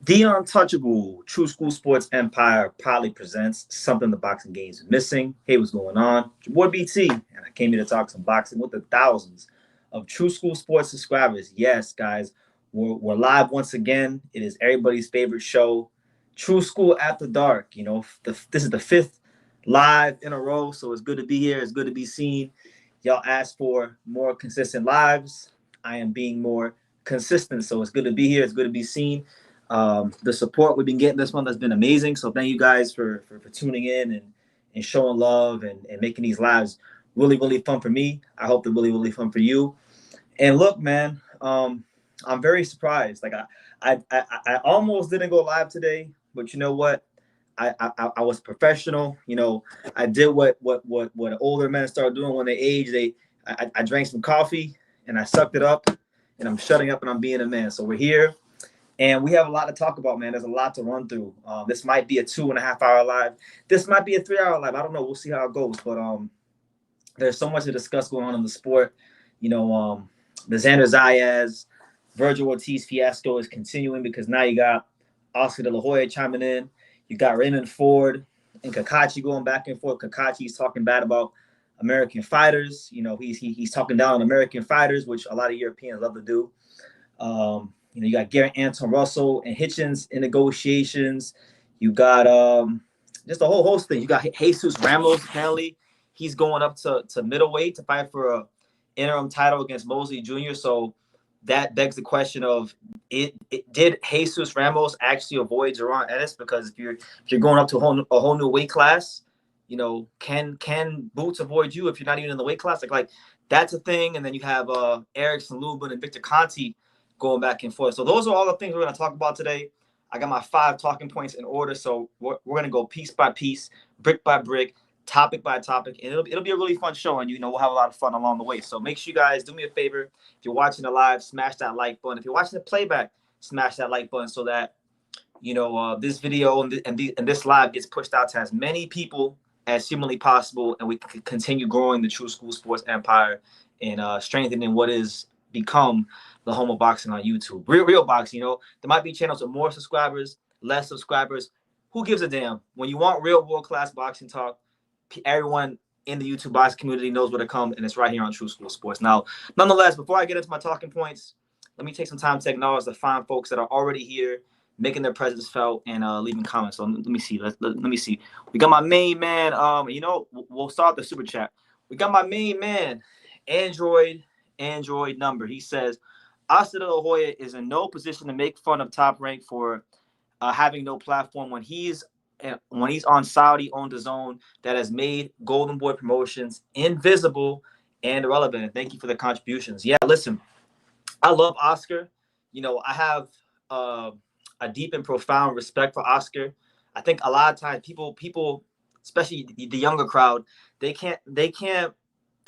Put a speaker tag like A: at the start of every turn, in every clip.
A: The Untouchable True School Sports Empire proudly presents something the boxing game is missing. Hey, what's going on? It's your boy BT, and I came here to talk some boxing with the thousands of True School Sports subscribers. Yes, guys, we're live once again. It is everybody's favorite show, True School After Dark. You know, this is the fifth live in a row, so it's good to be here. It's good to be seen. Y'all asked for more consistent lives. I am being more consistent, so it's good to be here. It's good to be seen. The support we've been getting this month has been amazing. So thank you guys for tuning in and showing love and making these lives really, really fun for me. I hope they're really, really fun for you. And look, man, I'm very surprised. Like I almost didn't go live today, but you know what? I was professional. You know, I did what older men start doing when they age. I drank some coffee and I sucked it up, and I'm shutting up and I'm being a man. So we're here. And we have a lot to talk about, man. There's a lot to run through. This might be a 2.5 hour live. This might be a 3 hour live. I don't know. We'll see how it goes. But there's so much to discuss going on in the sport. You know, the Xander Zayas, Vergil Ortiz fiasco is continuing because now you got Oscar de la Hoya chiming in. You got Raymond Ford and Cacace going back and forth. Cacace's talking bad about American fighters. You know, he's talking down on American fighters, which a lot of Europeans love to do. You know, you got Xander Russell and Hitchins in negotiations. You got just a whole host of things. You got Jesus Ramos, apparently. He's going up to middleweight to fight for an interim title against Mosley Jr. So that begs the question of, did Jesus Ramos actually avoid Jerron Ennis? Because if you're going up to a whole new weight class, you know, can Boots avoid you if you're not even in the weight class? Like that's a thing. And then you have Erickson, Luben, and Victor Conte going back and forth. So those are all the things we're going to talk about today. I got my 5 talking points in order. So we're going to go piece by piece, brick by brick, topic by topic. And it'll be a really fun show. And, you know, we'll have a lot of fun along the way. So make sure you guys do me a favor. If you're watching the live, smash that like button. If you're watching the playback, smash that like button so that, you know, this video and this live gets pushed out to as many people as humanly possible. And we can continue growing the True School Sports empire and strengthening what is become the home of boxing on YouTube. Real boxing, you know. There might be channels with more subscribers, less subscribers. Who gives a damn? When you want real world-class boxing talk, everyone in the YouTube boxing community knows where to come, and it's right here on True School Sports. Now, nonetheless, before I get into my talking points, let me take some time to acknowledge the fine folks that are already here, making their presence felt and leaving comments. So let me see. Let me see. We got my main man. You know, we'll start the super chat. We got my main man, Android number. He says, Oscar de la Hoya is in no position to make fun of Top Rank for having no platform when he's on Saudi-owned DAZN that has made Golden Boy Promotions invisible and irrelevant. And thank you for the contributions. Yeah, listen, I love Oscar. You know, I have a deep and profound respect for Oscar. I think a lot of times people, especially the younger crowd, they can't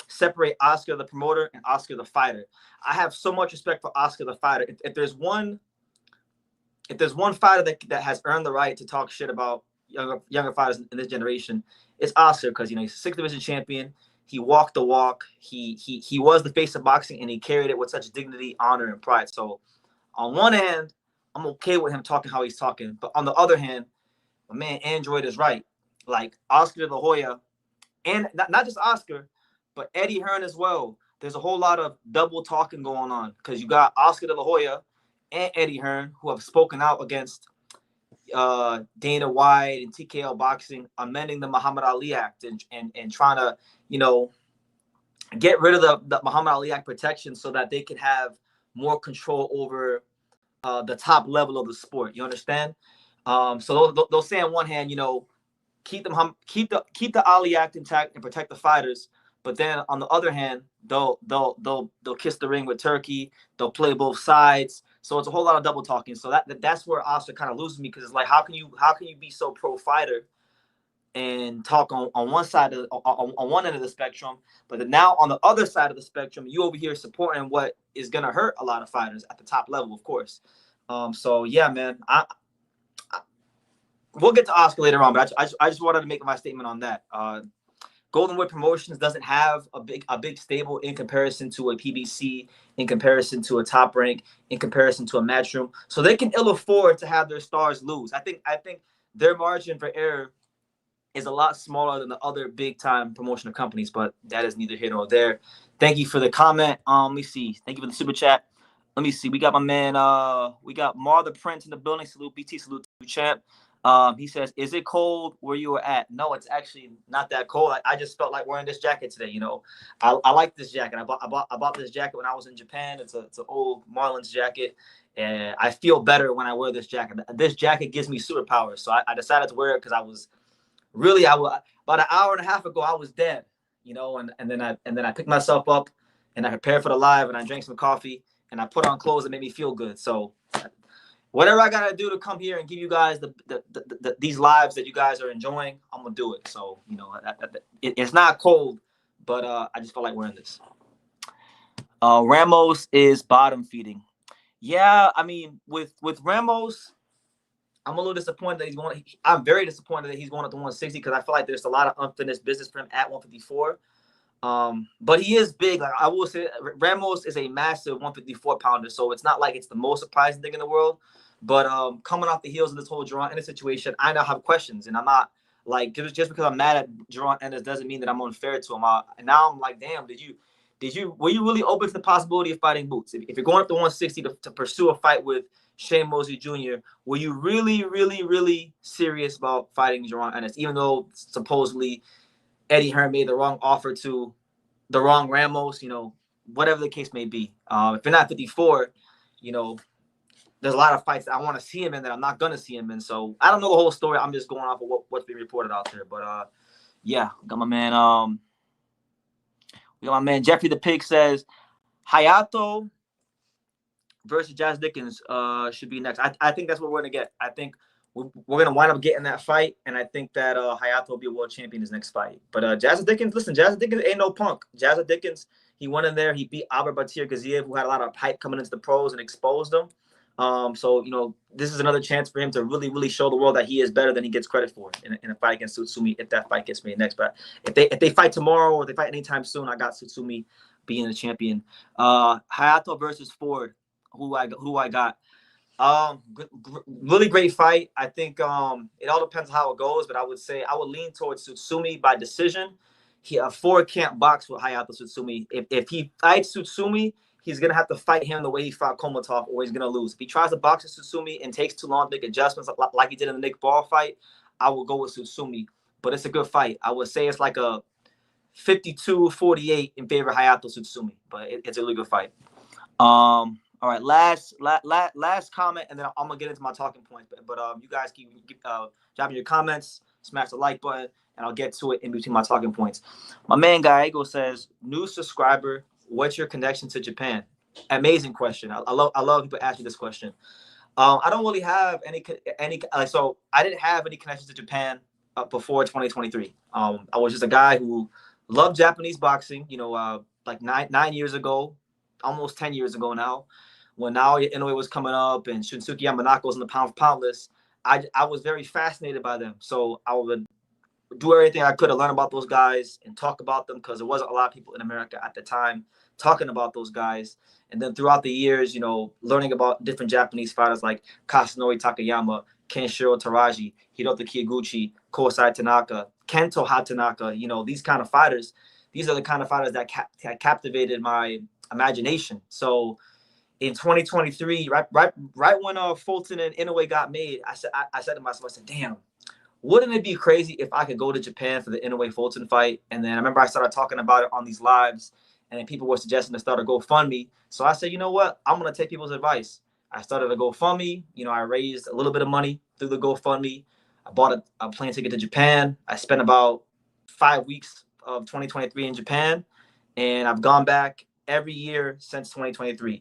A: separate Oscar the promoter and Oscar the fighter. I have so much respect for Oscar the fighter. If there's one fighter that has earned the right to talk shit about younger fighters in this generation, it's Oscar, because you know he's a 6th division champion. He walked the walk. He was the face of boxing, and he carried it with such dignity, honor, and pride. So on one hand, I'm okay with him talking how he's talking, but on the other hand, my man Android is right. Like Oscar de la Hoya, and not just Oscar, but Eddie Hearn as well. There's a whole lot of double talking going on because you got Oscar de la Hoya and Eddie Hearn who have spoken out against Dana White and TKO Boxing amending the Muhammad Ali Act and trying to, you know, get rid of the Muhammad Ali Act protection so that they can have more control over the top level of the sport. You understand? So they'll say on one hand, you know, keep the Ali Act intact and protect the fighters. But then on the other hand, they'll kiss the ring with Turkey. They'll play both sides. So it's a whole lot of double talking. So that's where Oscar kind of loses me, because it's like, how can you be so pro fighter and talk on one side on one end of the spectrum, but then now on the other side of the spectrum, you over here supporting what is gonna hurt a lot of fighters at the top level, of course. So yeah, man, we'll get to Oscar later on, but I just wanted to make my statement on that. Golden Boy Promotions doesn't have a big stable in comparison to a PBC, in comparison to a Top Rank, in comparison to a Matchroom. So they can ill afford to have their stars lose. I think their margin for error is a lot smaller than the other big time promotional companies, but that is neither here nor there. Thank you for the comment. Let me see. Thank you for the super chat. Let me see. We got my man. We got Mar the Prince in the building. Salute BT. Salute to champ. He says, "Is it cold where you were at?" No, it's actually not that cold. I just felt like wearing this jacket today. You know, I like this jacket. I bought this jacket when I was in Japan. It's an old Marlins jacket, and I feel better when I wear this jacket. This jacket gives me superpowers, so I decided to wear it because I was really about an hour and a half ago I was dead. You know, and then I picked myself up and I prepared for the live and I drank some coffee and I put on clothes that made me feel good. So whatever I gotta do to come here and give you guys these lives that you guys are enjoying, I'm gonna do it. So you know, it's not cold, but I just felt like wearing this. Ramos is bottom feeding. Yeah, I mean with Ramos, I'm a little disappointed that he's going. I'm very disappointed that he's going up to 160 because I feel like there's a lot of unfinished business for him at 154. But he is big. Like I will say, Ramos is a massive 154 pounder, so it's not like it's the most surprising thing in the world. But coming off the heels of this whole Jaron Ennis situation, I now have questions, and I'm not like just because I'm mad at Jaron Ennis doesn't mean that I'm unfair to him. And now I'm like, damn, were you really open to the possibility of fighting Boots? If you're going up to 160 to pursue a fight with Shane Mosley Jr., were you really, really, really serious about fighting Jaron Ennis, even though supposedly Eddie Hearn made the wrong offer to the wrong Ramos, you know, whatever the case may be. If you're not 54, you know, there's a lot of fights that I want to see him in that I'm not going to see him in. So I don't know the whole story. I'm just going off of what's being reported out there. But, yeah, got my man. We got my man Jeffrey the Pig says, Hayato versus Jazz Dickens should be next. I think that's what we're going to get. I think we're going to wind up getting that fight, and I think that Hayato will be a world champion his next fight. But Jazz Dickens, listen, Jazz Dickens ain't no punk. Jazz Dickens, he went in there, he beat Albert Batir Gaziev, who had a lot of hype coming into the pros and exposed him. So, you know, this is another chance for him to really, really show the world that he is better than he gets credit for in a fight against Tsutsumi if that fight gets made next. But if they fight tomorrow or if they fight anytime soon, I got Tsutsumi being the champion. Hayato versus Ford, who I got. Really great fight. I think it all depends on how it goes, but I would say I would lean towards Tsutsumi by decision. Ford can't box with Hayato Tsutsumi. If he fights Tsutsumi, he's going to have to fight him the way he fought Komatov, or he's going to lose. If he tries to box with Tsutsumi and takes too long to make adjustments like he did in the Nick Ball fight, I will go with Tsutsumi. But it's a good fight. I would say it's like a 52-48 in favor of Hayato Tsutsumi, but it's a really good fight. All right, last comment, and then I'm going to get into my talking points. But you guys keep dropping your comments, smash the like button, and I'll get to it in between my talking points. My man Gallego says, new subscriber, what's your connection to Japan? Amazing question. I love people asking this question. I don't really have any so I didn't have any connections to Japan before 2023. I was just a guy who loved Japanese boxing, you know, like nine years ago, almost 10 years ago now, when Naoya Inoue was coming up and Shunsuke Yamanaka was in the pound-for-pound list. I was very fascinated by them. So I would do everything I could to learn about those guys and talk about them because there wasn't a lot of people in America at the time talking about those guys. And then throughout the years, you know, learning about different Japanese fighters like Kasunori Takayama, Kenshiro Taraji, Hirota Kiyoguchi, Kosai Tanaka, Kento Hatanaka, you know, these kind of fighters, these are the kind of fighters that captivated my imagination. So in 2023, right when Fulton and Inoue got made, I said to myself, I said, damn, wouldn't it be crazy if I could go to Japan for the Inoue Fulton fight? And then I remember I started talking about it on these lives, and then people were suggesting to start a GoFundMe. So I said, you know what? I'm going to take people's advice. I started a GoFundMe. You know, I raised a little bit of money through the GoFundMe. I bought a plane ticket to Japan. I spent about 5 weeks of 2023 in Japan, and I've gone back every year since 2023,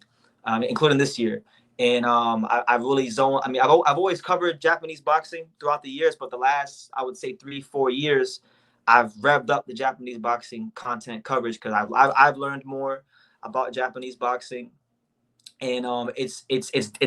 A: including this year. And I've really zoned. I mean, I've always covered Japanese boxing throughout the years, but the last, I would say, 3-4 years, I've revved up the Japanese boxing content coverage because I've learned more about Japanese boxing. and it's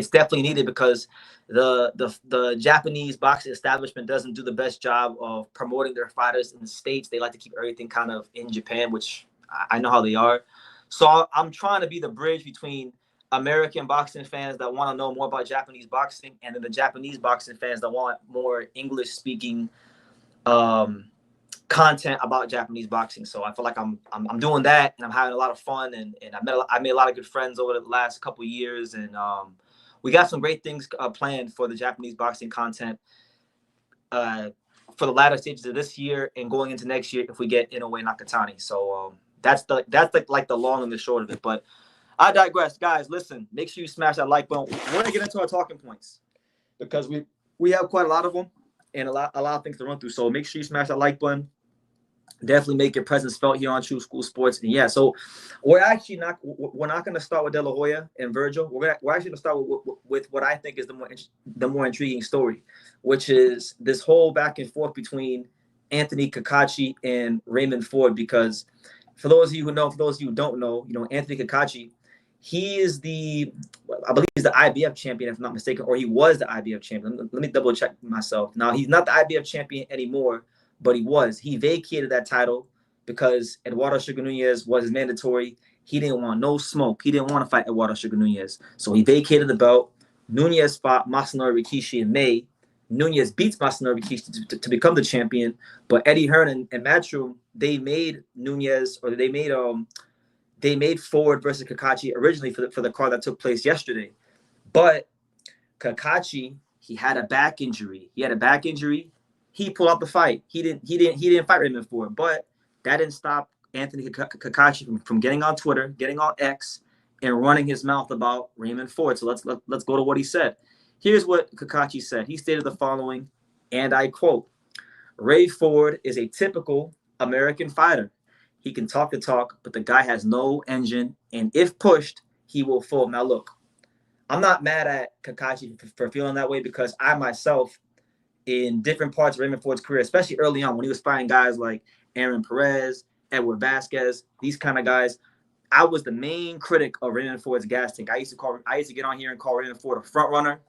A: definitely needed because the Japanese boxing establishment doesn't do the best job of promoting their fighters in the States. They like to keep everything kind of in Japan, which I know how they are. So I'm trying to be the bridge between American boxing fans that want to know more about Japanese boxing and then the Japanese boxing fans that want more English speaking content about Japanese boxing. So I feel like I'm doing that, and I'm having a lot of fun, and I made a lot of good friends over the last couple of years, and we got some great things planned for the Japanese boxing content for the latter stages of this year and going into next year if we get Inoue Nakatani. So that's the long and the short of it. But I digress, guys. Listen, make sure you smash that like button. We're gonna get into our talking points because we have quite a lot of them and a lot of things to run through. So make sure you smash that like button. Definitely make your presence felt here on True School Sports. And yeah, so we're not going to start with De La Hoya and Vergil. We're actually going to start with what I think is the more intriguing story, which is this whole back and forth between Anthony Cacace and Raymond Ford. Because for those of you who know, for those of you who don't know, Anthony Cacace, he is I believe he's the IBF champion, if I'm not mistaken, or he was the IBF champion. Let me double check myself. Now, he's not the IBF champion anymore, but he vacated that title because Eduardo Sugar Nunez was mandatory. He didn't want no smoke. He didn't want to fight Eduardo Sugar Nunez. So he vacated the belt. Nunez fought Masanori Rikishi in May. Nunez beats Masanori Rikishi to become the champion. But Eddie Hearn and Matchroom, they made Ford versus Cacace originally for the card that took place yesterday. But Cacace, he had a back injury. He pulled out the fight. He didn't fight Raymond Ford, but that didn't stop Anthony Cacace from getting on Twitter, getting on X, and running his mouth about Raymond Ford. So let's go to what he said. Here's what Cacace said. He stated the following, and I quote: "Ray Ford is a typical American fighter. He can talk the talk, but the guy has no engine, and if pushed, he will fold." Now look, I'm not mad at Cacace for feeling that way because I myself, in different parts of Raymond Ford's career, especially early on when he was fighting guys like Aaron Perez, Edward Vasquez, these kind of guys, I was the main critic of Raymond Ford's gas tank. I used to get on here and call Raymond Ford a front runner,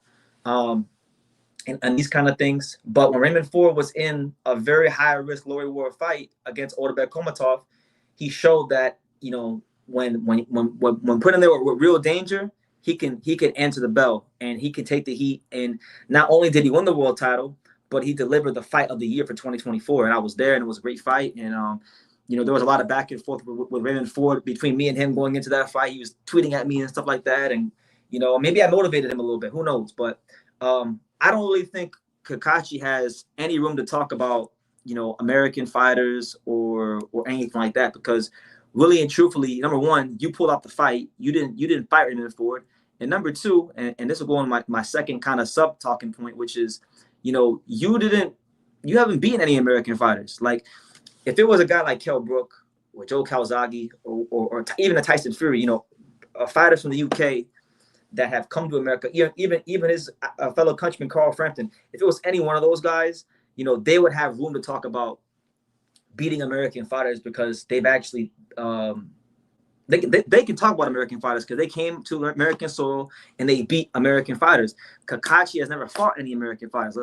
A: and these kind of things. But when Raymond Ford was in a very high risk, low reward fight against Otabek Komatov, he showed that when put in there with real danger, he can answer the bell and he can take the heat. And not only did he win the world title, but he delivered the fight of the year for 2024. And I was there, and it was a great fight. And there was a lot of back and forth with Raymond Ford between me and him going into that fight. He was tweeting at me and stuff like that, and maybe I motivated him a little bit. Who knows? But I don't really think Cacace has any room to talk about American fighters or anything like that, because really and truthfully, number one, you pulled out the fight. You didn't fight Raymond Ford. And number two, and this will go on my second kind of sub talking point, which is, you haven't beaten any American fighters. Like, if it was a guy like Kell Brook or Joe Calzaghe or even a Tyson Fury, fighters from the UK that have come to America, even his fellow countryman Carl Frampton, if it was any one of those guys, they would have room to talk about beating American fighters because they've actually they can talk about American fighters because they came to American soil and they beat American fighters. Cacace has never fought any American fighters.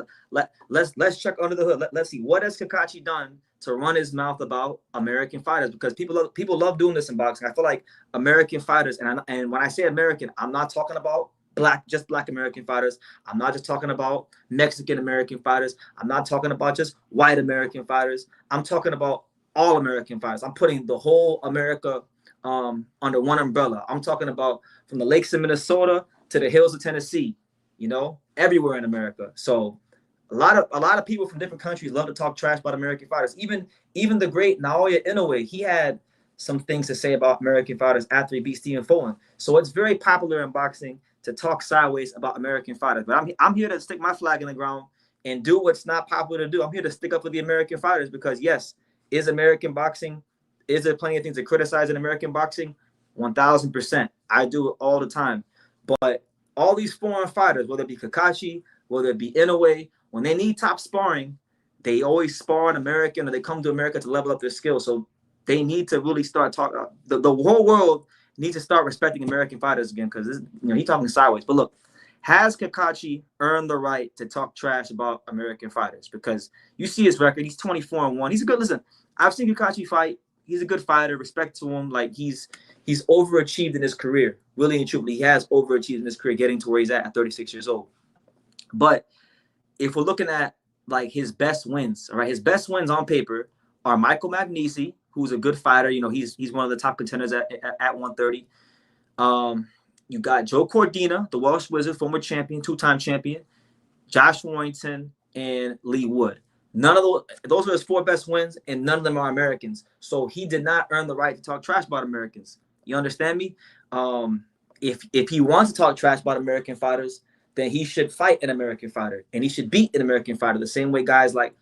A: Let's check under the hood. Let's see, what has Cacace done to run his mouth about American fighters, because people love doing this in boxing. I feel like American fighters, and when I say American, I'm not talking about black American fighters. I'm not just talking about Mexican American fighters. I'm not talking about just white American fighters. I'm talking about all American fighters. I'm putting the whole America under one umbrella. I'm talking about from the lakes of Minnesota to the hills of Tennessee, everywhere in America. So a lot of people from different countries love to talk trash about American fighters. Even the great Naoya Inoue, he had some things to say about American fighters after he beat Stephen Fulton. So it's very popular in boxing to talk sideways about American fighters. But I'm here to stick my flag in the ground and do what's not popular to do. I'm here to stick up for the American fighters because, yes, is American boxing, is there plenty of things to criticize in American boxing? 1,000%. I do it all the time. But all these foreign fighters, whether it be Cacace, whether it be Inoue, when they need top sparring, they always spar in American, or they come to America to level up their skills. So they need to really start talking. The whole world needs to start respecting American fighters again, because he's talking sideways. But look, has Cacace earned the right to talk trash about American fighters? Because you see his record, he's 24-1. He's a good. Listen, I've seen Cacace fight. He's a good fighter. Respect to him. Like he's overachieved in his career. Really and truly, he has overachieved in his career, getting to where he's at 36 years old. But if we're looking at like his best wins, all right, his best wins on paper are Michael Magnesi, who's a good fighter. He's one of the top contenders at 130. You got Joe Cordina, the Welsh Wizard, former champion, two-time champion, Josh Warrington, and Lee Wood. None of those are his 4 best wins, and none of them are Americans. So he did not earn the right to talk trash about Americans. You understand me? If he wants to talk trash about American fighters, then he should fight an American fighter, and he should beat an American fighter the same way guys like,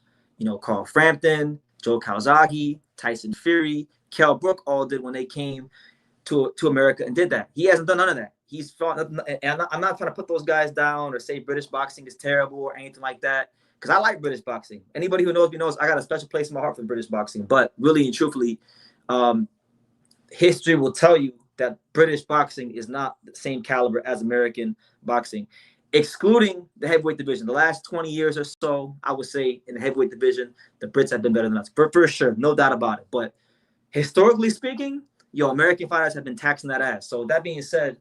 A: Carl Frampton, Joe Calzaghe, Tyson Fury, Kell Brook all did when they came to America and did that. He hasn't done none of that. He's fought, and I'm not trying to put those guys down or say British boxing is terrible or anything like that, because I like British boxing. Anybody who knows me knows I got a special place in my heart for British boxing. But really and truthfully, history will tell you that British boxing is not the same caliber as American boxing. Excluding the heavyweight division, the last 20 years or so, I would say in the heavyweight division, the Brits have been better than us, for sure, no doubt about it. But historically speaking, American fighters have been taxing that ass. So that being said,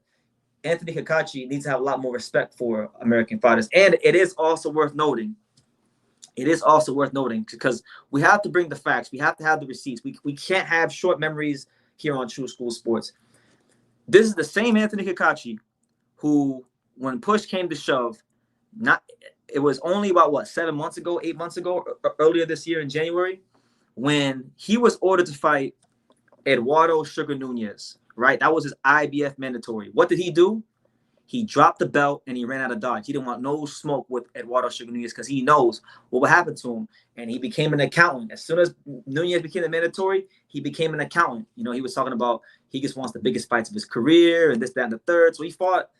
A: Anthony Cacace needs to have a lot more respect for American fighters. And it is also worth noting, because we have to bring the facts. We have to have the receipts. We can't have short memories here on True School Sports. This is the same Anthony Cacace who, when push came to shove, it was only about 8 months ago, earlier this year in January, when he was ordered to fight Eduardo Sugar Nunez, right? That was his IBF mandatory. What did he do? He dropped the belt and he ran out of Dodge. He didn't want no smoke with Eduardo Sugar Nunez because he knows what would happen to him. And he became an accountant. As soon as Nunez became the mandatory, he became an accountant. He was talking about he just wants the biggest fights of his career and this, that, and the third. So he fought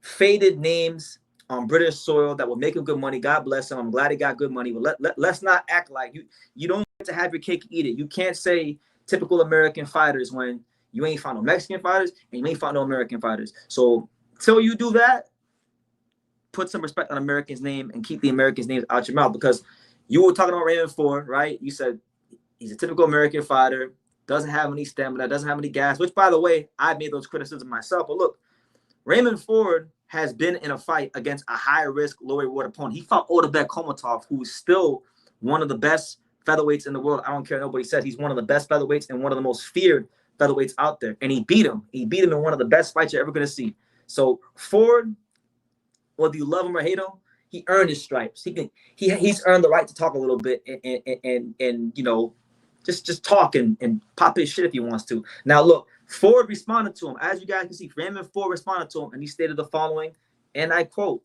A: faded names on British soil that will make him good money. God bless him. I'm glad he got good money. But let's not act like you don't get to have your cake and eat it. You can't say typical American fighters when you ain't fought no Mexican fighters and you ain't fought no American fighters. So till you do that, put some respect on Americans' name and keep the Americans' names out your mouth, because you were talking about Raymond Ford, right? You said he's a typical American fighter, doesn't have any stamina, doesn't have any gas, which, by the way, I made those criticisms myself. But look, Raymond Ford has been in a fight against a high-risk, low-reward opponent. He fought Otabek Komatov, who's still one of the best featherweights in the world. I don't care what nobody says. He's one of the best featherweights and one of the most feared featherweights out there. And he beat him. He beat him in one of the best fights you're ever going to see. So Ford, whether you love him or hate him, he earned his stripes. He's earned the right to talk a little bit and just talk and pop his shit if he wants to. Now, look, Ford responded to him. As you guys can see, Raymond Ford responded to him, and he stated the following, and I quote,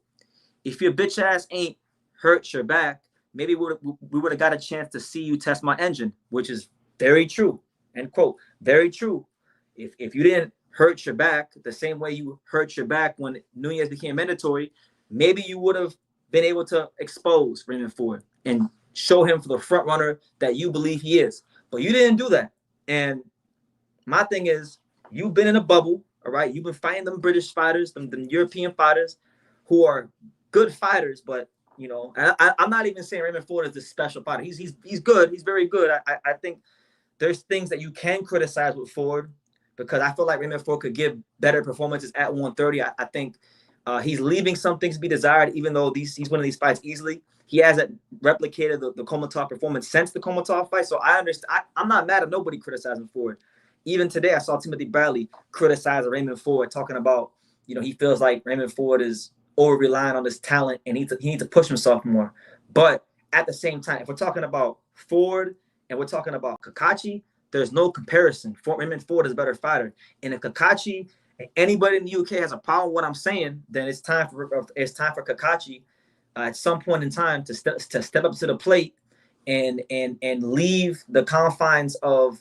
A: "If your bitch ass ain't hurt your back, maybe we would have got a chance to see you test my engine," which is very true, end quote. Very true. If you didn't hurt your back the same way you hurt your back when Nunez became mandatory, maybe you would have been able to expose Raymond Ford and show him for the front runner that you believe he is. But you didn't do that. And my thing is, you've been in a bubble, all right? You've been fighting them British fighters, them European fighters who are good fighters, but, and I'm not even saying Raymond Ford is this special fighter. He's good. He's very good. I think there's things that you can criticize with Ford, because I feel like Raymond Ford could give better performances at 130. I think he's leaving some things to be desired, even though he's winning these fights easily. He hasn't replicated the Komatov performance since the Komatov fight. So I understand. I'm not mad at nobody criticizing Ford. Even today, I saw Timothy Bradley criticize Raymond Ford, talking about, he feels like Raymond Ford is over-relying on his talent and he needs to push himself more. But at the same time, if we're talking about Ford and we're talking about Cacace, there's no comparison. Raymond Ford is a better fighter. And if Cacace, anybody in the UK has a problem with what I'm saying, then it's time for Cacace at some point in time to step up to the plate and leave the confines of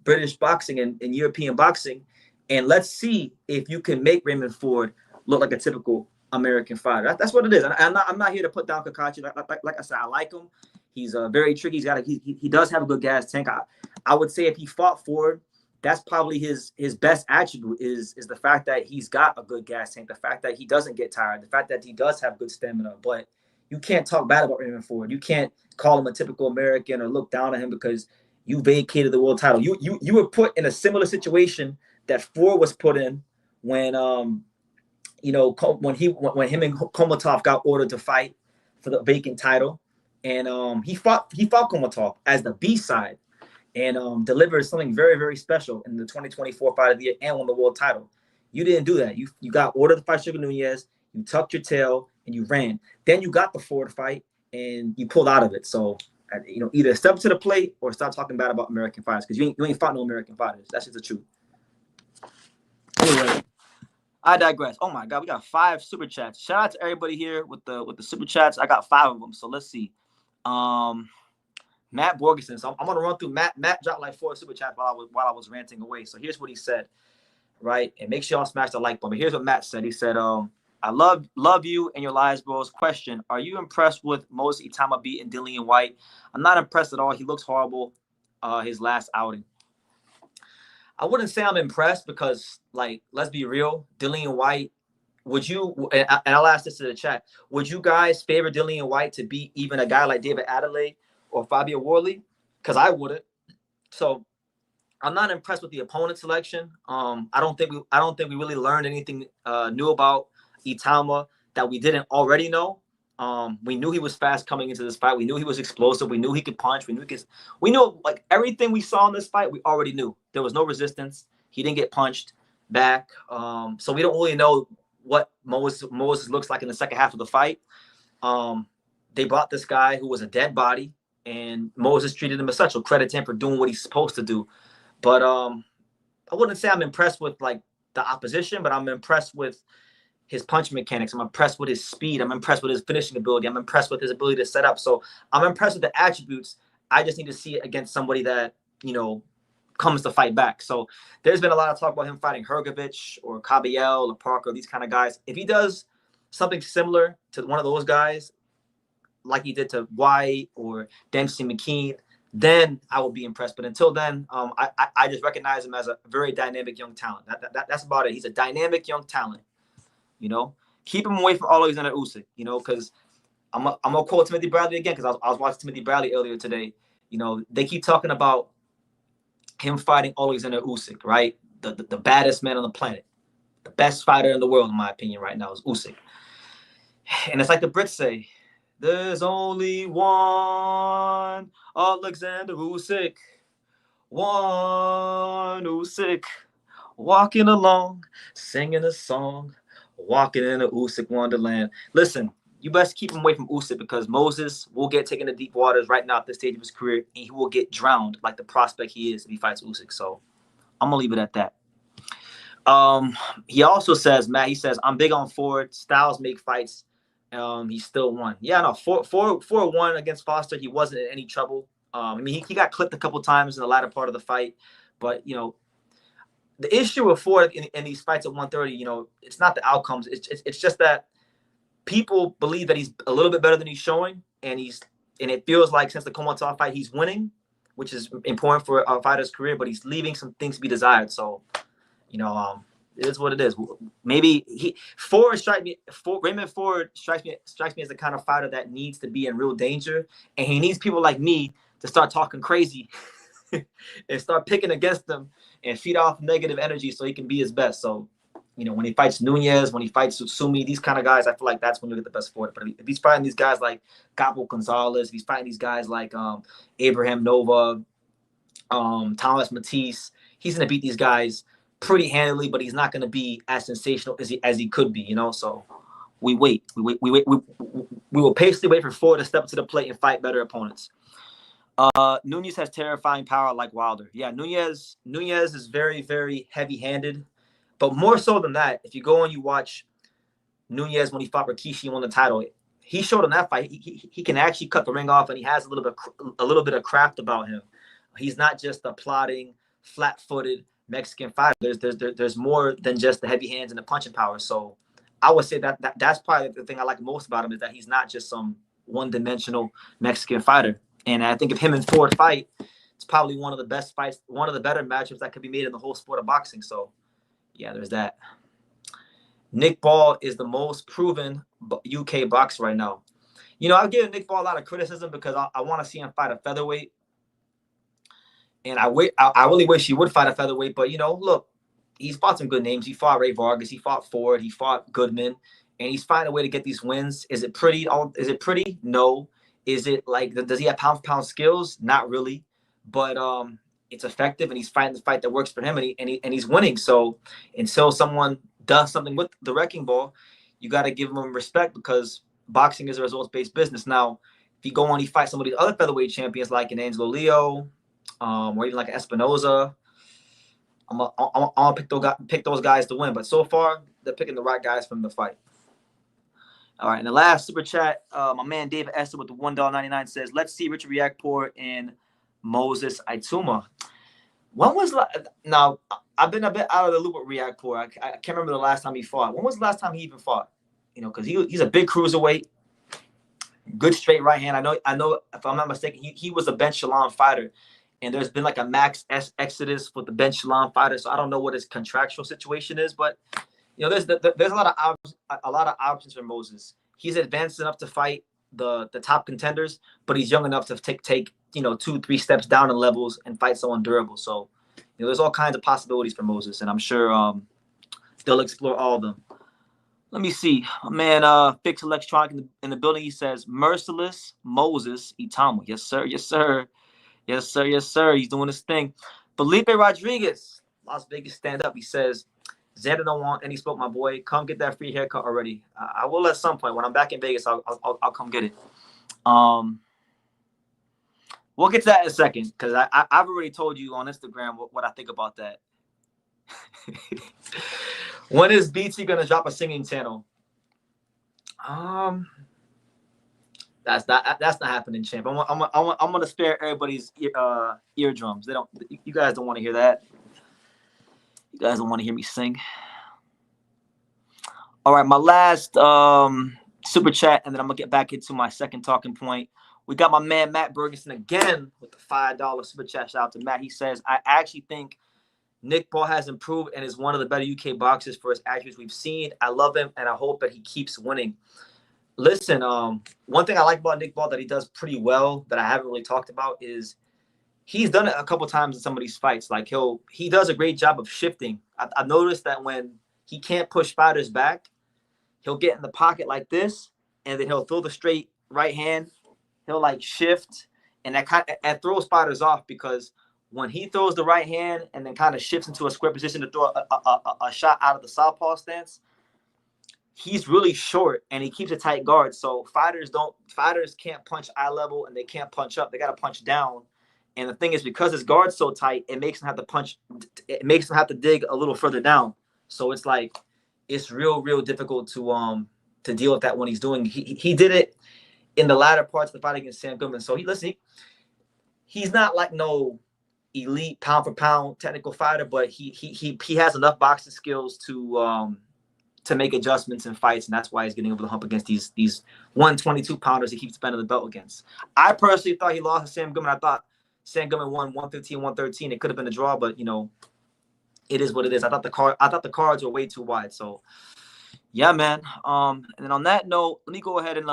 A: British boxing and European boxing, and let's see if you can make Raymond Ford look like a typical American fighter. That's what it is. I'm not here to put down Cacace. Like I said, I like him. He's very tricky. He does have a good gas tank. I would say if he fought Ford, that's probably his best attribute is the fact that he's got a good gas tank, the fact that he doesn't get tired, the fact that he does have good stamina. But you can't talk bad about Raymond Ford. You can't call him a typical American or look down on him because you vacated the world title. You were put in a similar situation that Ford was put in when when him and Komatov got ordered to fight for the vacant title, and he fought Komatov as the B side, and delivered something very, very special in the 2024 fight of the year and won the world title. You didn't do that. You got ordered to fight Sugar Nunez, you tucked your tail, and you ran. Then you got the Ford fight, and you pulled out of it. So, either step to the plate or stop talking bad about American fighters, because you ain't fought no American fighters. That's just the truth. Anyway, I digress. Oh my God, we got 5 super chats. Shout out to everybody here with the super chats. I got 5 of them. So let's see. Matt Borgeson. So I'm gonna run through Matt. Matt dropped like 4 super chats while I was ranting away. So here's what he said, right? And make sure y'all smash the like button. But here's what Matt said. He said, I love you and your lies, bros. Question: are you impressed with Moses Itauma beating Dillian White? I'm not impressed at all. He looks horrible. His last outing. I wouldn't say I'm impressed because, like, let's be real. Dillian White, would you, and I'll ask this to the chat, would you guys favor Dillian White to beat even a guy like David Adelaide or Fabio Worley? Because I wouldn't. So I'm not impressed with the opponent selection. I don't think we really learned anything new about Itauma that we didn't already know. We knew he was fast coming into this fight. We knew he was explosive. We knew he could punch. We knew like everything we saw in this fight, we already knew. There was no resistance. He didn't get punched back. So we don't really know what Moses looks like in the second half of the fight. They brought this guy who was a dead body, and Moses treated him as such. So credit to him for doing what he's supposed to do. But I wouldn't say I'm impressed with like the opposition, but I'm impressed with his punch mechanics. I'm impressed with his speed. I'm impressed with his finishing ability. I'm impressed with his ability to set up. So I'm impressed with the attributes. I just need to see it against somebody that, comes to fight back. So there's been a lot of talk about him fighting Hrgovic or Kabiel or Parker, these kind of guys. If he does something similar to one of those guys, like he did to White or Dempsey McKean, then I will be impressed. But until then, I just recognize him as a very dynamic young talent. That's about it. He's a dynamic young talent. Keep him away from Alexander Usyk, because I'm gonna quote Timothy Bradley again, because I was watching Timothy Bradley earlier today. They keep talking about him fighting Alexander Usyk, right? The baddest man on the planet, the best fighter in the world, in my opinion, right now is Usyk. And it's like the Brits say, there's only one Alexander Usyk, one Usyk, walking along, singing a song, walking in a Usyk wonderland. Listen, you best keep him away from Usyk, because Moses will get taken to deep waters right now at this stage of his career, and he will get drowned like the prospect he is if he fights Usyk. So I'm going to leave it at that. He also says, Matt, he says, I'm big on Ford. Styles make fights. He still won. Yeah, no, 4-1 against Foster. He wasn't in any trouble. He got clipped a couple times in the latter part of the fight. But, the issue with Ford in these fights at 130, it's not the outcomes. It's just that people believe that he's a little bit better than he's showing, and it feels like since the Komatov fight he's winning, which is important for a fighter's career, but he's leaving some things to be desired. So, it is what it is. Maybe Raymond Ford strikes me as the kind of fighter that needs to be in real danger, and he needs people like me to start talking crazy and start picking against them and feed off negative energy so he can be his best. So, when he fights Nunez, when he fights Sumi, these kind of guys, I feel like that's when you get the best for it. But if he's fighting these guys like Gabo Gonzalez, if he's fighting these guys like Abraham Nova, Thomas Matisse, he's going to beat these guys pretty handily, but he's not going to be as sensational as he could be, So we wait. We will patiently wait for Ford to step up to the plate and fight better opponents. Nunez has terrifying power like Wilder. Yeah, Nunez is very, very heavy-handed. But more so than that, if you go and you watch Nunez when he fought Rikishi and won the title, he showed in that fight he can actually cut the ring off, and he has a little bit of craft about him. He's not just a plodding, flat-footed Mexican fighter. There's more than just the heavy hands and the punching power. So I would say that's probably the thing I like most about him, is that he's not just some one-dimensional Mexican fighter. And I think if him and Ford fight, It's probably one of the best fights, one of the better matchups that could be made in the whole sport of boxing. So, yeah, there's that. Nick Ball is the most proven UK boxer right now. You know, I've given Nick Ball a lot of criticism because I want to see him fight a featherweight. And I really wish he would fight a featherweight. But, you know, look, he's fought some good names. He fought Ray Vargas. He fought Ford. He fought Goodman. And he's finding a way to get these wins. Is it pretty? Is it pretty? No. Is it like, does he have pound-for-pound skills? Not really. But it's effective, and he's fighting the fight that works for him, and he's winning. So until someone does something with the wrecking ball, you got to give him respect, because boxing is a results-based business. Now, if you go on, he fights some of these other featherweight champions like an Angelo Leo, or even like an Espinoza, I'm gonna pick those guys to win. But so far, they're picking the right guys from the fight. All right, and the last super chat, my man David Esther with the $1.99 says, "Let's see Richard Riakporhe and Moses Itauma." When was now? I've been a bit out of the loop with Riakporhe. I can't remember the last time he fought. When was the last time he even fought? You know, because he's a big cruiserweight, good straight right hand. I know. If I'm not mistaken, he was a Ben Shalom fighter, and there's been like a max exodus with the Ben Shalom fighter. So I don't know what his contractual situation is, but you know, there's a lot of options for Moses. He's advanced enough to fight the top contenders, but he's young enough to take 2-3 steps down in levels and fight someone durable. So, you know, there's all kinds of possibilities for Moses, and I'm sure they'll explore all of them. Let me see. Man, Fix Electronic in the building. He says, "Merciless Moses Itauma." Yes, sir. Yes, sir. Yes, sir. Yes, sir. He's doing his thing. Felipe Rodriguez, Las Vegas stand up. He says, "Xander don't want any smoke, my boy. Come get that free haircut already." I will at some point when I'm back in Vegas. I'll come get it. We'll get to that in a second, because I've already told you on Instagram what I think about that. When is BT gonna drop a singing channel? That's not happening, champ. I'm gonna spare everybody's eardrums. You guys don't want to hear that. You guys don't want to hear me sing. All right, my last super chat, and then I'm gonna get back into my second talking point. We got my man Matt Bergeson again with the $5 super chat. Shout out to Matt. He says, "I actually think Nick Ball has improved and is one of the better UK boxers for his attributes we've seen. I love him, and I hope that he keeps winning." Listen, one thing I like about Nick Ball that he does pretty well that I haven't really talked about is he's done it a couple times in some of these fights. Like he does a great job of shifting. I've noticed that when he can't push fighters back, he'll get in the pocket like this, and then he'll throw the straight right hand. He'll like shift, and that throws fighters off, because when he throws the right hand and then kind of shifts into a square position to throw a shot out of the southpaw stance, he's really short and he keeps a tight guard. So fighters can't punch eye level, and they can't punch up. They got to punch down. And the thing is, because his guard's so tight, it makes him have to punch. It makes him have to dig a little further down. So it's like it's real difficult to deal with that when he's doing. He did it in the latter parts of the fight against Sam Goodman. So he's not like no elite pound for pound technical fighter, but he has enough boxing skills to make adjustments in fights, and that's why he's getting over the hump against these 122 pounders he keeps defending the belt against. I personally thought he lost to Sam Goodman. I thought Sam Goodman won 115, 113. It could have been a draw, but it is what it is. I thought the cards were way too wide. So yeah, man. And then on that note, let me go ahead and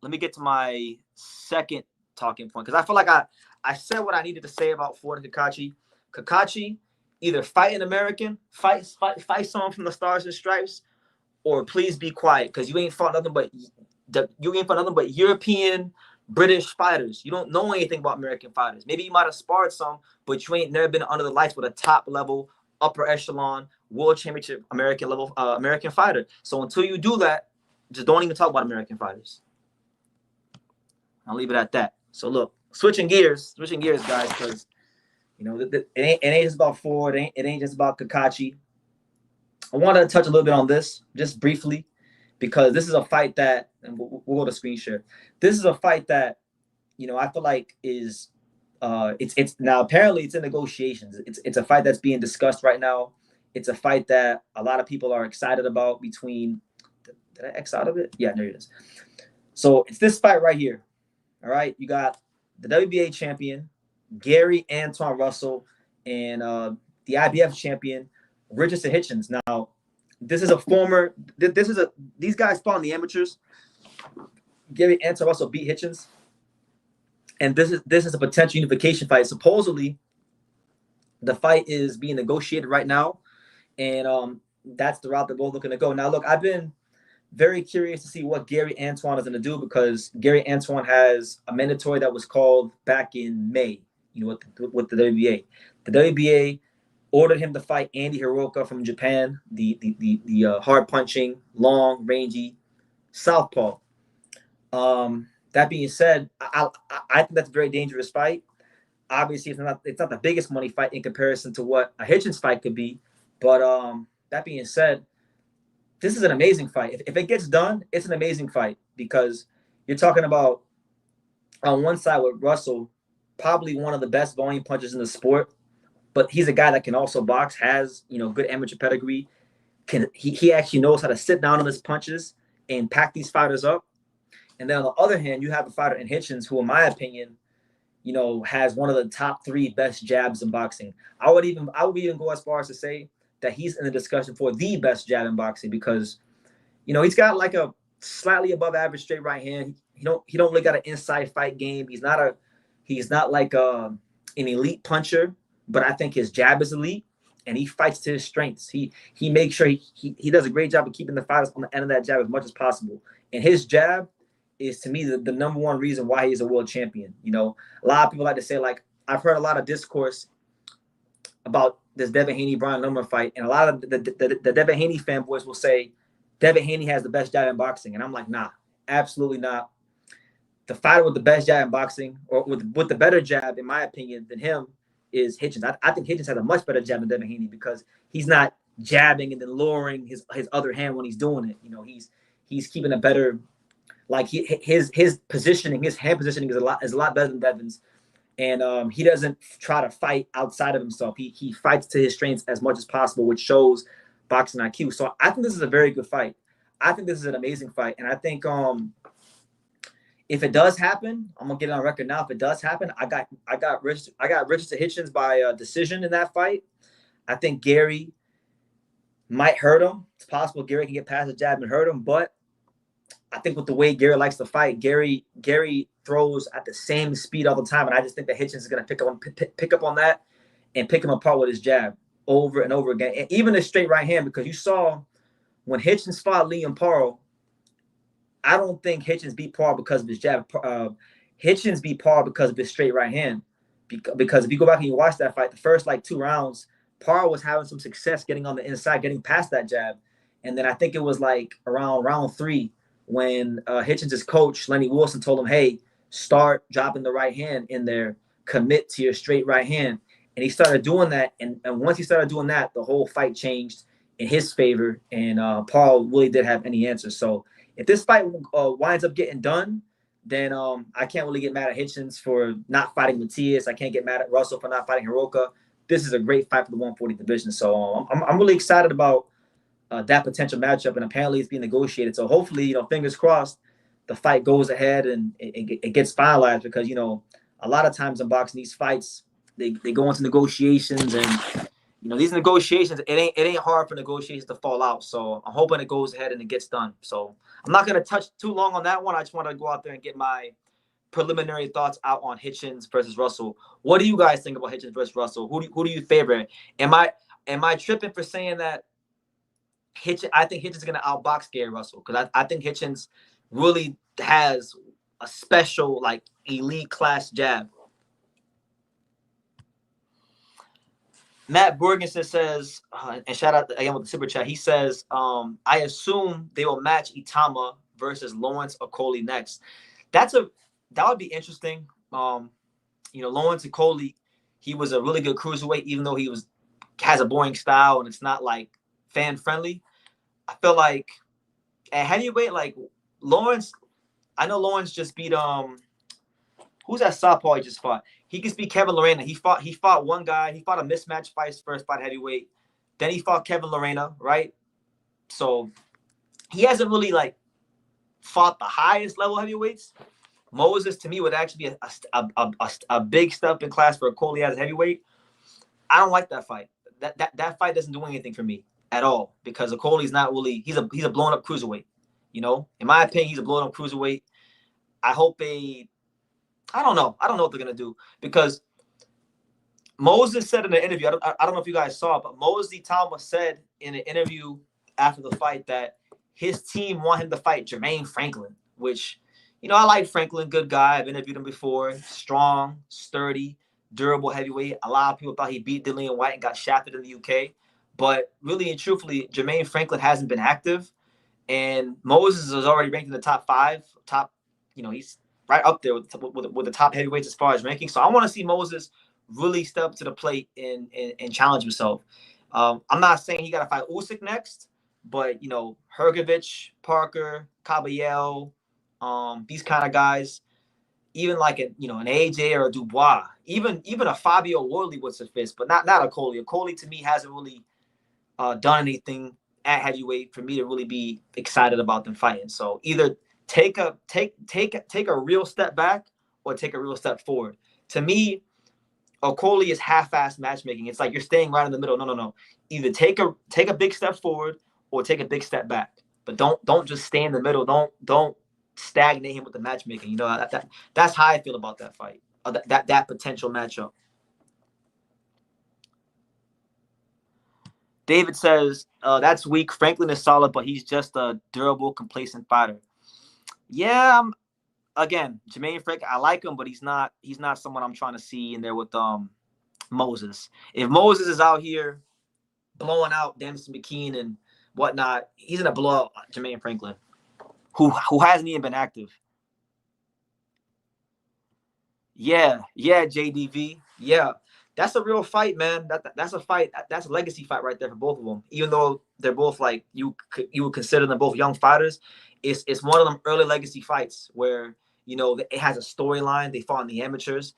A: let me get to my second talking point, because I feel like I said what I needed to say about Ford and Cacace. Cacace, either fight an American, fight someone from the Stars and Stripes, or please be quiet, because you ain't fought nothing but European, British fighters. You don't know anything about American fighters. Maybe you might have sparred some, but you ain't never been under the lights with a top level, upper echelon, world championship American fighter. So until you do that, just don't even talk about American fighters. I'll leave it at that. So look, switching gears, guys, because it ain't just about Ford. It ain't just about Cacace. I want to touch a little bit on this just briefly, because this is a fight that, and we'll go to screen share. This is a fight that I feel like is it's now apparently it's in negotiations. It's a fight that's being discussed right now. It's a fight that a lot of people are excited about. Between, did I X out of it? Yeah, there it is. So it's this fight right here. All right, you got the WBA champion Gary Antoine Russell and the IBF champion Richardson Hitchins. Now, this is a former. This is a these guys fought in the amateurs. Gary Antoine Russell beat Hitchins, and this is a potential unification fight. Supposedly, the fight is being negotiated right now, and that's the route they're both looking to go. Now, look, I've been very curious to see what Gary Antoine is going to do because Gary Antoine has a mandatory that was called back in May. You know, with the WBA, the WBA ordered him to fight Andy Hiroka from Japan, the hard punching, long, rangy southpaw. That being said, I think that's a very dangerous fight. Obviously, it's not the biggest money fight in comparison to what a Hitchins fight could be, but that being said, this is an amazing fight. If it gets done, it's an amazing fight because you're talking about on one side with Russell, probably one of the best volume punchers in the sport, but he's a guy that can also box, has good amateur pedigree. He actually knows how to sit down on his punches and pack these fighters up. And then on the other hand, you have a fighter in Hitchins who, in my opinion, has one of the top 3 best jabs in boxing. I would even go as far as to say that he's in the discussion for the best jab in boxing because, he's got like a slightly above average straight right hand. He don't really got an inside fight game. He's not like an elite puncher, but I think his jab is elite and he fights to his strengths. He makes sure he does a great job of keeping the fighters on the end of that jab as much as possible. And his jab is, to me, the number one reason why he's a world champion. A lot of people like to say, like, I've heard a lot of discourse about this Devin Haney-Brian Lerman fight, and a lot of the Devin Haney fanboys will say Devin Haney has the best jab in boxing, and I'm like, nah, absolutely not. The fighter with the best jab in boxing, or with the better jab, in my opinion, than him is Hitchins. I think Hitchins has a much better jab than Devin Haney because he's not jabbing and then lowering his other hand when he's doing it. He's keeping a better, like his positioning, his hand positioning is a lot better than Devin's. And he doesn't try to fight outside of himself. He fights to his strengths as much as possible, which shows boxing IQ. So I think this is a very good fight. I think this is an amazing fight. And I think if it does happen, I'm gonna get it on record now. If it does happen, I got Richardson Hitchins by decision in that fight. I think Gary might hurt him. It's possible Gary can get past the jab and hurt him, but I think with the way Gary likes to fight, Gary throws at the same speed all the time, and I just think that Hitchins is going to pick up on that and pick him apart with his jab over and over again, and even his straight right hand. Because you saw when Hitchins fought Liam Parle, I don't think Hitchins beat Parle because of his jab. Hitchins beat Parle because of his straight right hand. Because if you go back and you watch that fight, the first 2 rounds, Parle was having some success getting on the inside, getting past that jab, and then I think it was around round 3. When Hitchins' coach, Lenny Wilson, told him, hey, start dropping the right hand in there, commit to your straight right hand. And he started doing that. And once he started doing that, the whole fight changed in his favor. And Parle really did have any answers. So if this fight winds up getting done, then I can't really get mad at Hitchins for not fighting Matias. I can't get mad at Russell for not fighting Hiroka. This is a great fight for the 140 division. So I'm really excited about that potential matchup, and apparently it's being negotiated. So hopefully, fingers crossed, the fight goes ahead and it gets finalized because, a lot of times in boxing, these fights, they go into negotiations, and, these negotiations, it ain't hard for negotiations to fall out. So I'm hoping it goes ahead and it gets done. So I'm not going to touch too long on that one. I just want to go out there and get my preliminary thoughts out on Hitchins versus Russell. What do you guys think about Hitchins versus Russell? Who do you favor? Am I tripping for saying that I think Hitchins is going to outbox Gary Russell? Because I think Hitchins really has a special, elite class jab. Matt Borgensen says, and shout out again with the super chat, he says, I assume they will match Itauma versus Lawrence Okoli next. That would be interesting. Lawrence Okoli, he was a really good cruiserweight, even though he has a boring style and it's not fan friendly. I feel like at heavyweight, Lawrence, I know Lawrence just beat who's that southpaw he just fought? He just beat Kevin Lorena. He fought one guy. He fought a mismatch fight, his first fight heavyweight. Then he fought Kevin Lorena, right? So he hasn't really fought the highest level heavyweights. Moses to me would actually be a big step in class for Okolie as a heavyweight. I don't like that fight. That fight doesn't do anything for me at all because Okolie's not really he's a blown up cruiserweight. You know, in my opinion, he's a blown up cruiserweight. I hope I don't know. I don't know what they're gonna do because Moses said in an interview. I don't know if you guys saw it, but Itauma said in an interview after the fight that his team want him to fight Jermaine Franklin, which, you know, I like Franklin, good guy. I've interviewed him before. Strong, sturdy, durable heavyweight. A lot of people thought he beat Dillian White and got shafted in the UK. But really and truthfully, Jermaine Franklin hasn't been active. And Moses is already ranked in the top 5. You know, he's right up there with the top heavyweights as far as ranking. So I want to see Moses really step up to the plate and challenge himself. I'm not saying he got to fight Usyk next, but, you know, Hrgovic, Parker, Caballero, these kind of guys, even like an AJ or a Dubois, even a Fabio Wardley would suffice, but not Okolie. Okolie to me hasn't really done anything at heavyweight for me to really be excited about them fighting. So either take a real step back or take a real step forward. To me, Okolie is half-assed matchmaking. It's like you're staying right in the middle. No. Either take a big step forward or take a big step back. But don't just stay in the middle. Don't stagnate him with the matchmaking. You know, that's how I feel about that fight. That potential matchup. David says that's weak. Franklin is solid, but he's just a durable, complacent fighter. Yeah, again, Jermaine Franklin, I like him, but he's not someone I'm trying to see in there with Moses. If Moses is out here blowing out Dempsey McKean and whatnot, he's gonna blow out Jermaine Franklin, who hasn't even been active. Yeah, JDV. Yeah. That's a real fight, man. That's a fight. That's a legacy fight right there for both of them. Even though they're both like you would consider them both young fighters, it's one of them early legacy fights where, you know, it has a storyline. They fought in the amateurs.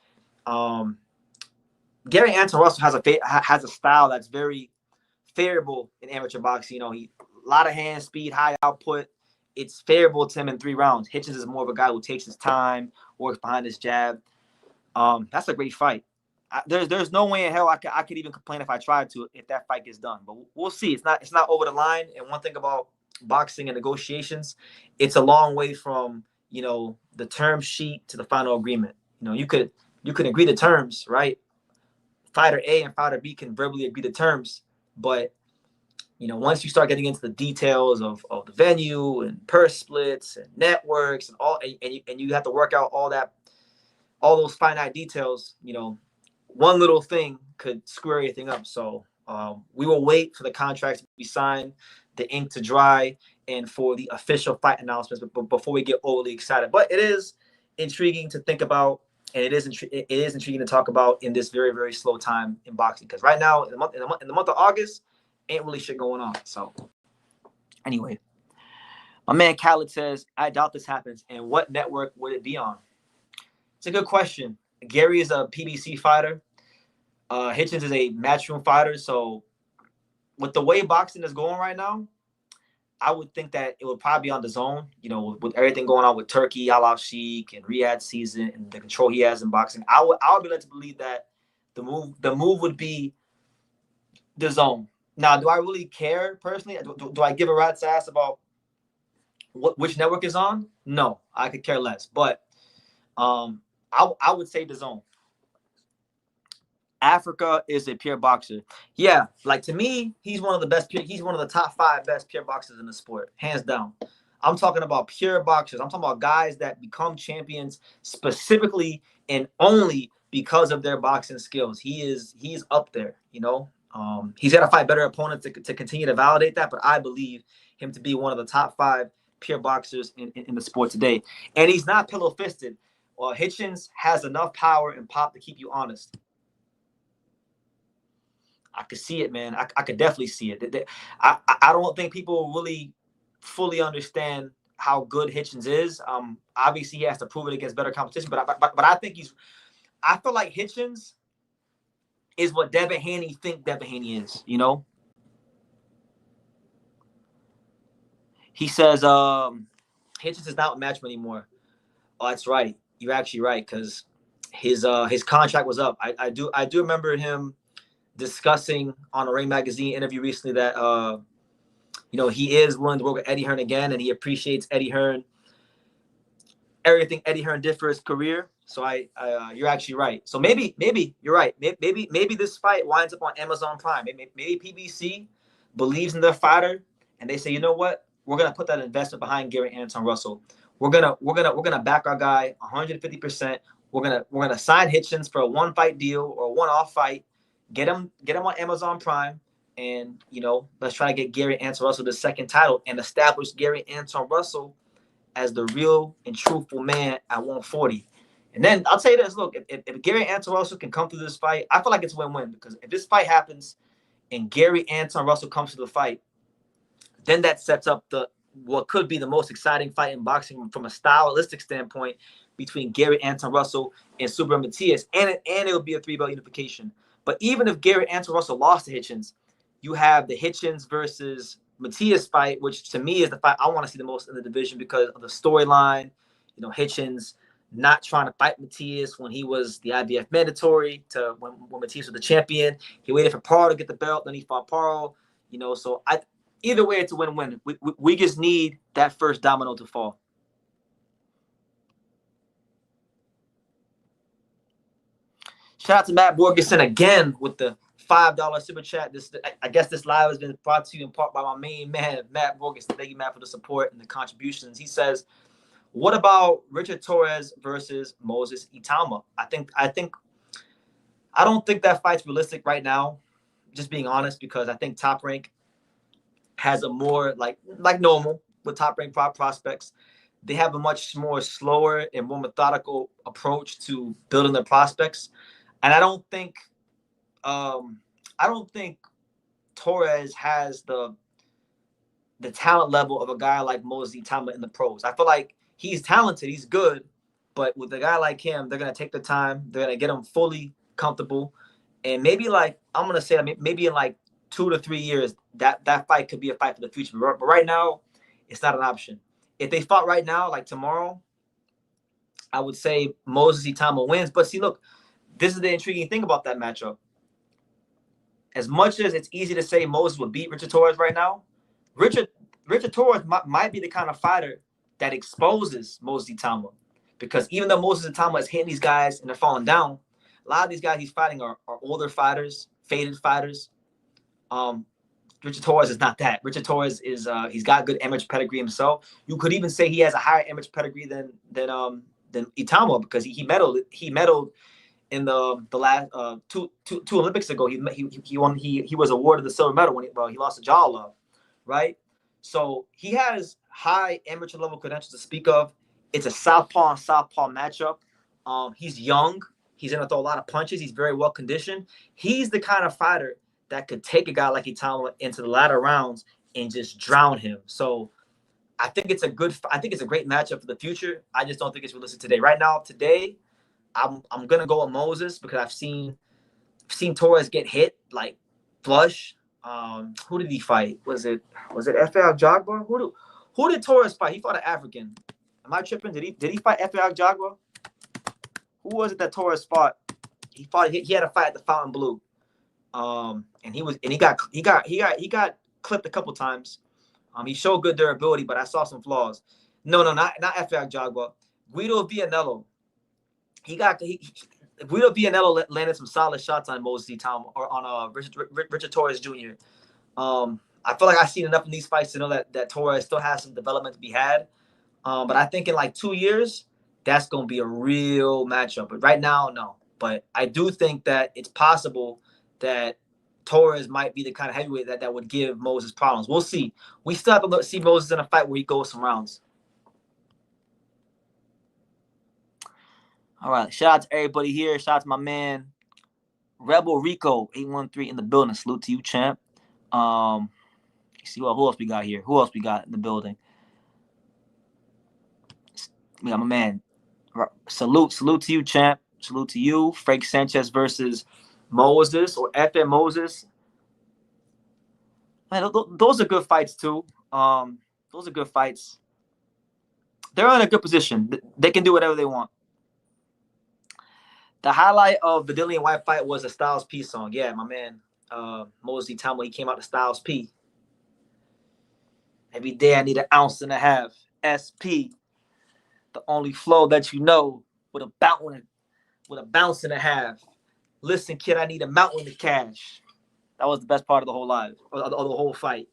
A: Gary Anton Russell has a style that's very favorable in amateur boxing. You know, a lot of hand speed, high output. It's favorable to him in 3 rounds. Hitchins is more of a guy who takes his time, works behind his jab. That's a great fight. There's no way in hell I could even complain if I tried to if that fight gets done. But we'll see. It's not over the line. And one thing about boxing and negotiations, it's a long way from, you know, the term sheet to the final agreement. You know, you could agree to terms, right? Fighter A and fighter B can verbally agree to terms, but, you know, once you start getting into the details of the venue and purse splits and networks and all, and you have to work out all those finite details, you know, one little thing could screw everything up. So we will wait for the contracts to be signed, the ink to dry, and for the official fight announcements before we get overly excited. But it is intriguing to think about, and it is intriguing to talk about in this very, very slow time in boxing, because right now in the month of August, ain't really shit going on. So anyway, my man Khaled says, I doubt this happens. And what network would it be on? It's a good question. Gary is a PBC fighter. Hitchins is a matchroom fighter. So with the way boxing is going right now, I would think that it would probably be on the zone, you know, with everything going on with Turkey, Al Sheikh, and Riyadh season, and the control he has in boxing. I would be led to believe that the move would be the zone. Now, do I really care personally? Do I give a rat's ass about which network is on? No, I could care less. But I would say the zone. Africa is a pure boxer. Yeah, like to me, he's one of the best. He's one of the top 5 best pure boxers in the sport, hands down. I'm talking about pure boxers. I'm talking about guys that become champions specifically and only because of their boxing skills. He's up there, you know. He's got to fight better opponents to continue to validate that, but I believe him to be one of the top 5 pure boxers in the sport today. And he's not pillow-fisted. Well, Hitchins has enough power and pop to keep you honest. I could see it, man. I could definitely see it. I don't think people really fully understand how good Hitchins is. Obviously, he has to prove it against better competition, but I think I feel like Hitchins is what Devin Haney think Devin Haney is, you know? He says Hitchins is not a matchman anymore. Oh, that's right. You're actually right, because his contract was up. I do remember him discussing on a Ring magazine interview recently that he is willing to work with Eddie Hearn again, and he appreciates Eddie Hearn, everything Eddie Hearn did for his career. So you're actually right. So maybe you're right. Maybe this fight winds up on Amazon Prime. Maybe PBC believes in their fighter, and they say, you know what, we're gonna put that investment behind Gary Anton Russell. We're gonna back our guy 150%. We're gonna sign Hitchins for a one fight deal or a one-off fight. Get him on Amazon Prime, and let's try to get Gary Anton Russell the second title and establish Gary Anton Russell as the real and truthful man at 140. And then I'll tell you this: look, if Gary Anton Russell can come through this fight, I feel like it's win-win, because if this fight happens and Gary Anton Russell comes to the fight, then that sets up what could be the most exciting fight in boxing from a stylistic standpoint between Gary Anton Russell and Subriel Matias, and it will be a 3-belt unification. But even if Gary Anton Russell lost to Hitchins, you have the Hitchins versus Matias fight, which to me is the fight I want to see the most in the division because of the storyline. Hitchins not trying to fight Matias when he was the IBF mandatory, to when Matias was the champion. He waited for Parle to get the belt, then he fought Parle. So either way, it's a win-win. We just need that first domino to fall. Shout out to Matt Borgeson again with the $5 super chat. I guess this live has been brought to you in part by my main man, Matt Borgeson. Thank you, Matt, for the support and the contributions. He says, what about Richard Torres versus Moses Itauma? I don't think that fight's realistic right now, just being honest, because I think Top Rank has a more, like normal with Top Rank prospects, they have a much more slower and more methodical approach to building their prospects. And I don't think Torres has the talent level of a guy like Moses Itauma in the pros. I feel like he's talented, he's good, but with a guy like him, they're gonna take the time, they're gonna get him fully comfortable, and maybe I'm gonna say maybe in 2 to 3 years, that fight could be a fight for the future. But right now, it's not an option. If they fought right now, like tomorrow, I would say Moses Itauma wins. But see, look, this is the intriguing thing about that matchup. As much as it's easy to say Moses would beat Richard Torres right now, Richard Torres might be the kind of fighter that exposes Moses Itauma. Because even though Moses Itauma is hitting these guys and they're falling down, a lot of these guys he's fighting are older fighters, faded fighters. Richard Torres is not that. Richard Torres is he's got good amateur pedigree himself. You could even say he has a higher amateur pedigree than Itauma, because he medaled in the last two Olympics ago. He was awarded the silver medal when he lost to Jalal, right? So he has high amateur level credentials to speak of. It's a southpaw on southpaw matchup. He's young. He's going to throw a lot of punches. He's very well conditioned. He's the kind of fighter that could take a guy like Itauma into the latter rounds and just drown him. So I think it's a great matchup for the future. I just don't think it's realistic today. Right now, I'm gonna go with Moses, because I've seen Torres get hit like flush. Who did he fight? Was it Efe Jagba? Who did Torres fight? He fought an African. Am I tripping? Did he fight Efe Jagba? Who was it that Torres fought? He had a fight at the Fountain Blue. And he got clipped a couple times. He showed good durability, but I saw some flaws. No, not Efe Jagba. Guido Vianello. Guido Vianello landed some solid shots on Moses Itauma or on Richard Torres Jr. I feel like I've seen enough in these fights to know that Torres still has some development to be had. But I think in 2 years, that's going to be a real matchup. But right now, no. But I do think that it's possible that Torres might be the kind of heavyweight that would give Moses problems. We'll see. We still have to see Moses in a fight where he goes some rounds. All right. Shout out to everybody here. Shout out to my man, Rebel Rico 813 in the building. Salute to you, champ. See who else we got here? Who else we got in the building? We got my man. Salute to you, champ. Salute to you. Frank Sanchez versus Moses or FM Moses. Man, those are good fights too. Those are good fights. they're in a good position. They can do whatever they want. The highlight of the Dillian White fight was a Styles P song. Yeah, my man Mosley Itauma, he came out to Styles P. Every day I need an ounce and a half. SP, the only flow that you know, with a bounce and a half. Listen, kid, I need a mountain of cash. That was the best part of the whole live, or the whole fight.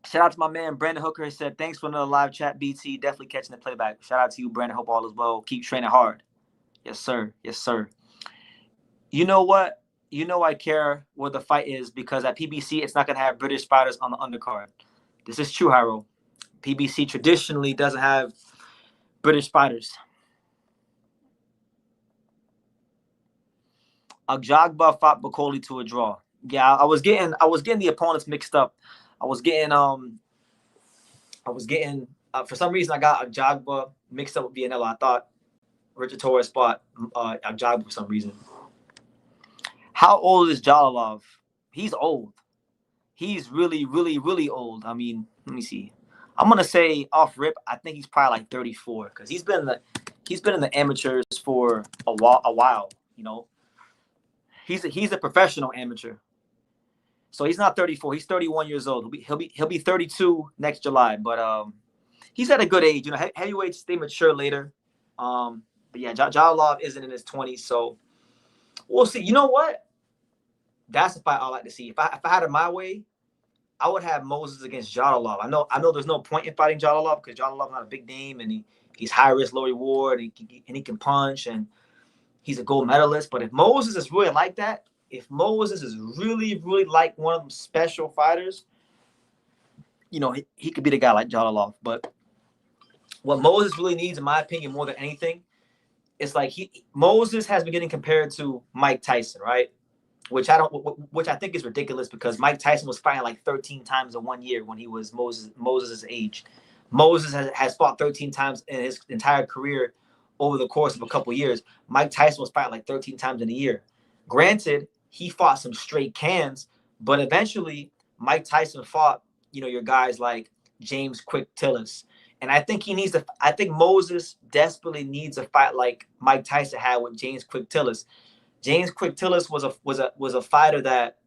A: Shout out to my man Brandon Hooker. He said, thanks for another live chat, BT. Definitely catching the playback. Shout out to you, Brandon. Hope all is well. Keep training hard. Yes, sir. Yes, sir. You know what? You know I care where the fight is because at PBC, it's not going to have British fighters on the undercard. This is true, Hyro. PBC traditionally doesn't have British fighters. Agjagba fought Bakoli to a draw. Yeah, I was getting the opponents mixed up. For some reason I got Agjagba mixed up with Vianello. I thought Richard Torres fought Agjagba for some reason. How old is Jalalov? He's old. He's really, really, really old. I mean, let me see. I'm gonna say off rip, I think he's probably like 34 because he's been in the amateurs for a while. You know, he's a professional amateur. So he's not 34. He's 31 years old. He'll be 32 next July. But he's at a good age. You know, heavyweights, they mature later. But yeah, Jalalov isn't in his 20s, so we'll see. You know what? That's the fight I like to see. If I had it my way, I would have Moses against Jalalov. I know there's no point in fighting Jalalov because Jalalov's not a big name and he's high risk, low reward, and he can punch and he's a gold medalist. But if Moses is really like that, if Moses is really, really like one of them special fighters, you know, he could be the guy like Jalalov. But what Moses really needs, in my opinion, more than anything, it's like Moses has been getting compared to Mike Tyson, right? Which I think is ridiculous because Mike Tyson was fighting like 13 times in 1 year when he was Moses' age. Moses has fought 13 times in his entire career over the course of a couple of years. Mike Tyson was fighting like 13 times in a year. Granted, he fought some straight cans, but eventually Mike Tyson fought, you know, your guys like James Quick Tillis. And I think I think Moses desperately needs a fight like Mike Tyson had with James Quick Tillis. James Quick Tillis was a fighter that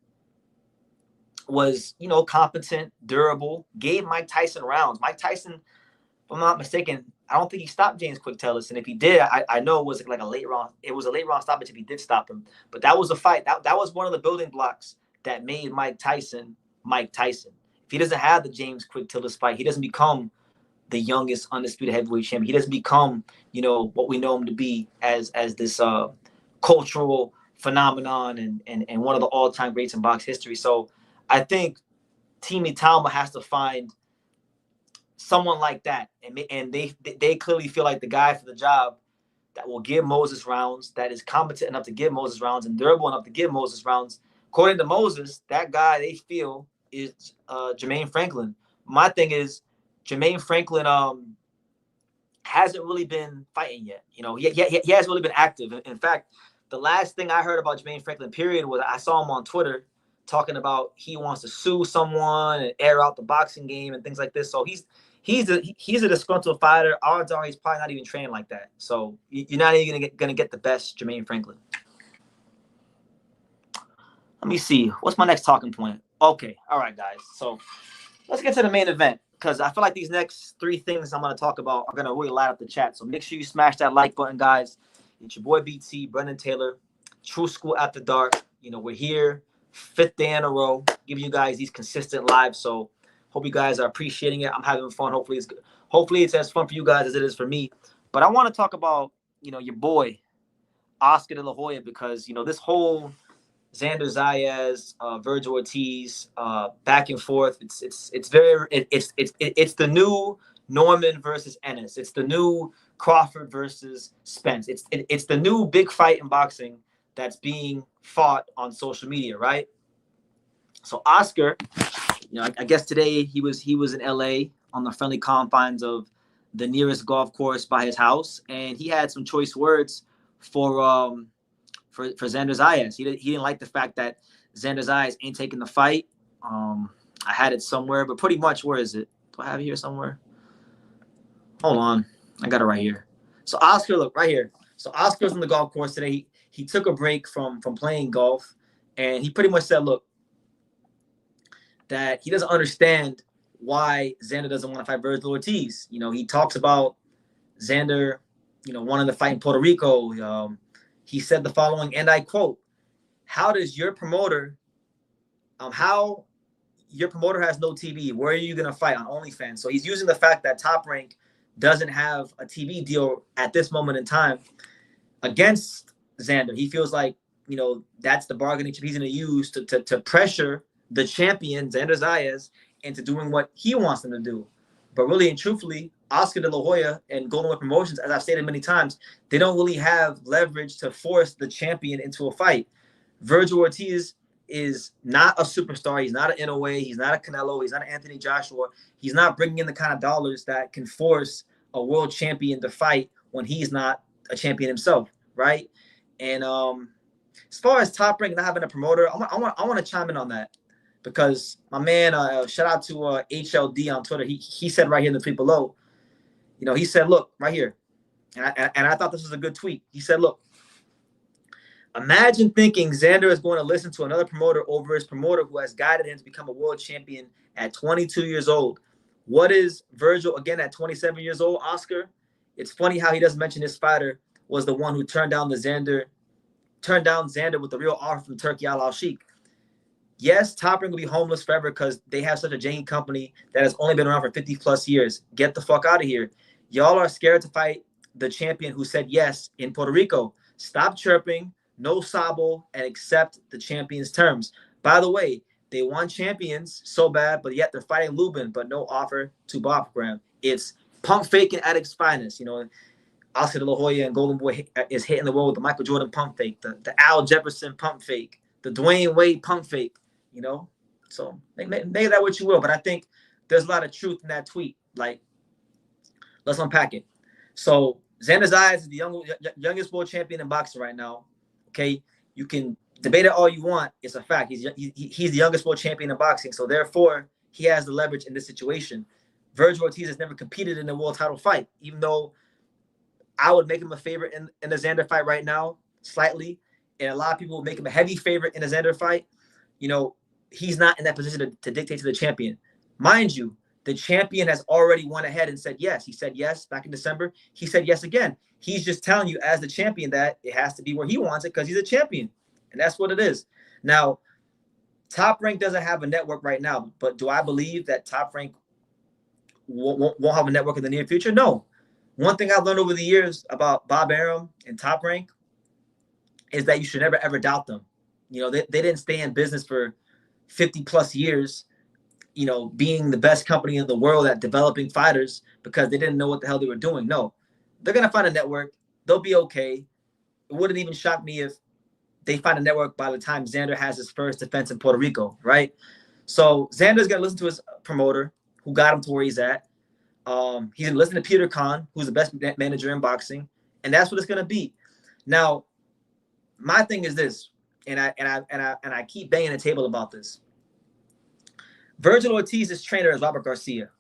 A: was, you know, competent, durable, gave Mike Tyson rounds. Mike Tyson, if I'm not mistaken, I don't think he stopped James Quick Tillis. And if he did, I know it was like a late round. It was a late round stoppage if he did stop him. But that was a fight. That was one of the building blocks that made Mike Tyson Mike Tyson. If he doesn't have the James Quick Tillis fight, he doesn't become the youngest undisputed heavyweight champion. He doesn't become, you know, what we know him to be as this cultural phenomenon and one of the all-time greats in box history. So I think Team Itauma has to find someone like that, and they clearly feel like the guy for the job that will give Moses rounds, that is competent enough to give Moses rounds and durable enough to give Moses rounds. According to Moses, that guy they feel is Jermaine Franklin. My thing is Jermaine Franklin hasn't really been fighting yet. You know, he hasn't really been active. In fact, the last thing I heard about Jermaine Franklin, period, was I saw him on Twitter talking about he wants to sue someone and air out the boxing game and things like this. So he's a disgruntled fighter. Odds are he's probably not even trained like that. So you're not even gonna get the best Jermaine Franklin. Let me see. What's my next talking point? Okay. All right, guys. So let's get to the main event because I feel like these next three things I'm going to talk about are going to really light up the chat. So make sure you smash that like button, guys. It's your boy BT, Brendan Taylor, True School After Dark. You know, we're here, 5th day in a row, giving you guys these consistent lives. So hope you guys are appreciating it. I'm having fun. Hopefully it's good. Hopefully it's as fun for you guys as it is for me. But I want to talk about, you know, your boy, Oscar De La Hoya, because, you know, this whole Xander Zayas, Vergil Ortiz, back and forth. It's the new Norman versus Ennis. It's the new Crawford versus Spence. It's the new big fight in boxing that's being fought on social media, right? So Oscar, you know, I guess today he was in LA on the friendly confines of the nearest golf course by his house, and he had some choice words for Xander Zayas. He didn't like the fact that Xander Zayas ain't taking the fight. I had it somewhere, but pretty much, where is it? Do I have it here somewhere? Hold on. I got it right here. So Oscar, look, right here. So Oscar's on the golf course today. He took a break from playing golf, and he pretty much said, look, that he doesn't understand why Xander doesn't want to fight Vergil Ortiz. You know, he talks about Xander, you know, wanting to fight in Puerto Rico. He said the following, and I quote, how does your promoter, how your promoter has no TV, where are you going to fight on OnlyFans? So he's using the fact that Top Rank doesn't have a TV deal at this moment in time against Xander. He feels like, you know, that's the bargaining chip he's going to use to pressure the champion, Xander Zayas, into doing what he wants them to do. But really and truthfully, Oscar de la Hoya and Golden Whip Promotions, as I've stated many times, they don't really have leverage to force the champion into a fight. Vergil Ortiz is not a superstar. He's not an NOA. He's not a Canelo. He's not an Anthony Joshua. He's not bringing in the kind of dollars that can force a world champion to fight when he's not a champion himself, right? And as far as Top Rank not having a promoter, I want to chime in on that. Because my man, shout out to HLD on Twitter. He said right here in the tweet below, you know, he said, look, right here. And I thought this was a good tweet. He said, look, imagine thinking Xander is going to listen to another promoter over his promoter who has guided him to become a world champion at 22 years old. What is Vergil, again, at 27 years old, Oscar? It's funny how he doesn't mention his fighter was the one who turned down Xander with the real offer from Turkey Al-Sheikh. Yes, Top Rank will be homeless forever because they have such a janky company that has only been around for 50 plus years. Get the fuck out of here. Y'all are scared to fight the champion who said yes in Puerto Rico. Stop chirping, no sabo, and accept the champion's terms. By the way, they want champions so bad, but yet they're fighting Luben, but no offer to Bobgram. It's pump faking at its finest. You know, Oscar de la Hoya and Golden Boy is hitting the world with the Michael Jordan pump fake, the Al Jefferson pump fake, the Dwayne Wade pump fake. You know, so make that what you will. But I think there's a lot of truth in that tweet. Like, let's unpack it. So Xander Zayas is the youngest world champion in boxing right now. Okay, you can debate it all you want. It's a fact. He's the youngest world champion in boxing. So therefore, he has the leverage in this situation. Vergil Ortiz has never competed in a world title fight, even though I would make him a favorite in the Xander fight right now, slightly. And a lot of people would make him a heavy favorite in the Xander fight. You know, he's not in that position to dictate to the champion. Mind you, the champion has already went ahead and said yes. He said yes back in December. He said yes again. He's just telling you as the champion that it has to be where he wants it because he's a champion. And that's what it is. Now, Top Rank doesn't have a network right now, but do I believe that Top Rank won't have a network in the near future? No. One thing I've learned over the years about Bob Arum and Top Rank is that you should never, ever doubt them. You know, they didn't stay in business for 50 plus years, you know, being the best company in the world at developing fighters because they didn't know what the hell they were doing. No, they're going to find a network. They'll be okay. It wouldn't even shock me if they find a network by the time Xander has his first defense in Puerto Rico, right? So Xander's going to listen to his promoter who got him to where he's at. He's going to listen to Peter Kahn, who's the best manager in boxing, and that's what it's going to be. Now, my thing is this. And I keep banging the table about this. Vergil Ortiz's trainer is Robert Garcia.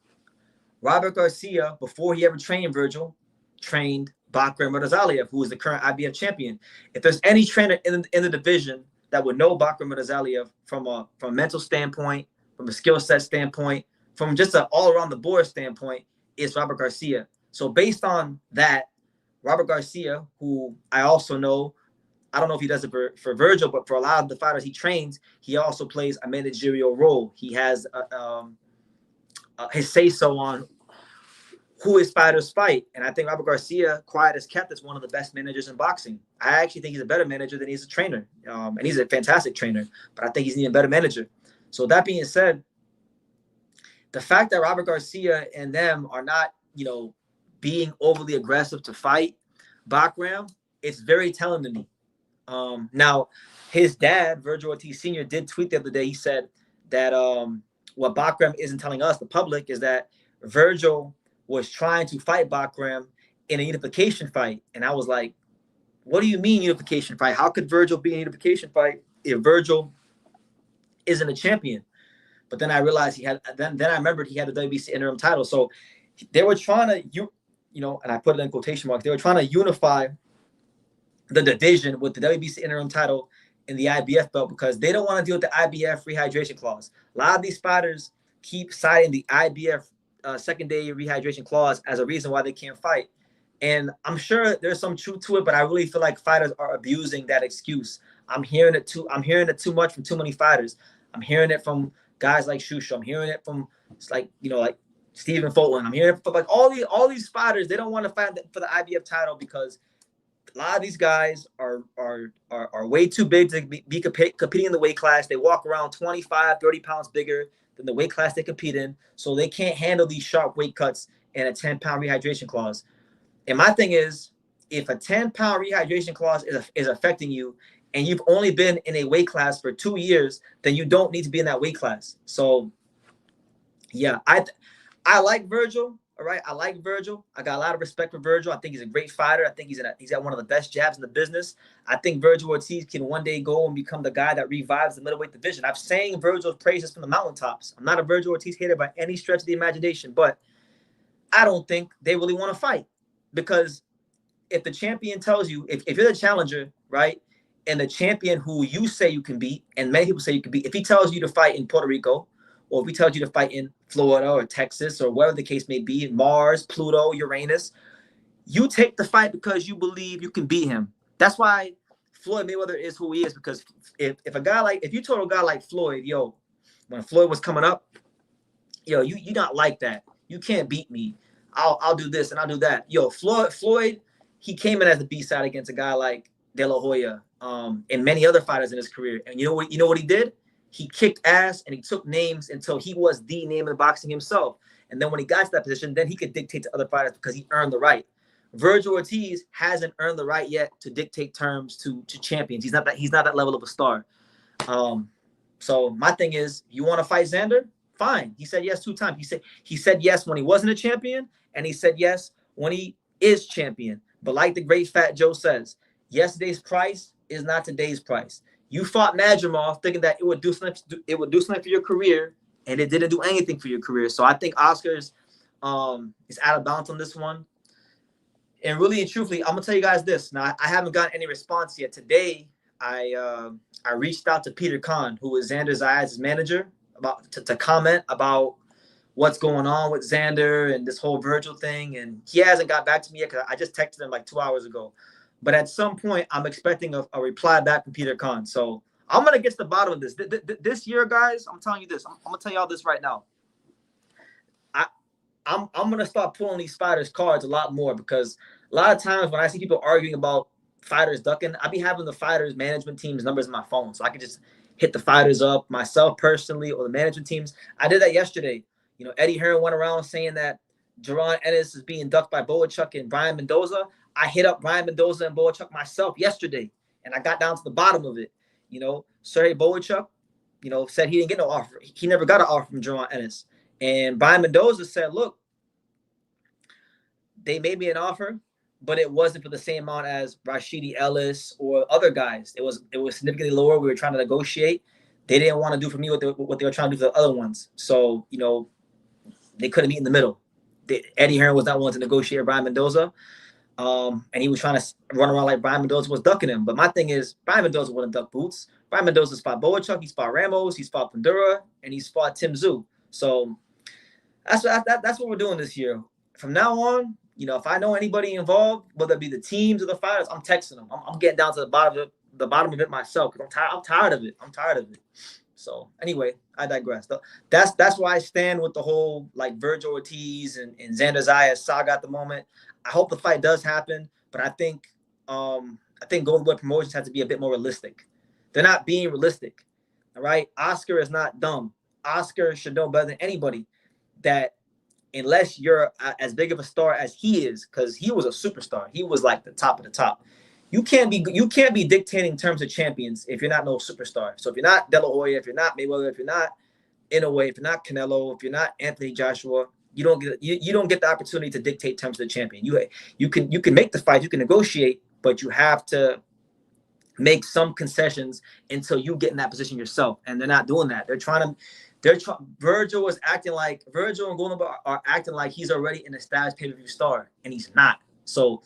A: Robert Garcia, before he ever trained Vergil, trained Bakram Murtazaliev, who is the current IBF champion. If there's any trainer in the division that would know Bakram Murtazaliev from a mental standpoint, from a skill set standpoint, from just an all around the board standpoint, it's Robert Garcia. So based on that, Robert Garcia, who I also know, I don't know if he does it for Vergil, but for a lot of the fighters he trains, he also plays a managerial role. He has his say-so on who his fighters fight. And I think Robert Garcia, quiet as kept, is one of the best managers in boxing. I actually think he's a better manager than he's a trainer. And he's a fantastic trainer, but I think he's an even better manager. So that being said, the fact that Robert Garcia and them are not, you know, being overly aggressive to fight Bakram, it's very telling to me. Now, his dad, Vergil Ortiz Sr., did tweet the other day. He said that what Bakram isn't telling us, the public, is that Vergil was trying to fight Bakram in a unification fight. And I was like, what do you mean unification fight? How could Vergil be in a unification fight if Vergil isn't a champion? But then I realized he had. Then I remembered he had the WBC interim title. So they were trying to and I put it in quotation marks. They were trying to unify the division with the WBC interim title and the IBF belt because they don't want to deal with the IBF rehydration clause. A lot of these fighters keep citing the IBF second day rehydration clause as a reason why they can't fight. And I'm sure there's some truth to it, but I really feel like fighters are abusing that excuse. I'm hearing it too much from too many fighters. I'm hearing it from guys like Shusha. I'm hearing it from like Stephen Fulton. I'm hearing it from like all these fighters. They don't want to fight for the IBF title because a lot of these guys are way too big to be competing in the weight class. They walk around 25, 30 pounds bigger than the weight class they compete in, so they can't handle these sharp weight cuts and a 10-pound rehydration clause. And my thing is, if a 10-pound rehydration clause is affecting you and you've only been in a weight class for 2 years, then you don't need to be in that weight class. So, yeah, I like Vergil. All right, I like Vergil. I got a lot of respect for Vergil. I think he's a great fighter. I think he's got one of the best jabs in the business. I think Vergil Ortiz can one day go and become the guy that revives the middleweight division. I've sang Vergil's praises from the mountaintops. I'm not a Vergil Ortiz hater by any stretch of the imagination, but I don't think they really want to fight. Because if the champion tells you, if you're the challenger, right, and the champion who you say you can beat, and many people say you can beat, if he tells you to fight in Puerto Rico, or if he tells you to fight in Florida or Texas or wherever the case may be, Mars, Pluto, Uranus, you take the fight because you believe you can beat him. That's why Floyd Mayweather is who he is, because if you told a guy like Floyd, yo, when Floyd was coming up, yo, you not like that. You can't beat me. I'll do this and I'll do that. Yo, Floyd, he came in as the B-side against a guy like De La Hoya, and many other fighters in his career. And you know what he did? He kicked ass and he took names until he was the name of boxing himself. And then when he got to that position, then he could dictate to other fighters because he earned the right. Vergil Ortiz hasn't earned the right yet to dictate terms to champions. He's not that level of a star. So my thing is, you want to fight Xander? Fine. He said yes 2 times. He said yes when he wasn't a champion, and he said yes when he is champion. But like the great Fat Joe says, yesterday's price is not today's price. You fought Madrimov thinking that it would do something for your career, and it didn't do anything for your career. So I think Oscar's is out of bounds on this one. And really and truthfully, I'm gonna tell you guys this. Now I haven't gotten any response yet. Today, I reached out to Peter Kahn, who is Xander Zayas' manager, to comment about what's going on with Xander and this whole Vergil thing, and he hasn't got back to me yet because I just texted him like 2 hours ago. But at some point, I'm expecting a reply back from Peter Kahn. So I'm gonna get to the bottom of this. This year, guys, I'm telling you this. I'm gonna tell y'all this right now. I'm gonna start pulling these fighters' cards a lot more, because a lot of times when I see people arguing about fighters ducking, I be having the fighters' management team's numbers in my phone, so I can just hit the fighters up myself personally or the management teams. I did that yesterday. Eddie Hearn went around saying that Jaron Ennis is being ducked by Boachuk and Brian Mendoza. I hit up Brian Mendoza and Boachuk myself yesterday, and I got down to the bottom of it. Sergey Boachuk, said he didn't get no offer. He never got an offer from Jaron Ennis. And Brian Mendoza said, look, they made me an offer, but it wasn't for the same amount as Rashidi Ellis or other guys. It was significantly lower. We were trying to negotiate. They didn't want to do for me what they were trying to do for the other ones. So, they couldn't meet in the middle. Eddie Hearn was not willing to negotiate with Brian Mendoza. And he was trying to run around like Brian Mendoza was ducking him. But my thing is, Brian Mendoza wouldn't duck boots. Brian Mendoza's fought Boachuk, he's fought Ramos, he's fought Pandura, and he's fought Tim Tszyu. So that's what we're doing this year. From now on, if I know anybody involved, whether it be the teams or the fighters, I'm texting them. I'm getting down to the bottom of it myself, because I'm tired of it. I'm tired of it. So anyway, I digress. That's why I stand with the whole like Vergil Ortiz and Xander Zayas saga at the moment. I hope the fight does happen, but I think Golden Boy Promotions has to be a bit more realistic. They're not being realistic. All right, Oscar is not dumb. Oscar should know better than anybody that unless you're as big of a star as he is, because he was a superstar, he was like the top of the top. You can't be dictating terms of champions if you're not no superstar. So if you're not De La Hoya, if you're not Mayweather, if you're not Inoue, if you're not Canelo, if you're not Anthony Joshua, you don't get the opportunity to dictate terms of the champion. You can make the fight, you can negotiate, but you have to make some concessions until you get in that position yourself. And they're not doing that. They're Vergil and Golden Boy are acting like he's already an established pay-per-view star, and he's not. So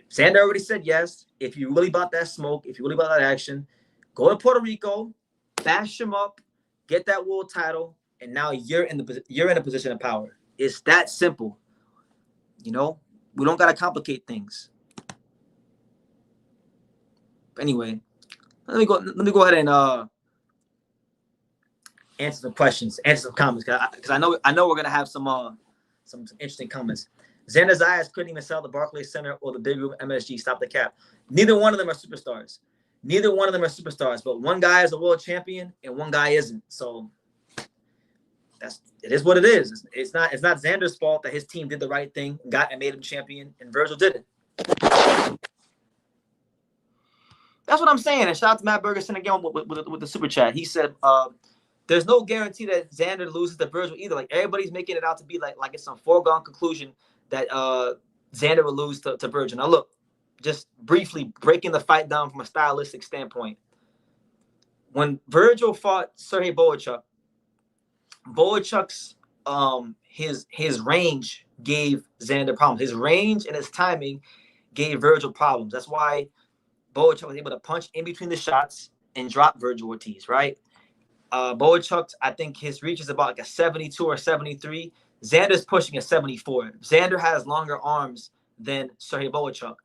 A: Xander already said yes. If you really about that smoke, if you really about that action, go to Puerto Rico, bash him up, get that world title, and now you're in a position of power. It's that simple. You know, we don't gotta complicate things. But anyway, let me go ahead and answer some questions, answer some comments, because I know we're gonna have some interesting comments. Xander Zayas couldn't even sell the Barclays Center or the Big Room MSG. Stop the cap. Neither one of them are superstars. But one guy is a world champion and one guy isn't. So it is what it is. It's not Xander's fault that his team did the right thing, got and made him champion, and Vergil didn't. That's what I'm saying. And shout out to Matt Bergerson again with the super chat. He said, there's no guarantee that Xander loses to Vergil either. Like, everybody's making it out to be like it's some foregone conclusion that Xander will lose to Vergil. Now, look, just briefly breaking the fight down from a stylistic standpoint. When Vergil fought Sergey Bohachuk's his range gave Xander problems. His range and his timing gave Vergil problems. That's why Bohachuk was able to punch in between the shots and drop Vergil Ortiz, right? Bohachuk, I think his reach is about like a 72 or 73. Xander's pushing a 74. Xander has longer arms than Sergey Bohachuk.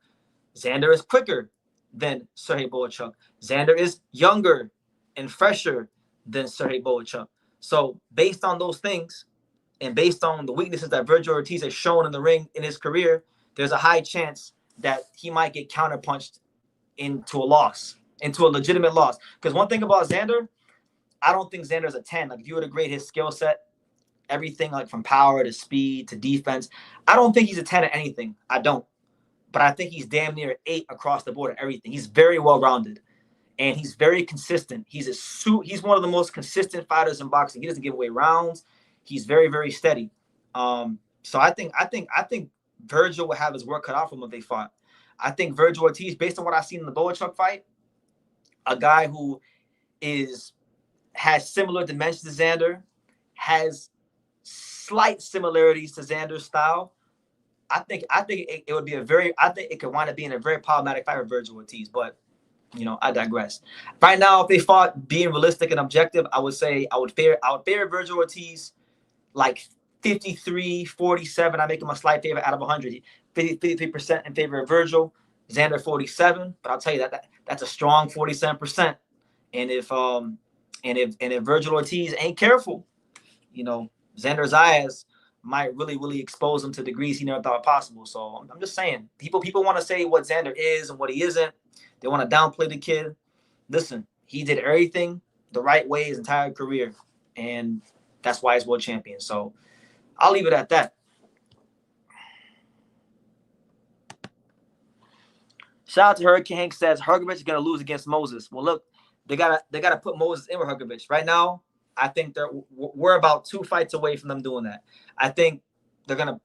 A: Xander is quicker than Sergey Bohachuk. Xander is younger and fresher than Sergey Bohachuk. So based on those things and based on the weaknesses that Vergil Ortiz has shown in the ring in his career, there's a high chance that he might get counterpunched into a loss, into a legitimate loss. Because one thing about Xander, I don't think Xander's a 10. Like, if you were to grade his skill set, everything like from power to speed to defense, I don't think he's a 10 at anything. I don't. But I think he's damn near 8 across the board at everything. He's very well-rounded. And he's very consistent. He's one of the most consistent fighters in boxing. He doesn't give away rounds. He's very, very steady. So I think Vergil will have his work cut out for him if they fought. I think Vergil Ortiz, based on what I've seen in the Bohachuk fight, a guy who has similar dimensions to Xander, has slight similarities to Xander's style. I think it would be I think it could wind up being a very problematic fight for Vergil Ortiz, but you know, I digress. Right now, if they fought being realistic and objective, I would favor Vergil Ortiz like 53-47. I make him a slight favorite out of 100. 53% in favor of Vergil. Xander 47, but I'll tell you that's a strong 47%. And if Vergil Ortiz ain't careful, you know, Xander Zayas might really expose him to degrees he never thought possible. So I'm just saying, people want to say what Xander is and what he isn't. They want to downplay the kid. Listen, he did everything the right way his entire career, and that's why he's world champion. So I'll leave it at that. Shout out to Hurricane Hank says Hrgovic is gonna lose against Moses. Well, look, they gotta put Moses in with Hrgovic. Right now, I think we're about 2 fights away from them doing that. I think they're gonna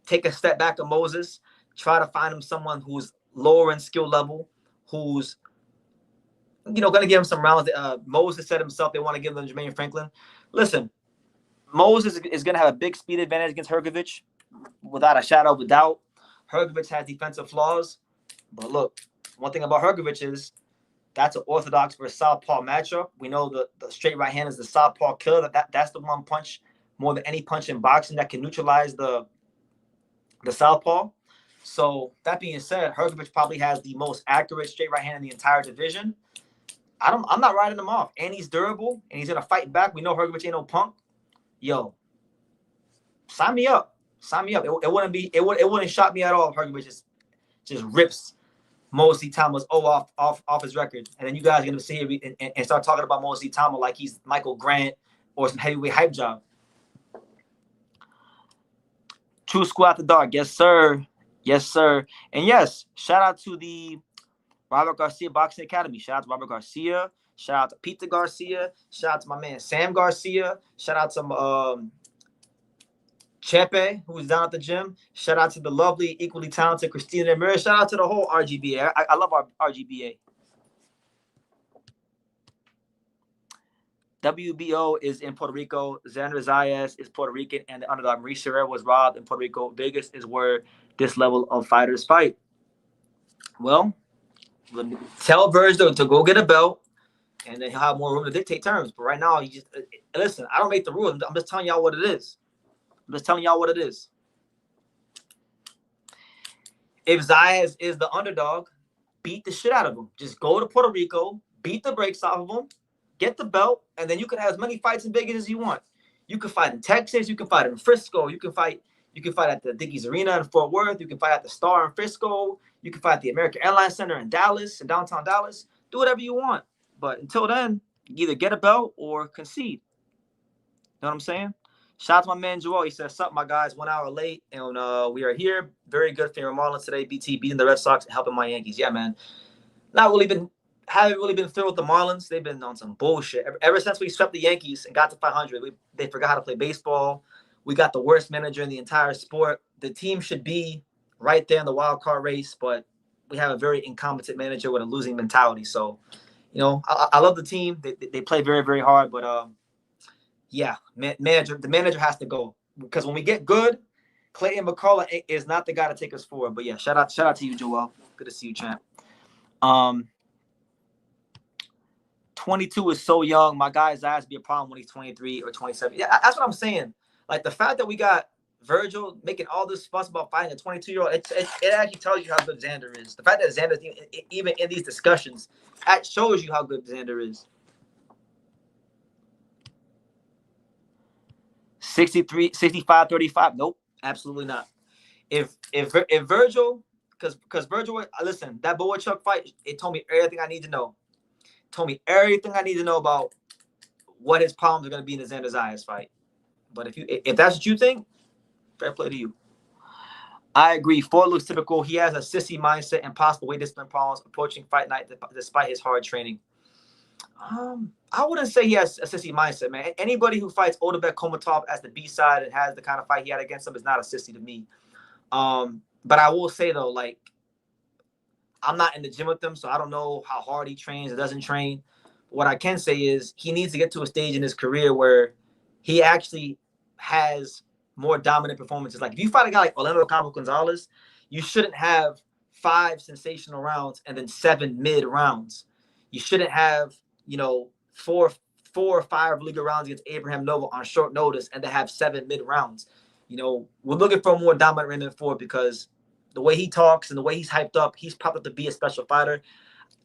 A: take a step back of Moses, try to find him someone who's lower in skill level, who's gonna give him some rounds. Moses said himself they want to give them Jermaine Franklin. Listen, Moses is gonna have a big speed advantage against Hrgovic, without a shadow of a doubt. Hrgovic has defensive flaws. But look, one thing about Hrgovic is that's an orthodox versus southpaw matchup. We know the straight right hand is the southpaw killer. That's the one punch more than any punch in boxing that can neutralize the southpaw. So that being said, Hrgovic probably has the most accurate straight right hand in the entire division. I'm not writing him off. And he's durable and he's gonna fight back. We know Hrgovic ain't no punk. Yo, sign me up. Sign me up. It wouldn't shock me at all if Hrgovic just rips Moses Itauma off his record, and then you guys are gonna sit here and start talking about Moses Itauma like he's Michael Grant or some heavyweight hype job. True School After Dark, yes sir, and yes, shout out to the Robert Garcia Boxing Academy. Shout out to Robert Garcia. Shout out to Peter Garcia. Shout out to my man Sam Garcia. Shout out to Chepe, who's down at the gym. Shout out to the lovely, equally talented Christina Ramirez. Shout out to the whole RGBA. I love our RGBA. WBO is in Puerto Rico. Xander Zayas is Puerto Rican, and the underdog Mauricio was robbed in Puerto Rico. Vegas is where this level of fighters fight. Well, tell Vergil to go get a belt, and then he'll have more room to dictate terms. But right now, you just listen. I don't make the rules. I'm just telling y'all what it is. I'm just telling y'all what it is. If Zayas is the underdog, beat the shit out of him. Just go to Puerto Rico, beat the brakes off of him, get the belt, and then you can have as many fights in Vegas as you want. You can fight in Texas. You can fight in Frisco. You can fight at the Dickies Arena in Fort Worth. You can fight at the Star in Frisco. You can fight at the American Airlines Center in Dallas, in downtown Dallas. Do whatever you want. But until then, either get a belt or concede. You know what I'm saying? Shout out to my man Joel. He said, "Sup, my guys? 1 hour late, and we are here. Very good for your Marlins today. BT beating the Red Sox and helping my Yankees. Yeah, man. Haven't really been thrilled with the Marlins. They've been on some bullshit. Ever since we swept the Yankees and got to 500, they forgot how to play baseball. We got the worst manager in the entire sport. The team should be right there in the wild card race, but we have a very incompetent manager with a losing mentality. So, I love the team. They play very, very hard, but yeah, the manager has to go, because when we get good, Clayton McCullough is not the guy to take us forward. But yeah, shout out to you, Joel. Good to see you, champ. 22 is so young. My guy's eyes be a problem when he's 23 or 27. Yeah, that's what I'm saying. Like, the fact that we got Vergil making all this fuss about fighting a 22-year-old, it actually tells you how good Xander is. The fact that Xander's even in these discussions, that shows you how good Xander is. 65, 35. Nope, absolutely not. If Vergil, because Vergil, listen, that Boachuk fight, it told me everything I need to know. Told me everything I need to know about what his problems are going to be in the Xander Zayas fight. But if that's what you think, fair play to you. I agree. Ford looks typical. He has a sissy mindset and possible weight discipline problems approaching fight night despite his hard training. I wouldn't say he has a sissy mindset, man. Anybody who fights Odebek Komatov as the B-side and has the kind of fight he had against him is not a sissy to me. But I will say, though, like, I'm not in the gym with him, so I don't know how hard he trains or doesn't train. What I can say is he needs to get to a stage in his career where he actually has more dominant performances. Like, if you fight a guy like Orlando Campo Gonzalez, you shouldn't have 5 sensational rounds and then 7 mid rounds. You shouldn't have, 4 or 5 league rounds against Abraham Nova on short notice and to have 7 mid rounds. We're looking for a more dominant Raymond Ford, because the way he talks and the way he's hyped up, he's popped up to be a special fighter.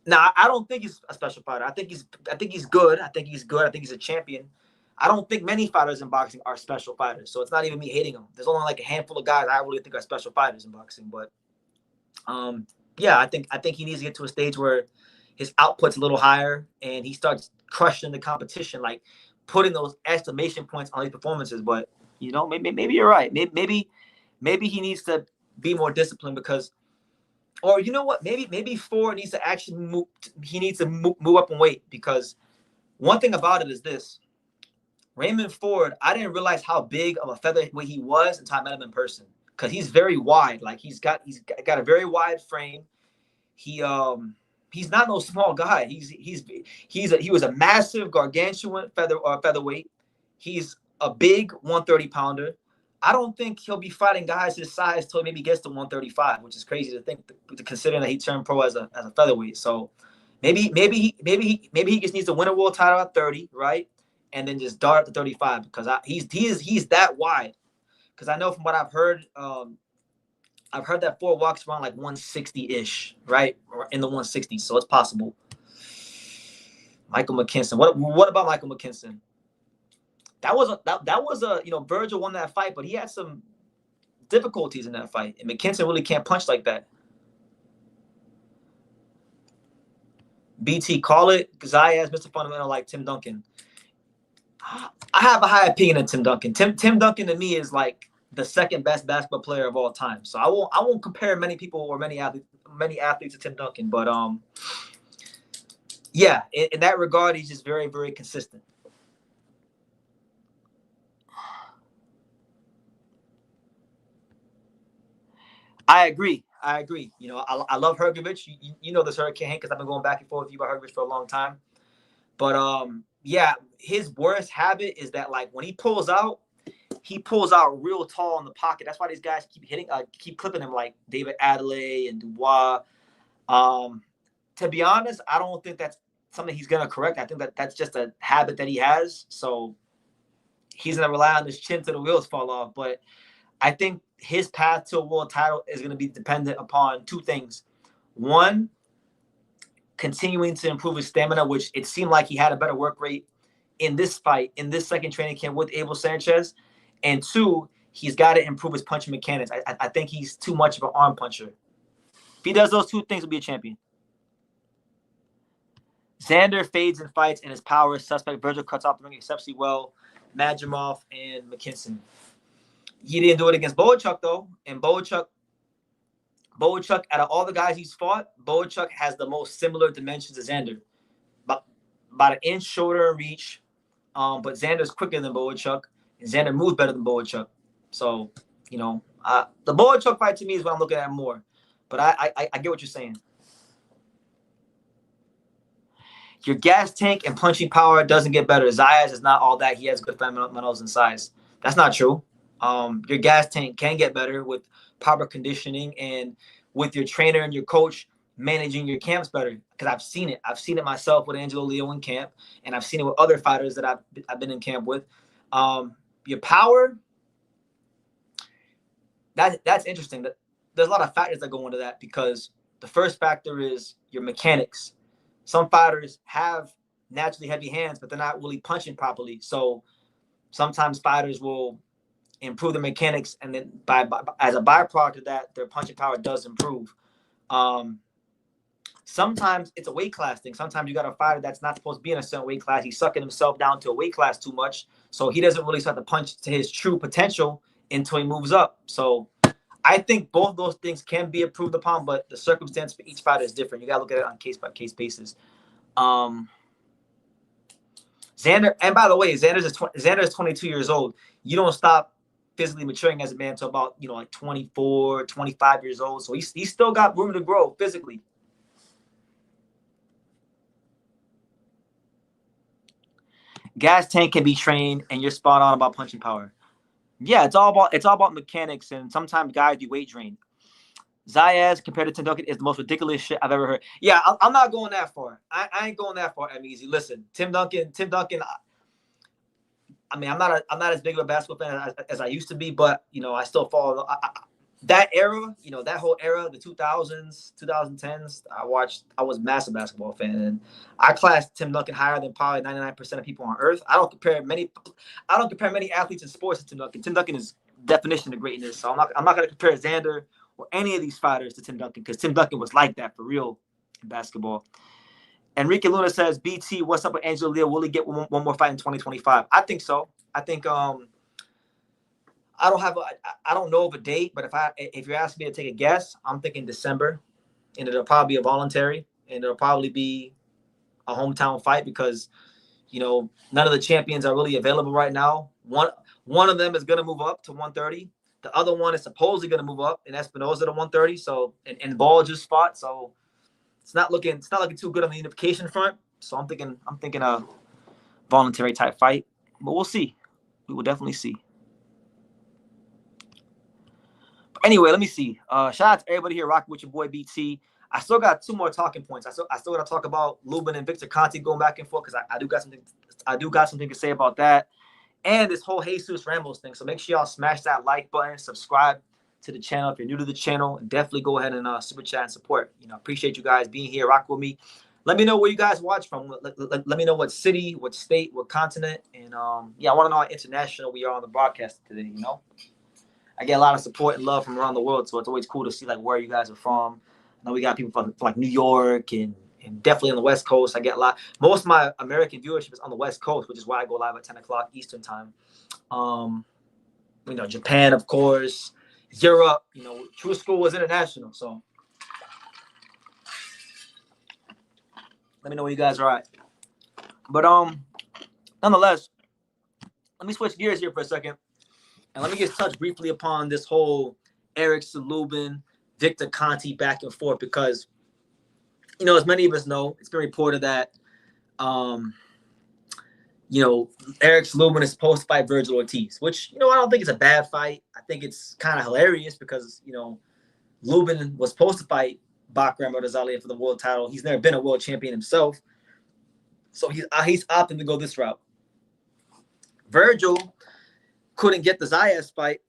A: Now, I don't think he's a special fighter. I think he's good. I think he's a champion. I don't think many fighters in boxing are special fighters. So it's not even me hating him. There's only like a handful of guys I really think are special fighters in boxing. But yeah, I think he needs to get to a stage where his output's a little higher and he starts crushing the competition, like putting those exclamation points on his performances. But maybe you're right. Maybe he needs to be more disciplined, because, or you know what? Maybe Ford needs to actually move. He needs to move up in weight, because one thing about it is this: Raymond Ford, I didn't realize how big of a featherweight he was until I met him in person, because he's very wide. Like, he's got a very wide frame. He's not no small guy. He was a massive gargantuan featherweight. He's a big 130 pounder. I don't think he'll be fighting guys his size till maybe gets to 135, which is crazy to think, considering that he turned pro as a featherweight. So maybe he just needs to win a world title at 30, right? And then just dart up to 35, because he's that wide. Because I know from what I've heard that Ford walks around like 160-ish, right? Or in the 160s, so it's possible. Michael McKinson. What about Michael McKinson? That was a Vergil won that fight, but he had some difficulties in that fight, and McKinson really can't punch like that. BT, call it Zayas, Mr. Fundamental, like Tim Duncan. I have a high opinion of Tim Duncan. Tim Duncan to me is like the second best basketball player of all time. So I won't compare many people or many athletes to Tim Duncan, but yeah, in that regard, he's just very, very consistent. I agree. I love Hrgovic. You know this Hurricane, because I've been going back and forth with you about Hrgovic for a long time. But yeah, his worst habit is that, like, when he pulls out real tall in the pocket. That's why these guys keep clipping him, like David Adelaide and Dubois. To be honest, I don't think that's something he's gonna correct. I think that's just a habit that he has. So he's gonna rely on his chin till the wheels fall off. But I think his path to a world title is gonna be dependent upon two things. One, continuing to improve his stamina, which it seemed like he had a better work rate in this fight, in this second training camp with Abel Sanchez. And two, he's got to improve his punching mechanics. I think he's too much of an arm puncher. If he does those two things, he'll be a champion. Xander fades in fights, and his power is suspect. Vergil cuts off the ring exceptionally well. Madrimov and McKinson. He didn't do it against Boachuk, though. And Boachuk, out of all the guys he's fought, Boachuk has the most similar dimensions to Xander. About an inch shorter in reach. But Xander's quicker than Boachuk. And Xander moves better than Boachuk. So, the Boachuk fight to me is what I'm looking at more. But I get what you're saying. Your gas tank and punching power doesn't get better. Zayas is not all that. He has good fundamentals and size. That's not true. Your gas tank can get better with proper conditioning and with your trainer and your coach managing your camps better. Because I've seen it. I've seen it myself with Angelo Leo in camp, and I've seen it with other fighters that I've been in camp with. Your power, that's interesting. There's a lot of factors that go into that, because the first factor is your mechanics. Some fighters have naturally heavy hands, but they're not really punching properly. So sometimes fighters will improve their mechanics, and then as a byproduct of that, their punching power does improve. Sometimes it's a weight class thing. Sometimes you got a fighter that's not supposed to be in a certain weight class. He's sucking himself down to a weight class too much, so he doesn't really start to punch to his true potential until he moves up. So I think both those things can be improved upon, but the circumstance for each fighter is different. You got to look at it on case-by-case basis. Xander, and by the way, Xander is 22 years old. You don't stop physically maturing as a man until about, like 24, 25 years old. So he's still got room to grow physically. Gas tank can be trained, and you're spot on about punching power. Yeah, it's all about mechanics, and sometimes guys be weight drained. Zayas compared to Tim Duncan is the most ridiculous shit I've ever heard. Yeah, I'm not going that far. I ain't going that far, Easy. Listen, Tim Duncan. I mean, I'm not as big of a basketball fan as I used to be, but I still follow that era. That whole era, the 2000s, 2010s. I was a massive basketball fan, and I classed Tim Duncan higher than probably 99% of people on earth. I don't compare many athletes in sports to Tim Duncan. Tim Duncan is definition of greatness. So I'm not going to compare Xander or any of these fighters to Tim Duncan, because Tim Duncan was like that for real in basketball. Enrique Luna says, BT, what's up with Angelo Leo? Will he get one more fight in 2025? I think so. I think I don't know of a date, but if you're asking me to take a guess, I'm thinking December, and it'll probably be a voluntary, and it'll probably be a hometown fight, because none of the champions are really available right now. One of them is going to move up to 130. The other one is supposedly going to move up in Espinoza to 130. So, and Ball just fought. So it's not looking too good on the unification front. So I'm thinking a voluntary type fight, but we'll see. We will definitely see. But anyway, let me see. Shout out to everybody here rocking with your boy BT. I still got two more talking points. I still got to talk about Luben and Victor Conte going back and forth, because I do got something to say about that, and this whole Jesus Ramos thing. So make sure y'all smash that like button, subscribe to the channel if you're new to the channel, and definitely go ahead and super chat and support. Appreciate you guys being here, rock with me. Let me know where you guys watch from. Let me know what city, what state, what continent, and I want to know how international we are on the broadcast today. I get a lot of support and love from around the world, so it's always cool to see where you guys are from. I know we got people from New York and definitely on the West Coast. I get a lot. Most of my American viewership is on the West Coast, which is why I go live at 10 o'clock Eastern time. Japan, of course, Europe. True School was international, so let me know where you guys are at. But nonetheless, let me switch gears here for a second, and let me just touch briefly upon this whole Eric Luben, Victor Conte back and forth, because as many of us know, it's been reported that Eric Luben is supposed to fight Vergil Ortiz, which, I don't think it's a bad fight. I think it's kind of hilarious because, Luben was supposed to fight Bakram Rosales for the world title. He's never been a world champion himself. So he's opting to go this route. Vergil couldn't get the Zayas fight,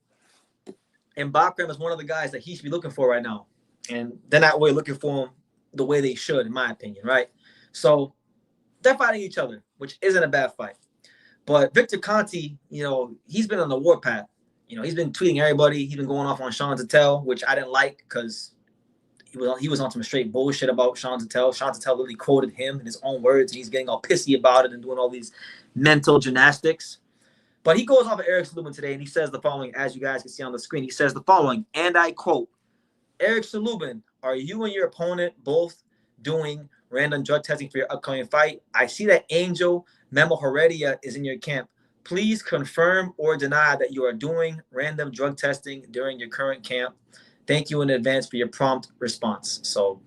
A: and Bakram is one of the guys that he should be looking for right now. And they're not really looking for him the way they should, in my opinion, right? So they're fighting each other, which isn't a bad fight. But Victor Conte, he's been on the warpath. He's been tweeting everybody. He's been going off on Sean Zattel, which I didn't like because he was on some straight bullshit about Sean Zattel. Sean Zattel literally quoted him in his own words, and he's getting all pissy about it and doing all these mental gymnastics. But he goes off of Eric Luben today, and he says the following, as you guys can see on the screen. He says the following, and I quote, Eric Luben, are you and your opponent both doing random drug testing for your upcoming fight? I see that Angel Memo Heredia is in your camp. Please confirm or deny that you are doing random drug testing during your current camp. Thank you in advance for your prompt response. So,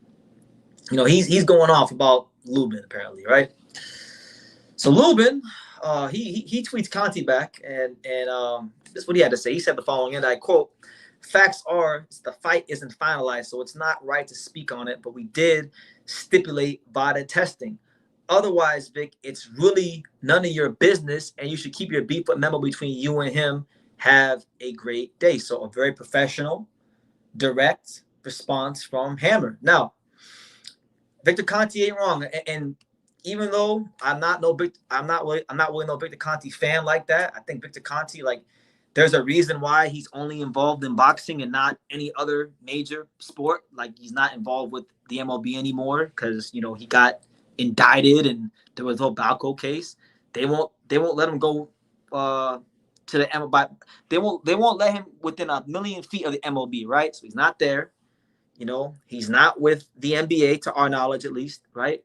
A: he's going off about Luben apparently, right? So Luben, he tweets Conte back, and this is what he had to say. He said the following, and I quote, facts are the fight isn't finalized, so it's not right to speak on it, but we did stipulate VADA testing. Otherwise, Vic, it's really none of your business, and you should keep your beef with Memo between you and him. Have a great day. So a very professional, direct response from Hammer. Now, Victor Conte ain't wrong, and even though I'm not really no Victor Conte fan like that. I think Victor Conte, there's a reason why he's only involved in boxing and not any other major sport. Like, he's not involved with the MLB anymore because he got indicted and there was no Balco case. They won't let him go to the MLB. They won't let him within 1,000,000 feet of the MLB, right? So he's not there. He's not with the NBA, to our knowledge at least, right?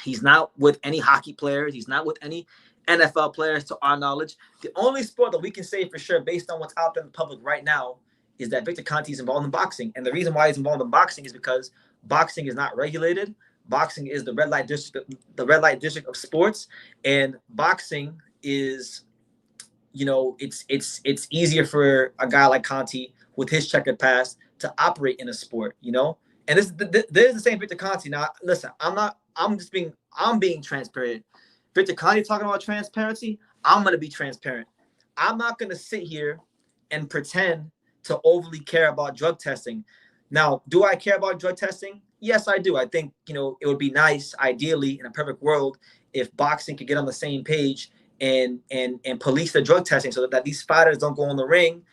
A: He's not with any hockey players. He's not with any NFL players, to our knowledge. The only sport that we can say for sure, based on what's out there in the public right now, is that Victor Conte is involved in boxing. And the reason why he's involved in boxing is because boxing is not regulated. Boxing is the red light district of sports, and boxing is, it's easier for a guy like Conte with his checkered past to operate in a sport, And this is the same Victor Conte. Now, listen, I'm being transparent. Victor Conte talking about transparency, I'm going to be transparent. I'm not going to sit here and pretend to overly care about drug testing. Now, do I care about drug testing? Yes, I do. I think, it would be nice, ideally, in a perfect world, if boxing could get on the same page and police the drug testing so that these fighters don't go in the ring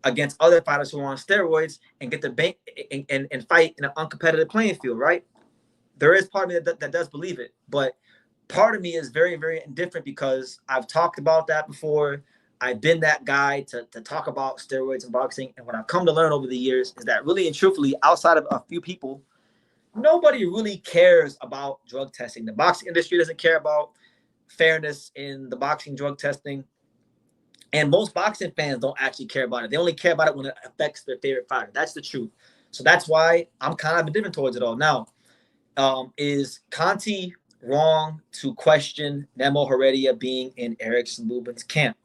A: against other fighters who are on steroids and get the bank and fight in an uncompetitive playing field, right? There is part of me that does believe it, but part of me is very, very indifferent because I've talked about that before. I've been that guy to talk about steroids and boxing, and what I've come to learn over the years is that really and truthfully, outside of a few people, nobody really cares about drug testing. The boxing industry doesn't care about fairness in the boxing drug testing. And most boxing fans don't actually care about it. They only care about it when it affects their favorite fighter. That's the truth. So that's why I'm kind of indifferent towards it all. Now, is Conte wrong to question Memo Heredia being in Eric Luben's camp?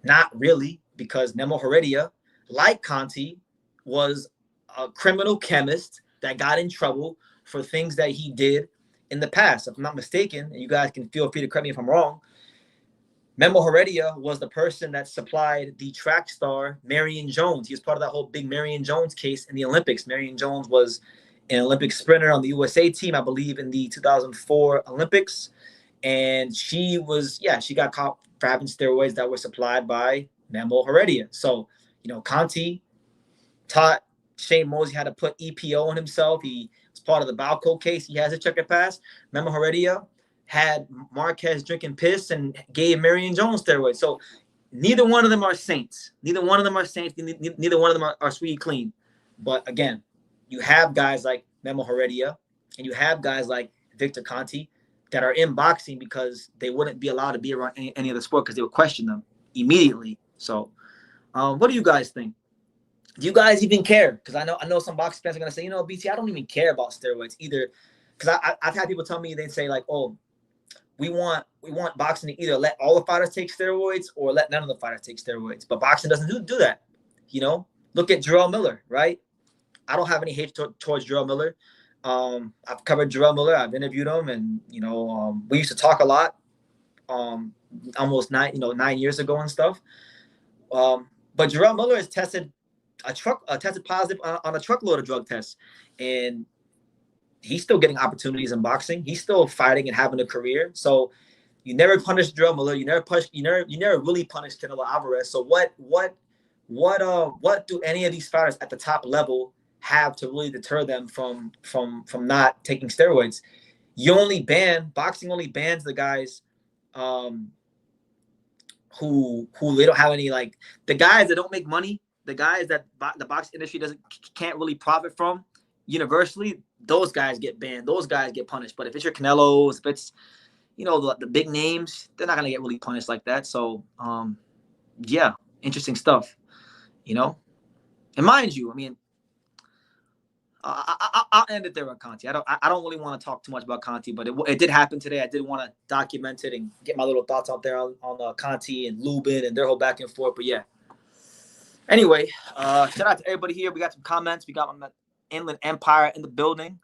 A: Not really, because Memo Heredia, like Conte, was a criminal chemist that got in trouble for things that he did in the past. If I'm not mistaken, and you guys can feel free to correct me if I'm wrong, Memo Heredia was the person that supplied the track star Marion Jones. He was part of that whole big Marion Jones case in the Olympics. Marion Jones was an Olympic sprinter on the USA team, I believe, in the 2004 Olympics. And she got caught for having steroids that were supplied by Memo Heredia. So, Conte taught Shane Mosley how to put EPO on himself. He was part of the Balco case. He has a checkered past. Memo Heredia had Marquez drinking piss and gave Marion Jones steroids. So neither one of them are saints. Neither one of them are saints. Neither one of them are sweet clean. But again, you have guys like Memo Heredia and you have guys like Victor Conte that are in boxing because they wouldn't be allowed to be around any other sport because they would question them immediately. So what do you guys think? Do you guys even care? Because I know some boxing fans are going to say, BT, I don't even care about steroids either. Because I've had people tell me, they say like, oh, we want boxing to either let all the fighters take steroids or let none of the fighters take steroids. But boxing doesn't do that. You know, look at Jarrell Miller, right? I don't have any hate towards Jarrell Miller. I've covered Jarrell Miller. I've interviewed him, and we used to talk a lot. Almost 9 years ago and stuff. But Jarrell Miller has tested positive on a truckload of drug tests, and he's still getting opportunities in boxing. He's still fighting and having a career. So you never punish Jarrell Miller. You never really punish Canelo Alvarez. So what do any of these fighters at the top level have to really deter them from not taking steroids? Boxing only bans the guys who they don't have any, like the guys that don't make money, the guys that the boxing industry can't really profit from universally. Those guys get banned. Those guys get punished. But if it's your Canelos, if it's the big names, they're not gonna get really punished like that. So yeah, interesting stuff. And mind you, I mean, I'll end it there on Conte. I don't really want to talk too much about Conte, but it did happen today. I did want to document it and get my little thoughts out there on Conte and Luben and their whole back and forth. But yeah. Anyway, shout out to everybody here. We got some comments. We got Inland Empire in the building.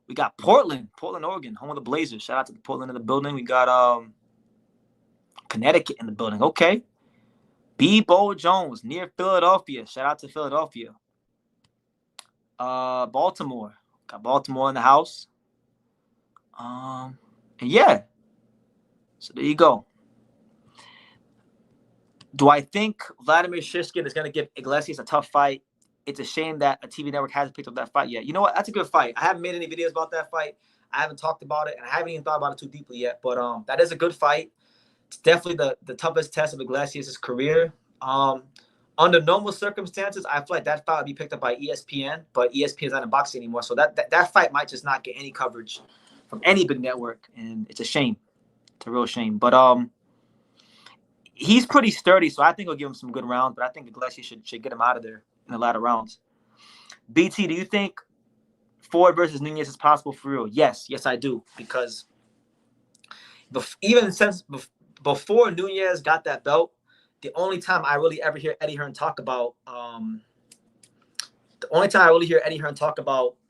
A: We got Portland, Oregon, home of the Blazers. Shout out to Portland in the building. We got Connecticut in the building. Okay. B-Bo Jones near Philadelphia. Shout out to Philadelphia. Baltimore. Got Baltimore in the house. And yeah. So there you go. Do I think Vladimir Shishkin is going to give Iglesias a tough fight? It's a shame that a TV network hasn't picked up that fight yet. You know what? That's a good fight. I haven't made any videos about that fight. I haven't talked about it, and I haven't even thought about it too deeply yet. But that is a good fight. It's definitely the toughest test of Iglesias' career. Under normal circumstances, I feel like that fight would be picked up by ESPN, but ESPN is not in boxing anymore. So that fight might just not get any coverage from any big network, and it's a shame. It's a real shame. But he's pretty sturdy, so I think he'll give him some good rounds, but I think Iglesias should get him out of there in the latter rounds. BT, do you think Ford versus Nunez is possible for real? Yes, I do, because even since before Nunez got that belt, the only time I really ever hear Eddie Hearn talk about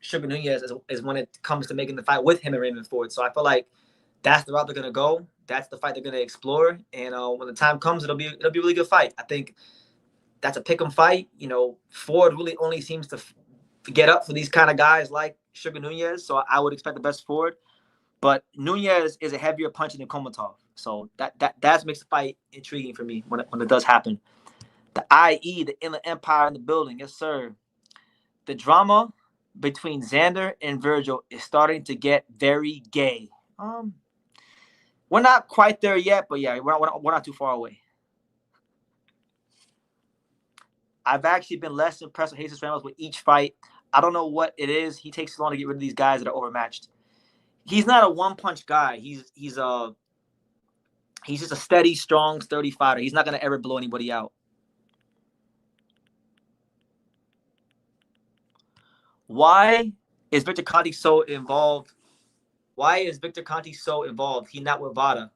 A: Sugar Nunez is when it comes to making the fight with him and Raymond Ford. So I feel like that's the route they're gonna go. That's the fight they're gonna explore. And when the time comes, it'll be a really good fight. I think that's a pick'em fight. Ford really only seems to get up for these kind of guys like Sugar Nunez. So I would expect the best Ford. But Nunez is a heavier puncher than Komatov. So that makes the fight intriguing for me when it does happen. The IE, the Inland Empire in the building. Yes, sir. The drama between Xander and Vergil is starting to get very gay. We're not quite there yet, but yeah, we're not too far away. I've actually been less impressed with Jesus Ramos with each fight. I don't know what it is. He takes so long to get rid of these guys that are overmatched. He's not a one-punch guy. He's just a steady, strong, sturdy fighter. He's not going to ever blow anybody out. Why is Victor Conte so involved? He not with Vada.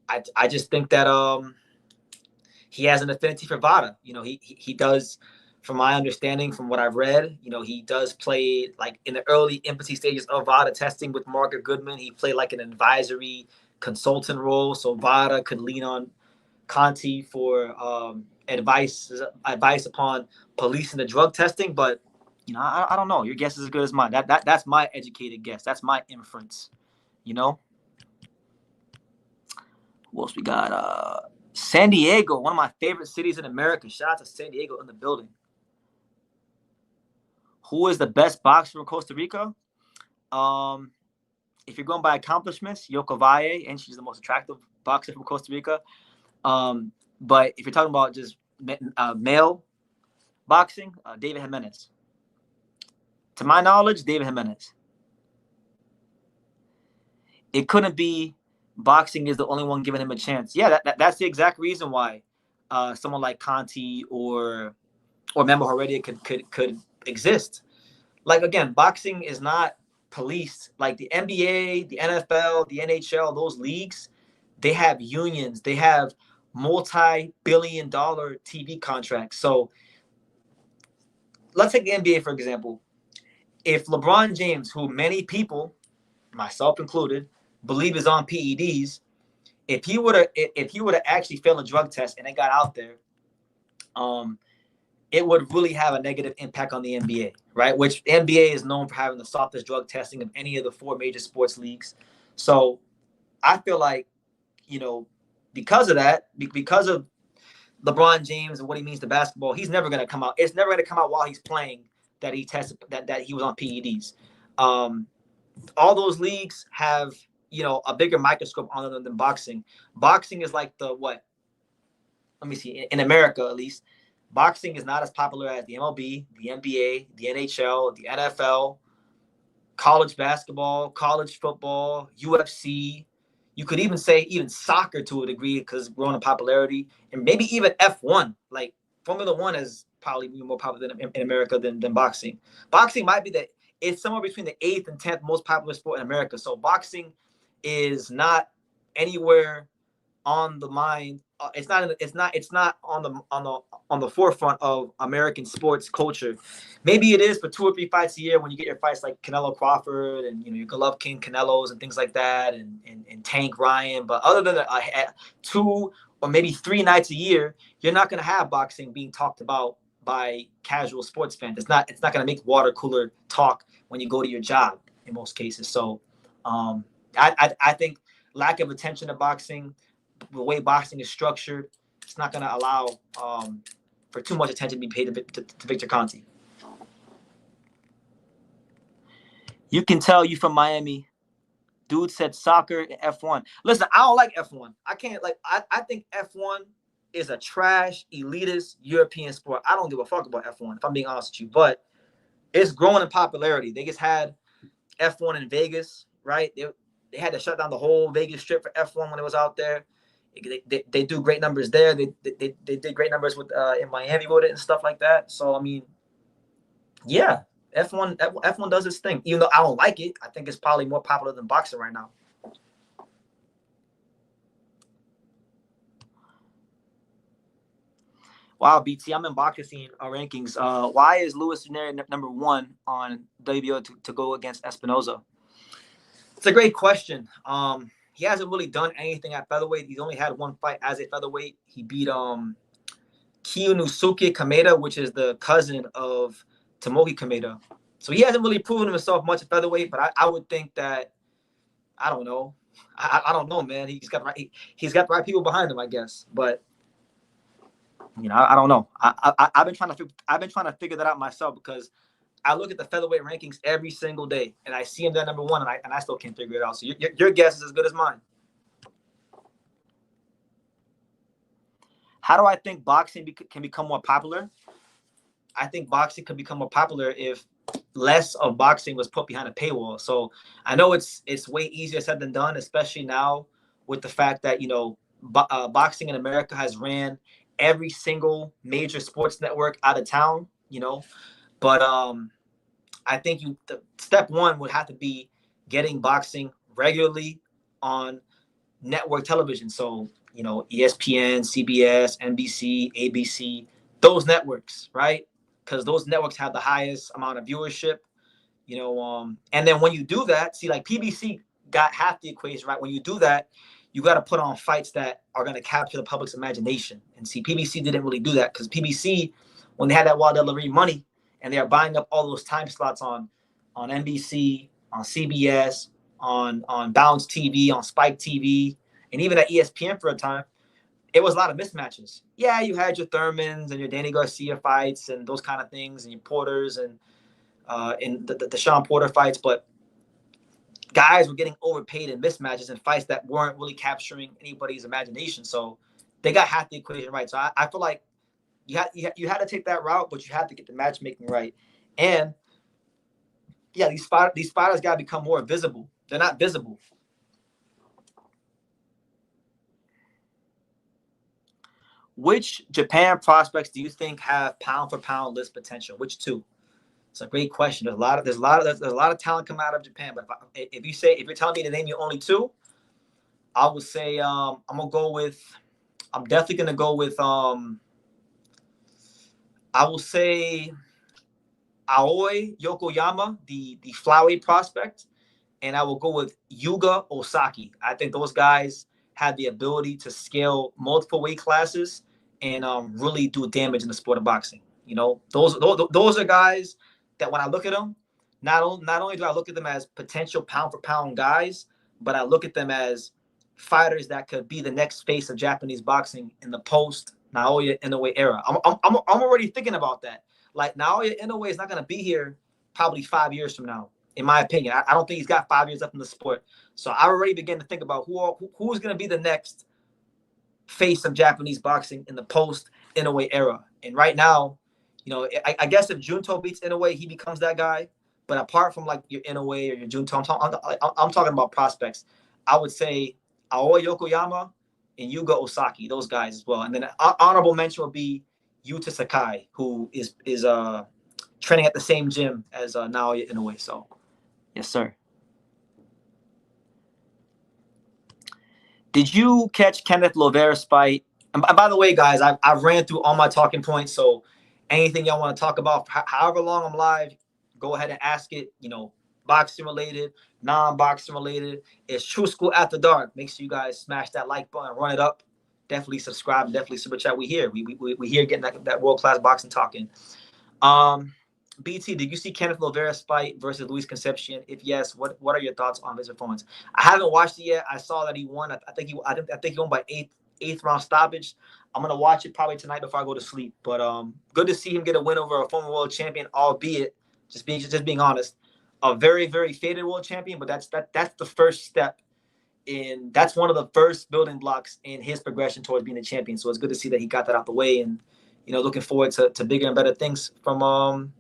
A: I just think that he has an affinity for Vada. He does, from my understanding, from what I've read, he does play like in the early infancy stages of Vada testing with Margaret Goodman. He played like an advisory consultant role, so Vada could lean on Conte for advice upon policing the drug testing. But I don't know. Your guess is as good as mine. That's my educated guess. That's my inference. Who else we got? San Diego, one of my favorite cities in America. Shout out to San Diego in the building. Who is the best boxer from Costa Rica? If you're going by accomplishments, Yoko Valle, and she's the most attractive boxer from Costa Rica. But if you're talking about just male boxing, David Jimenez. To my knowledge, David Jimenez. It couldn't be boxing is the only one giving him a chance. Yeah, that's the exact reason why someone like Conte or Memo Heredia could exist. Like, again, boxing is not policed. Like the NBA, the NFL, the NHL, those leagues, they have unions. They have multi-billion-dollar TV contracts. So let's take the NBA, for example. If LeBron James, who many people, myself included, believe is on PEDs, if he were to actually fail a drug test and it got out there, it would really have a negative impact on the NBA, right? Which the NBA is known for having the softest drug testing of any of the 4 major sports leagues. So I feel like, because of that, because of LeBron James and what he means to basketball, he's never going to come out. It's never going to come out while he's playing that he tested that he was on PEDs. All those leagues have, a bigger microscope on them than boxing. Boxing is like the what? Let me see. In America, at least, boxing is not as popular as the MLB, the NBA, the NHL, the NFL, college basketball, college football, UFC. You could even say even soccer to a degree because it's growing in popularity, and maybe even F1. Like Formula One is probably more popular in America than boxing. Boxing might be it's somewhere between the 8th and 10th most popular sport in America. So boxing is not anywhere on the mind. It's not on the forefront of American sports culture. Maybe it is for 2 or 3 fights a year when you get your fights like Canelo Crawford and your Golovkin Canelos and things like that, and Tank Ryan. But other than 2 or maybe 3 nights a year, you're not going to have boxing being talked about by casual sports fans. It's not going to make water cooler talk when you go to your job in most cases. So I think lack of attention to boxing, the way boxing is structured, it's not going to allow for too much attention to be paid to Victor Conte. You can tell you from Miami. Dude said soccer and F1. Listen, I don't like F1. I can't I think F1 is a trash, elitist European sport. I don't give a fuck about F1, if I'm being honest with you. But it's growing in popularity. They just had F1 in Vegas, right? They had to shut down the whole Vegas Strip for F1 when it was out there. They do great numbers there. They did great numbers with in Miami with it and stuff like that. So I mean, yeah, F1 does its thing. Even though I don't like it, I think it's probably more popular than boxing right now. Wow, BT, I'm in boxing rankings. Why is Luis Uneri number 1 on WBO to go against Espinoza? It's a great question. He hasn't really done anything at featherweight. He's only had 1 fight as a featherweight. He beat Kiyonosuke Kameda, which is the cousin of Tomoki Kameda. So he hasn't really proven himself much at featherweight, but I would think that, I don't know. I don't know, man. He's got the right people behind him, I guess. But I don't know. I've been trying to figure that out myself, because I look at the featherweight rankings every single day, and I see him there number 1, and I still can't figure it out. So your guess is as good as mine. How do I think boxing can become more popular? I think boxing could become more popular if less of boxing was put behind a paywall. So I know it's way easier said than done, especially now with the fact that boxing in America has ran every single major sports network out of town. But I think step 1 would have to be getting boxing regularly on network television. So, ESPN, CBS, NBC, ABC, those networks, right? Because those networks have the highest amount of viewership, and then when you do that, see, like PBC got half the equation, right? When you do that, you got to put on fights that are going to capture the public's imagination. And see, PBC didn't really do that, because PBC, when they had that Waddell Reed money, and they are buying up all those time slots on NBC, on CBS, on Bounce TV, on Spike TV, and even at ESPN for a time, it was a lot of mismatches. Yeah, you had your Thurmans and your Danny Garcia fights and those kind of things, and your Porters and the Sean Porter fights, but guys were getting overpaid in mismatches and fights that weren't really capturing anybody's imagination. So they got half the equation right. So I feel like you had to take that route, but you had to get the matchmaking right. And yeah, these fighters got to become more visible. They're not visible. Which Japan prospects do you think have pound for pound list potential? Which 2? It's a great question. There's a lot of talent coming out of Japan. But if you're telling me to name you only two, I would say I'm definitely gonna go with I will say Aoi Yokoyama, the flyweight prospect, and I will go with Yuga Osaki. I think those guys have the ability to scale multiple weight classes and really do damage in the sport of boxing. Those are guys that when I look at them, not only do I look at them as potential pound for pound guys, but I look at them as fighters that could be the next face of Japanese boxing in the post Naoya Inoue era. I'm already thinking about that. Like Naoya Inoue is not going to be here probably 5 years from now, in my opinion. I don't think he's got 5 years left in the sport. So I already begin to think about who's going to be the next face of Japanese boxing in the post Inoue era. And right now, I guess if Junto beats Inoue, he becomes that guy. But apart from like your Inoue or your Junto, I'm talking about prospects. I would say Aoi Yokoyama and Yuga Osaki, those guys as well. And then an honorable mention would be Yuta Sakai, who is training at the same gym as Naoya Inoue. So, yes, sir. Did you catch Kenneth Lovera's fight? And by the way, guys, I've ran through all my talking points. So anything y'all want to talk about, however long I'm live, go ahead and ask it. Boxing related, non-boxing related. It's True School After Dark. Make sure you guys smash that like button, run it up. Definitely subscribe. Definitely super chat. We here. We here getting that world-class boxing talking. BT, did you see Kenneth Lovera's fight versus Luis Concepcion? If yes, what are your thoughts on his performance? I haven't watched it yet. I saw that he won. I think he won by eighth round stoppage. I'm gonna watch it probably tonight before I go to sleep. But good to see him get a win over a former world champion, albeit just being honest, a very, very faded world champion. But that's the first step in. That's one of the first building blocks in his progression towards being a champion. So it's good to see that he got that out the way, and looking forward to bigger and better things from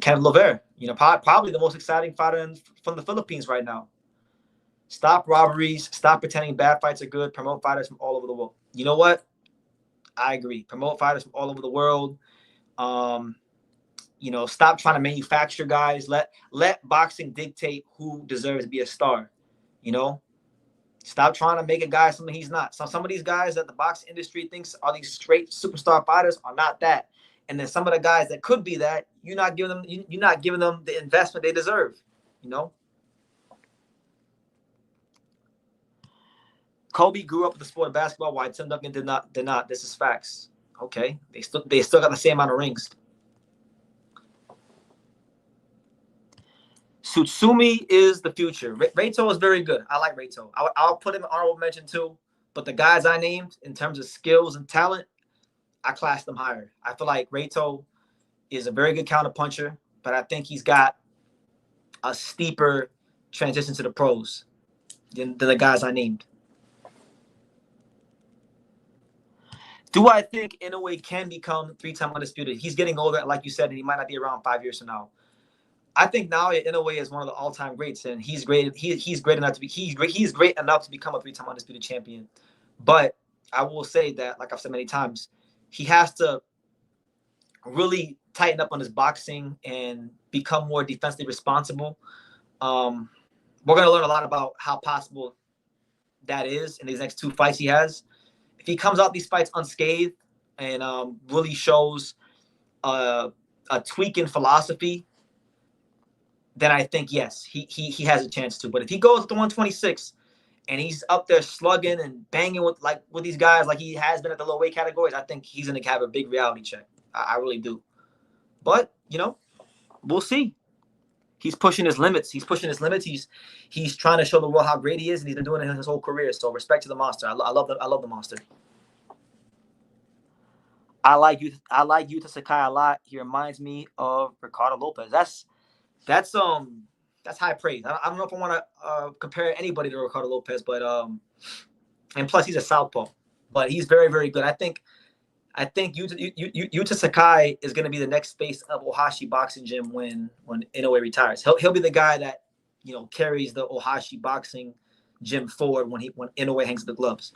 A: Kenneth Lovera. Probably the most exciting fighter from the Philippines right now. Stop robberies. Stop pretending bad fights are good. Promote fighters from all over the world. You know what? I agree. Promote fighters from all over the world. Stop trying to manufacture guys. Let boxing dictate who deserves to be a star. Stop trying to make a guy something he's not. Some of these guys that the boxing industry thinks are these straight superstar fighters are not that. And then some of the guys that could be that, you're not giving them the investment they deserve. Kobe grew up with the sport of basketball, while Tim Duncan did not. This is facts. Okay, they still got the same amount of rings. Tsutsumi is the future. Reito is very good. I like Reito. I'll put him in honorable mention too. But the guys I named, in terms of skills and talent, I class them higher. I feel like Reito is a very good counter puncher, but I think he's got a steeper transition to the pros than the guys I named. Do I think Inoue can become 3-time undisputed? He's getting older, like you said, and he might not be around 5 years from now. I think Naoya Inoue is one of the all-time greats, and he's great. He's great enough to become a 3-time undisputed champion. But I will say that, like I've said many times, he has to really tighten up on his boxing and become more defensively responsible. We're going to learn a lot about how possible that is in these next 2 fights he has. If he comes out these fights unscathed and really shows a tweak in philosophy, then I think, yes, he has a chance to. But if he goes to 126 and he's up there slugging and banging with these guys like he has been at the low weight categories, I think he's going to have a big reality check. I really do. But, we'll see. He's pushing his limits. He's trying to show the world how great he is, and he's been doing it his whole career. So respect to the monster. I love the monster. I like Yuta Sakai a lot. He reminds me of Ricardo Lopez. That's high praise. I don't know if I want to compare anybody to Ricardo Lopez, but and plus he's a southpaw, but he's very, very good. I think Yuta Sakai is going to be the next face of Ohashi Boxing Gym when Inoue retires. He'll be the guy that carries the Ohashi Boxing Gym forward when Inoue hangs the gloves.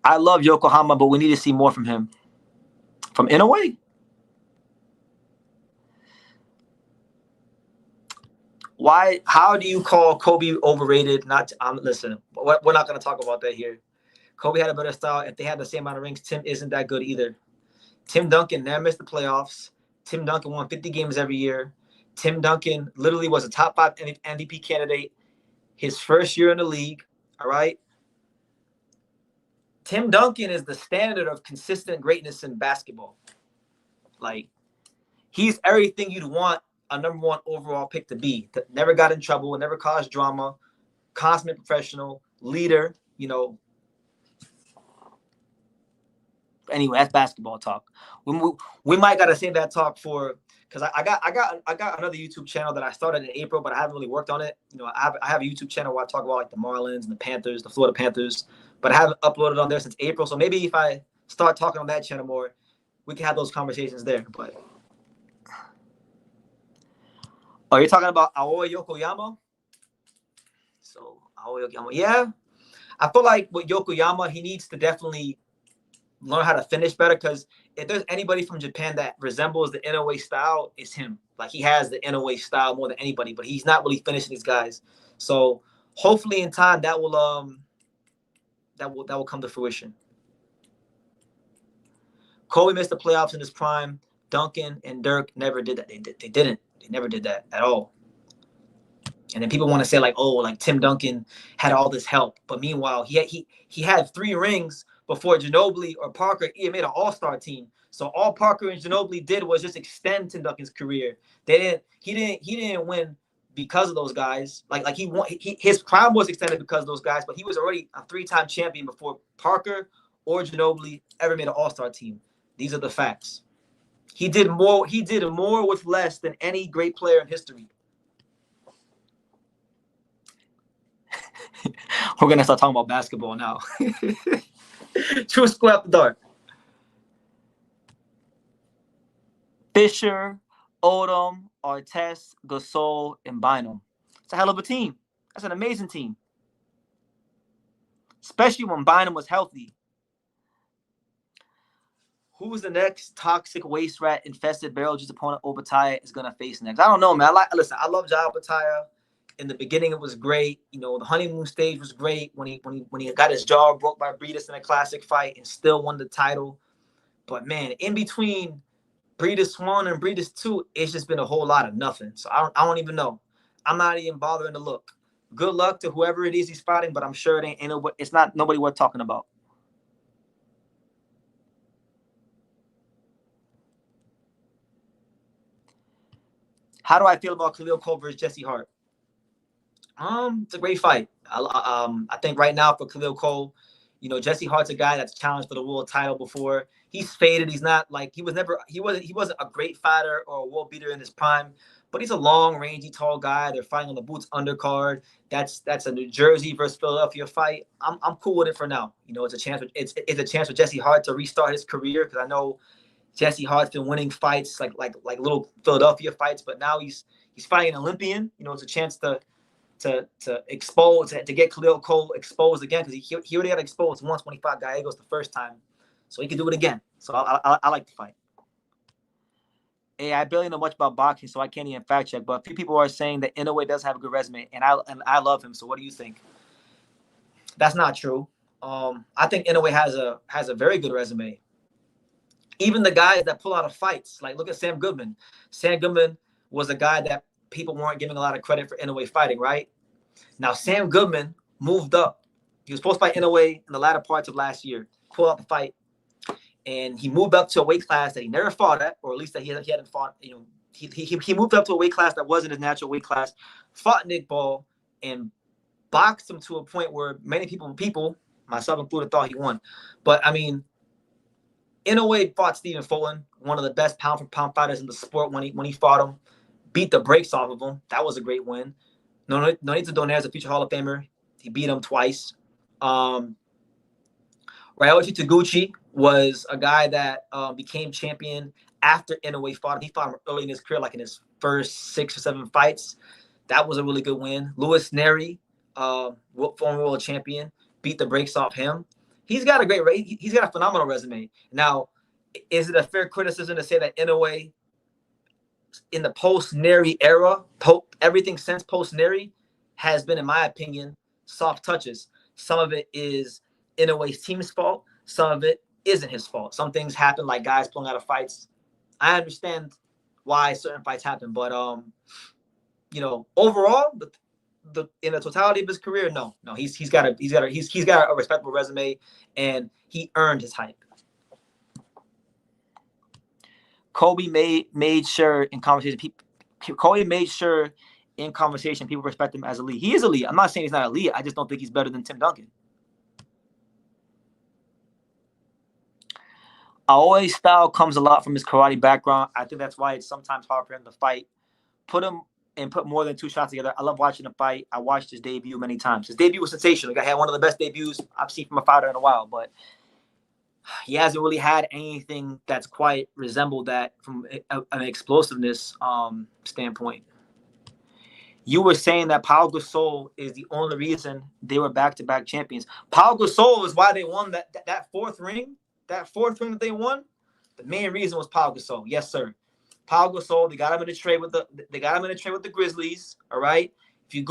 A: I love Yokohama, but we need to see more from him. From Inoue?
B: Why? How do you call Kobe overrated? Not listen. We're not going to talk about that here. Kobe had a better style. If they had the same amount of rings, Tim isn't that good either. Tim Duncan never missed the playoffs. Tim Duncan won 50 games every year. Tim Duncan literally was a top 5 MVP candidate his first year in the league. All right. Tim Duncan is the standard of consistent greatness in basketball. Like, he's everything you'd want a number 1 overall pick to be. That never got in trouble, never caused drama, consummate professional, leader, you know. Anyway, that's basketball talk. We might gotta save that talk for, because I got another YouTube channel that I started in April, but I haven't really worked on it. You know, I have a YouTube channel where I talk about like the Marlins and the Panthers, the Florida Panthers, but I haven't uploaded on there since April. So maybe if I start talking on that channel more, we can have those conversations there. But are you talking about Aoi Yokoyama? So Aoi Yokoyama, yeah. I feel like with Yokoyama, he needs to definitely learn how to finish better, because if there's anybody from Japan that resembles the Inoue style, it's him. Like, he has the Inoue style more than anybody, but he's not really finishing these guys. So hopefully in time that will come to fruition. Kobe missed the playoffs in his prime. Duncan and Dirk never did that. They didn't. They never did that at all. And then people want to say like, oh, like Tim Duncan had all this help, but meanwhile he had 3 rings before Ginobili or Parker even made an All-Star team. So all Parker and Ginobili did was just extend Tim Duncan's career. He didn't win because of those guys. Like his prime was extended because of those guys, but he was already a 3-time champion before Parker or Ginobili ever made an All-Star team. These are the facts. He did more with less than any great player in history. We're gonna start talking about basketball now. True square up the dark. Fisher, Odom, Artest, Gasol, and Bynum. It's a hell of a team. That's an amazing team. Especially when Bynum was healthy. Who is the next toxic waste rat infested barrel juice opponent Obatiah is gonna face next? I don't know, man. I love Ja Obatiah. In the beginning, it was great. You know, the honeymoon stage was great when he got his jaw broke by Breedis in a classic fight and still won the title. But man, in between Breedis 1 and Breedis 2, it's just been a whole lot of nothing. So I don't even know. I'm not even bothering to look. Good luck to whoever it is he's fighting, but I'm sure it's not nobody worth talking about. How do I feel about Khalil Cole versus Jesse Hart? It's a great fight. I think right now for Khalil Cole, you know, Jesse Hart's a guy that's challenged for the world title before. He's faded. He's not like he wasn't a great fighter or a world beater in his prime, but he's a long, rangy, tall guy. They're fighting on the Boots undercard. That's a New Jersey versus Philadelphia fight. I'm cool with it for now. You know, it's a chance. It's a chance for Jesse Hart to restart his career, because I know Jesse Hart's been winning fights like little Philadelphia fights, but now he's fighting an Olympian. You know, it's a chance to get Khalil Cole exposed again, because he already got exposed once when he fought Gallegos the first time, so he can do it again. So I like the fight. Hey, I barely know much about boxing, so I can't even fact check. But a few people are saying that Inoue does have a good resume, and I love him. So what do you think? That's not true. I think Inoue has a very good resume. Even the guys that pull out of fights, like look at Sam Goodman. Sam Goodman was a guy that people weren't giving a lot of credit for Inoue fighting, right? Now, Sam Goodman moved up. He was supposed to fight Inoue in the latter parts of last year, pulled out the fight, and he moved up to a weight class that he never fought at, or at least that he hadn't fought. You know, he moved up to a weight class that wasn't his natural weight class, fought Nick Ball, and boxed him to a point where many people, myself included, thought he won. But I mean, Inoue fought Stephen Fulton, one of the best pound-for-pound fighters in the sport, when he fought him. Beat the brakes off of him. That was a great win. Nonito Donaire is a future Hall of Famer. He beat him twice. Ryoichi Taguchi was a guy that became champion after Inoue fought him. He fought him early in his career, like in his first 6 or 7 fights. That was a really good win. Louis Neri, former world champion, beat the brakes off him. He's got a phenomenal resume. Now, is it a fair criticism to say that Inoue, in the post-Neri era, everything since post-Neri has been, in my opinion, soft touches. Some of it is, in a way, his team's fault. Some of it isn't his fault. Some things happen, like guys pulling out of fights. I understand why certain fights happen, but overall, in the totality of his career, no, he's got a respectable resume, and he earned his hype. Kobe made sure in conversation people respect him as elite. He is elite. I'm not saying he's not elite. I just don't think he's better than Tim Duncan. Aoi's style comes a lot from his karate background. I think that's why it's sometimes hard for him to fight. Put more than 2 shots together. I love watching him fight. I watched his debut many times. His debut was sensational. Like, I had one of the best debuts I've seen from a fighter in a while, but he hasn't really had anything that's quite resembled that from an explosiveness standpoint. You were saying that Pau Gasol is the only reason they were back-to-back champions. Pau Gasol is why they won that fourth ring. That fourth ring that they won, the main reason was Pau Gasol. Yes, sir. Pau Gasol, they got him in a trade with the Grizzlies. All right. If you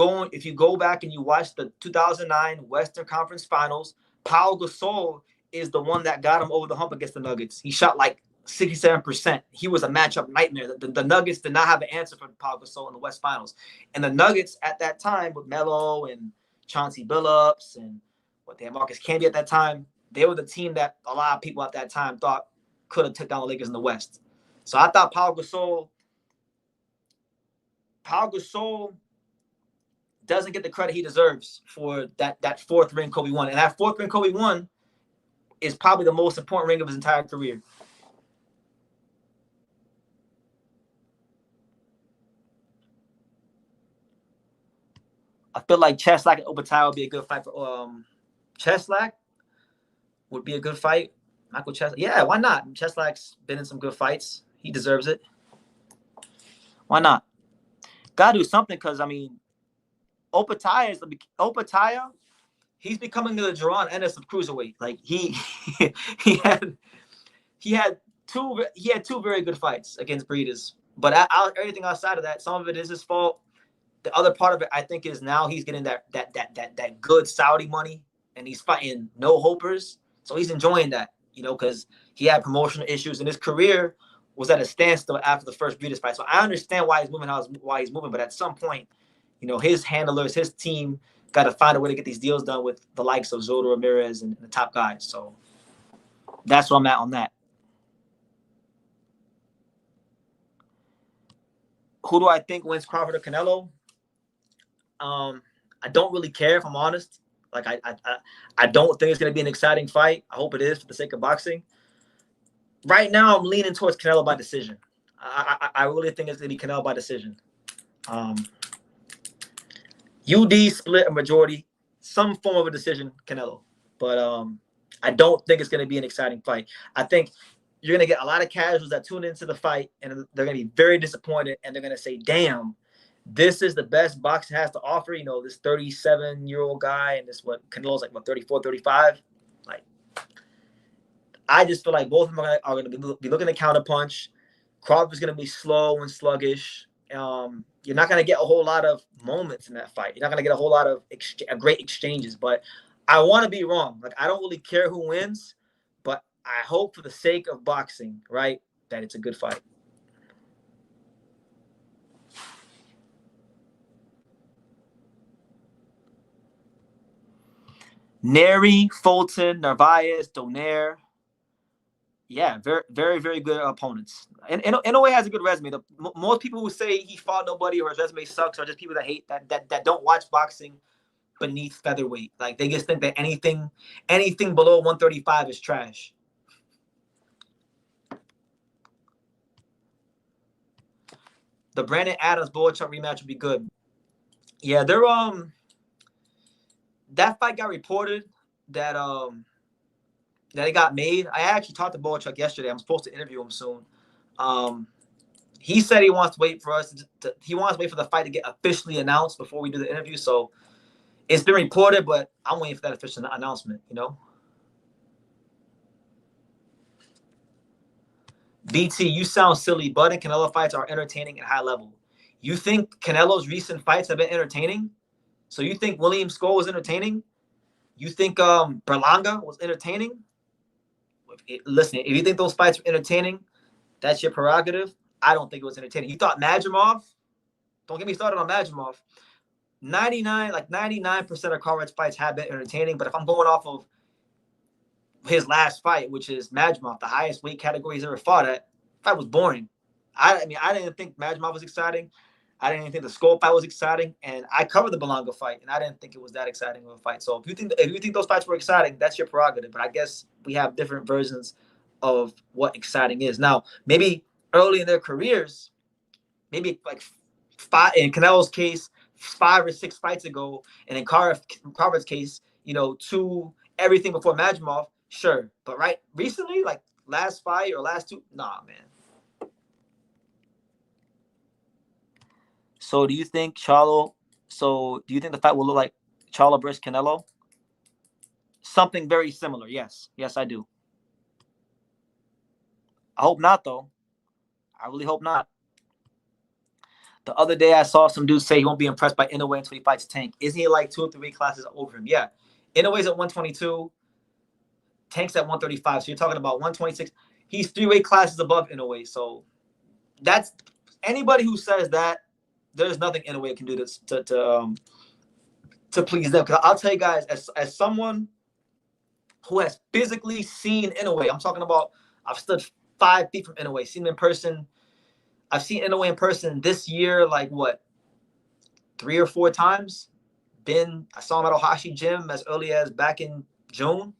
B: go back and you watch the 2009 Western Conference Finals, Pau Gasol is the one that got him over the hump against the Nuggets. He shot like 67%. He was a matchup nightmare. The Nuggets did not have an answer for Pau Gasol in the West Finals. And the Nuggets at that time with Melo and Chauncey Billups and they had Marcus Camby at that time, they were the team that a lot of people at that time thought could have took down the Lakers in the West. So I thought Pau Gasol doesn't get the credit he deserves for that fourth ring Kobe won. And that fourth ring Kobe won is probably the most important ring of his entire career. I feel like Cheslack and Obatai would be a good fight for Cheslack would be a good fight. Michael Cheslack. Yeah, why not? Cheslack's been in some good fights. He deserves it. Why not? Gotta do something, because I mean, Obatai, he's becoming the Jaron Ennis of cruiserweight. Like he had two very good fights against Breeders, but everything outside of that, some of it is his fault. The other part of it, I think, is now he's getting that good Saudi money, and he's fighting no hopers, so he's enjoying that, because he had promotional issues, and his career was at a standstill after the first Breeders fight. So I understand why he's moving, but at some point, his handlers, his team, got to find a way to get these deals done with the likes of Zoto Ramirez and the top guys. So that's where I'm at on that. Who do I think wins, Crawford or Canelo? I don't really care, if I'm honest. Like, I don't think it's going to be an exciting fight. I hope it is for the sake of boxing. Right now, I'm leaning towards Canelo by decision. I really think it's going to be Canelo by decision. UD split a majority, some form of a decision, Canelo. But I don't think it's going to be an exciting fight. I think you're going to get a lot of casuals that tune into the fight, and they're going to be very disappointed, and they're going to say, damn, this is the best boxing has to offer. This 37-year-old guy, and Canelo's like, 34, 35. Like, I just feel like both of them are going to be looking to counterpunch. Crawford's going to be slow and sluggish. You're not going to get a whole lot of moments in that fight. You're not going to get a whole lot of great exchanges. But I want to be wrong. Like, I don't really care who wins, but I hope for the sake of boxing, right, that it's a good fight. Neri, Fulton, Narvaez, Donaire. Yeah, very, very, very good opponents. And in a way, has a good resume. Most people who say he fought nobody or his resume sucks are just people that hate that don't watch boxing beneath featherweight. Like, they just think that anything below 135 is trash. The Brandon Adams Boychuk rematch would be good. Yeah, they're that fight got reported that it got made. I actually talked to Boychuk yesterday. I'm supposed to interview him soon. He said he wants to wait for the fight to get officially announced before we do the interview. So it's been reported, but I'm waiting for that official announcement, BT, you sound silly. Bud and Canelo fights are entertaining at high level. You think Canelo's recent fights have been entertaining? So you think William Skull was entertaining? You think Berlanga was entertaining? Listen, if you think those fights were entertaining, that's your prerogative. I don't think it was entertaining. You thought Majimov? Don't get me started on Majimov. 99% of Conrad's fights have been entertaining, but if I'm going off of his last fight, which is Majimov, the highest weight category he's ever fought at, fight was boring. I mean, I didn't think Majimov was exciting. I didn't think the Skull fight was exciting, and I covered the Berlanga fight, and I didn't think it was that exciting of a fight. So if you think those fights were exciting, that's your prerogative. But I guess we have different versions of what exciting is. Now, maybe early in their careers, maybe like in Canelo's case, 5 or 6 fights ago, and in Carver's case, 2 everything before Majimov, sure. But right recently, like last fight or last 2, nah, man. So do you think the fight will look like Charlo versus Canelo? Something very similar, yes. Yes, I do. I hope not, though. I really hope not. The other day, I saw some dudes say he won't be impressed by Inoue until he fights Tank. Isn't he like 2 or 3 classes over him? Yeah. Inoue's at 122. Tank's at 135. So you're talking about 126. He's 3 weight classes above Inoue. So that's anybody who says that, there's nothing Inoue can do to please them. Because I'll tell you guys, as someone who has physically seen Inoue, I'm talking about I've stood 5 feet from Inoue, seen him in person. I've seen Inoue in person this year, like what, 3 or 4 times. I saw him at Ohashi Gym as early as back in June.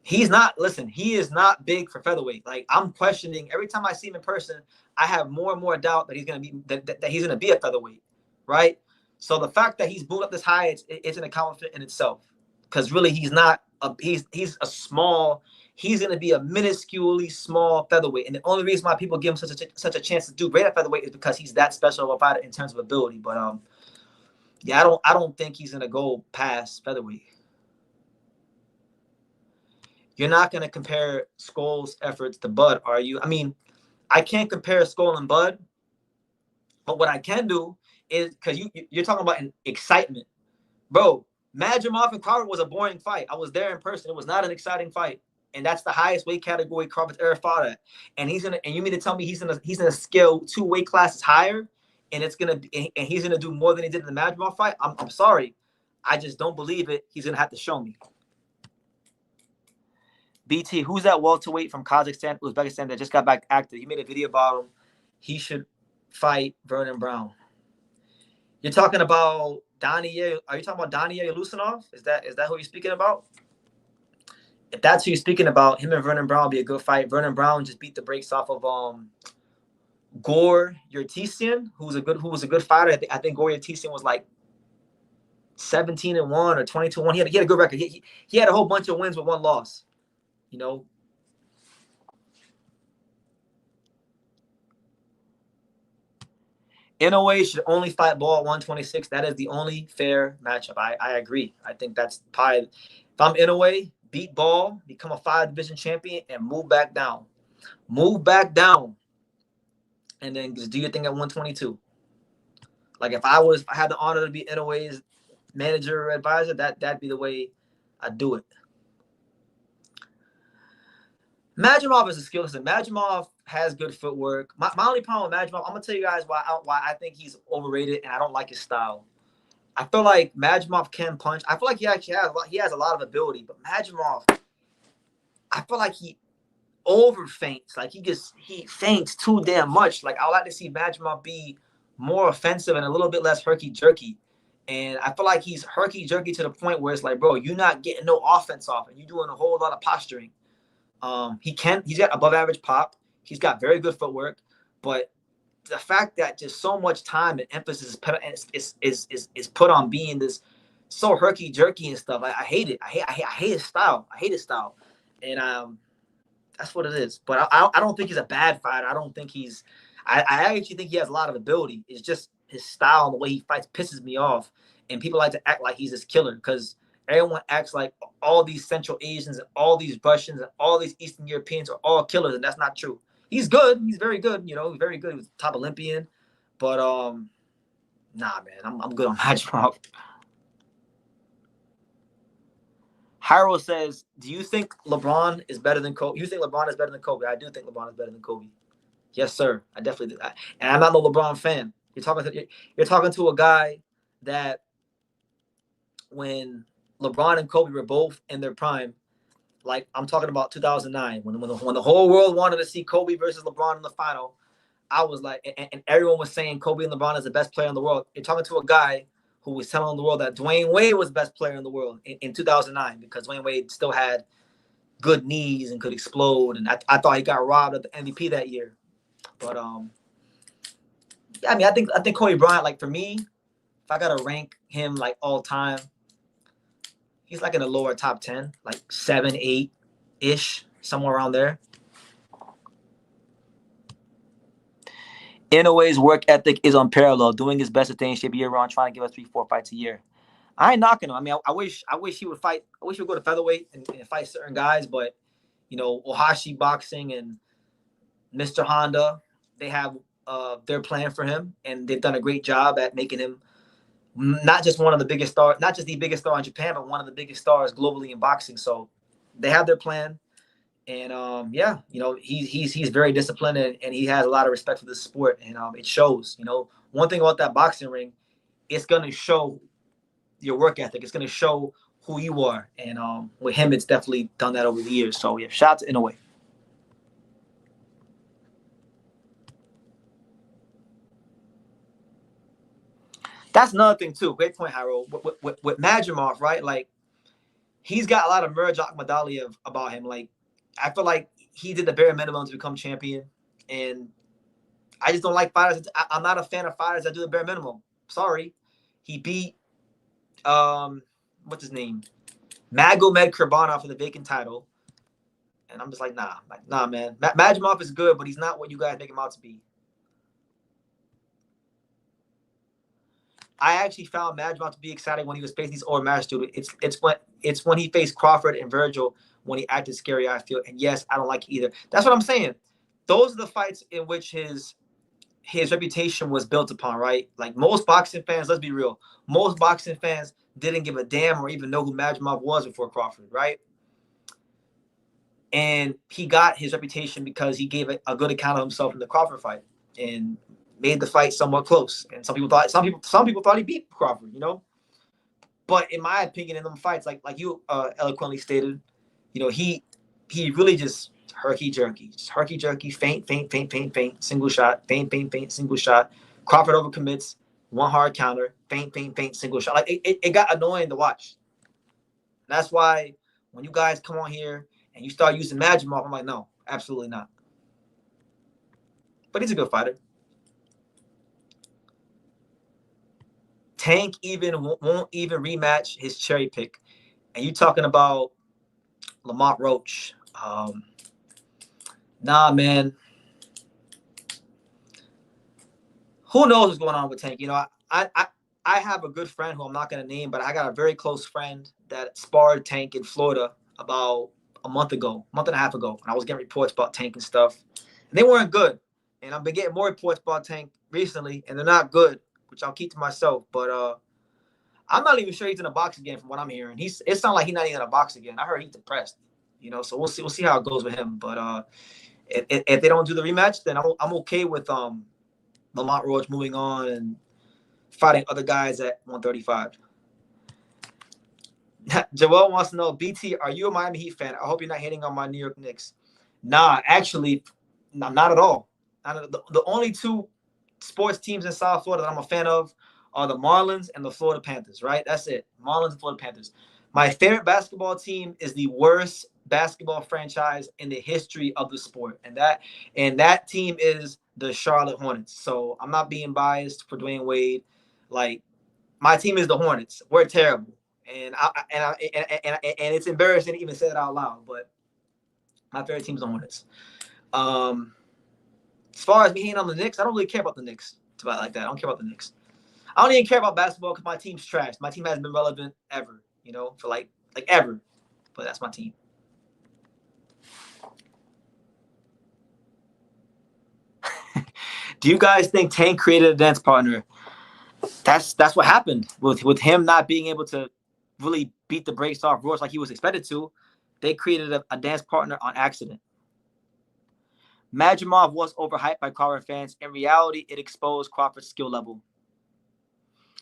B: He is not big for featherweight. Like, I'm questioning every time I see him in person, I have more and more doubt that he's gonna be a featherweight, right? So the fact that he's moved up this high, it's an accomplishment in itself. Because really, he's not he's gonna be a minusculely small featherweight. And the only reason why people give him such a chance to do great at featherweight is because he's that special of a fighter in terms of ability. But yeah, I don't think he's gonna go past featherweight. You're not going to compare Skull's efforts to Bud, are you? I mean, I can't compare Skull and Bud, but what I can do is, because you're talking about an excitement. Bro, Majimov and Crawford was a boring fight. I was there in person. It was not an exciting fight. And that's the highest weight category Crawford's ever fought at. And you mean to tell me he's gonna scale 2 weight classes higher, and he's gonna do more than he did in the Majimov fight? I'm sorry. I just don't believe it. He's gonna have to show me. BT, who's that welterweight from Kazakhstan, Uzbekistan that just got back active? He made a video about him. He should fight Vernon Brown. You're talking about Daniel? Are you talking about Daniel Lusinov? Is that who you're speaking about? If that's who you're speaking about, him and Vernon Brown will be a good fight. Vernon Brown just beat the brakes off of Gore Yortisian, who was a good fighter. I think Gore Yortisian was like 17-1 or 22-1. He had a good record. He had a whole bunch of wins with 1 loss. Inoue should only fight Ball at 126. That is the only fair matchup. I agree. I think that's probably, if I'm Inoue, beat Ball, become a 5-division champion, and move back down. And then just do your thing at 122. Like, if I had the honor to be Inoue's manager or advisor, that'd be the way I'd do it. Majimov is a skill set. Majimov has good footwork. My only problem with Majimov, I'm gonna tell you guys why I think he's overrated and I don't like his style. I feel like Majimov can punch. I feel like he has a lot of ability, but Majimov, I feel like he over feints. Like he feints too damn much. Like, I would like to see Majimov be more offensive and a little bit less herky jerky. And I feel like he's herky jerky to the point where it's like, bro, you're not getting no offense off, and you're doing a whole lot of posturing. He's got above average pop. He's got very good footwork, but the fact that just so much time and emphasis is put on being this so herky jerky and stuff, I hate it. I hate his style. And that's what it is. But I don't think he's a bad fighter. I don't think I actually think he has a lot of ability. It's just his style and the way he fights pisses me off. And people like to act like he's this killer because everyone acts like all these Central Asians and all these Russians and all these Eastern Europeans are all killers, and that's not true. he's good. He's very good. You know, very good. He was top Olympian, but nah, man, I'm good on Majimov. Harold says, "Do you think LeBron is better than Kobe? You think LeBron is better than Kobe? I do think LeBron is better than Kobe. Yes, sir. I definitely do. And I'm not no LeBron fan. You're talking to a guy that when LeBron and Kobe were both in their prime, like I'm talking about 2009, when the whole world wanted to see Kobe versus LeBron in the final, I was like, and everyone was saying Kobe and LeBron is the best player in the world. You're talking to a guy who was telling the world that Dwayne Wade was the best player in the world in 2009 because Dwayne Wade still had good knees and could explode. And I thought he got robbed of the MVP that year. But yeah, I mean, I think Kobe Bryant, like for me, if I gotta rank him like all time, he's like in the lower top 10, like 7, 8 ish, somewhere around there. Inoue's work ethic is unparalleled, doing his best to stay in shape year round, trying to give us 3-4 fights a year. I ain't knocking him. I mean, I wish he would fight. I wish he would go to featherweight and fight certain guys, but you know, Ohashi Boxing and Mr. Honda, they have their plan for him, and they've done a great job at making him not just one of the biggest stars, not just the biggest star in Japan, but one of the biggest stars globally in boxing. So they have their plan. And yeah, you know, he's very disciplined and he has a lot of respect for the sport, and it shows. You know, one thing about that boxing ring, it's gonna show your work ethic. It's gonna show who you are, and with him, it's definitely done that over the years. So yeah, shout out to Inoue. That's another thing too. Great point, Harold. With Majimov, right? Like he's got a lot of Murdoch medallia about him. Like I feel like he did the bare minimum to become champion, and I just don't like fighters. I'm not a fan of fighters that do the bare minimum. Sorry, he beat what's his name, Magomed Kurbanov for the vacant title, and I'm just like nah, man. Majimov is good, but he's not what you guys make him out to be. I actually found Majimov to be exciting when he was facing these old match students. It's when he faced Crawford and Vergil when he acted scary. I feel, and yes, I don't like either. That's what I'm saying. Those are the fights in which his reputation was built upon, right? Like most boxing fans, let's be real, most boxing fans didn't give a damn or even know who Majimov was before Crawford, right? And he got his reputation because he gave a good account of himself in the Crawford fight and made the fight somewhat close. And some people thought he beat Crawford, you know. But in my opinion, in them fights, like you eloquently stated, you know, he really just herky jerky, feint, single shot, feint, single shot. Crawford overcommits, one hard counter, feint, single shot. Like it got annoying to watch. That's why when you guys come on here and you start using Majimov, I'm like, no, absolutely not. But he's a good fighter. Tank won't even rematch his cherry pick. And you talking about Lamont Roach. Nah, man. Who knows what's going on with Tank? You know, I have a good friend who I'm not going to name, but I got a very close friend that sparred Tank in Florida about a month and a half ago. And I was getting reports about Tank and stuff. And they weren't good. And I've been getting more reports about Tank recently, and they're not good, which I'll keep to myself. But I'm not even sure he's in a box again from what I'm hearing. It sounds like he's not even in a box again. I heard he's depressed. You know, so we'll see how it goes with him. But if they don't do the rematch, then I'm okay with Lamont Roach moving on and fighting other guys at 135. Joel wants to know, BT, are you a Miami Heat fan? I hope you're not hating on my New York Knicks. Nah, actually, not at all. The only two sports teams in South Florida that I'm a fan of are the Marlins and the Florida Panthers, right? That's it. Marlins and Florida Panthers. My favorite basketball team is the worst basketball franchise in the history of the sport. And that team is the Charlotte Hornets. So I'm not being biased for Dwayne Wade. Like, my team is the Hornets. We're terrible. And it's embarrassing to even say it out loud, but my favorite team is the Hornets. As far as me hating on the Knicks, I don't really care about the Knicks. It's about like that. I don't care about the Knicks. I don't even care about basketball because my team's trash. My team hasn't been relevant ever, you know, for like ever. But that's my team. Do you guys think Tank created a dance partner? That's what happened with him not being able to really beat the brakes off Royce like he was expected to. They created a dance partner on accident. Madrimov was overhyped by Crawford fans. In reality, it exposed Crawford's skill level.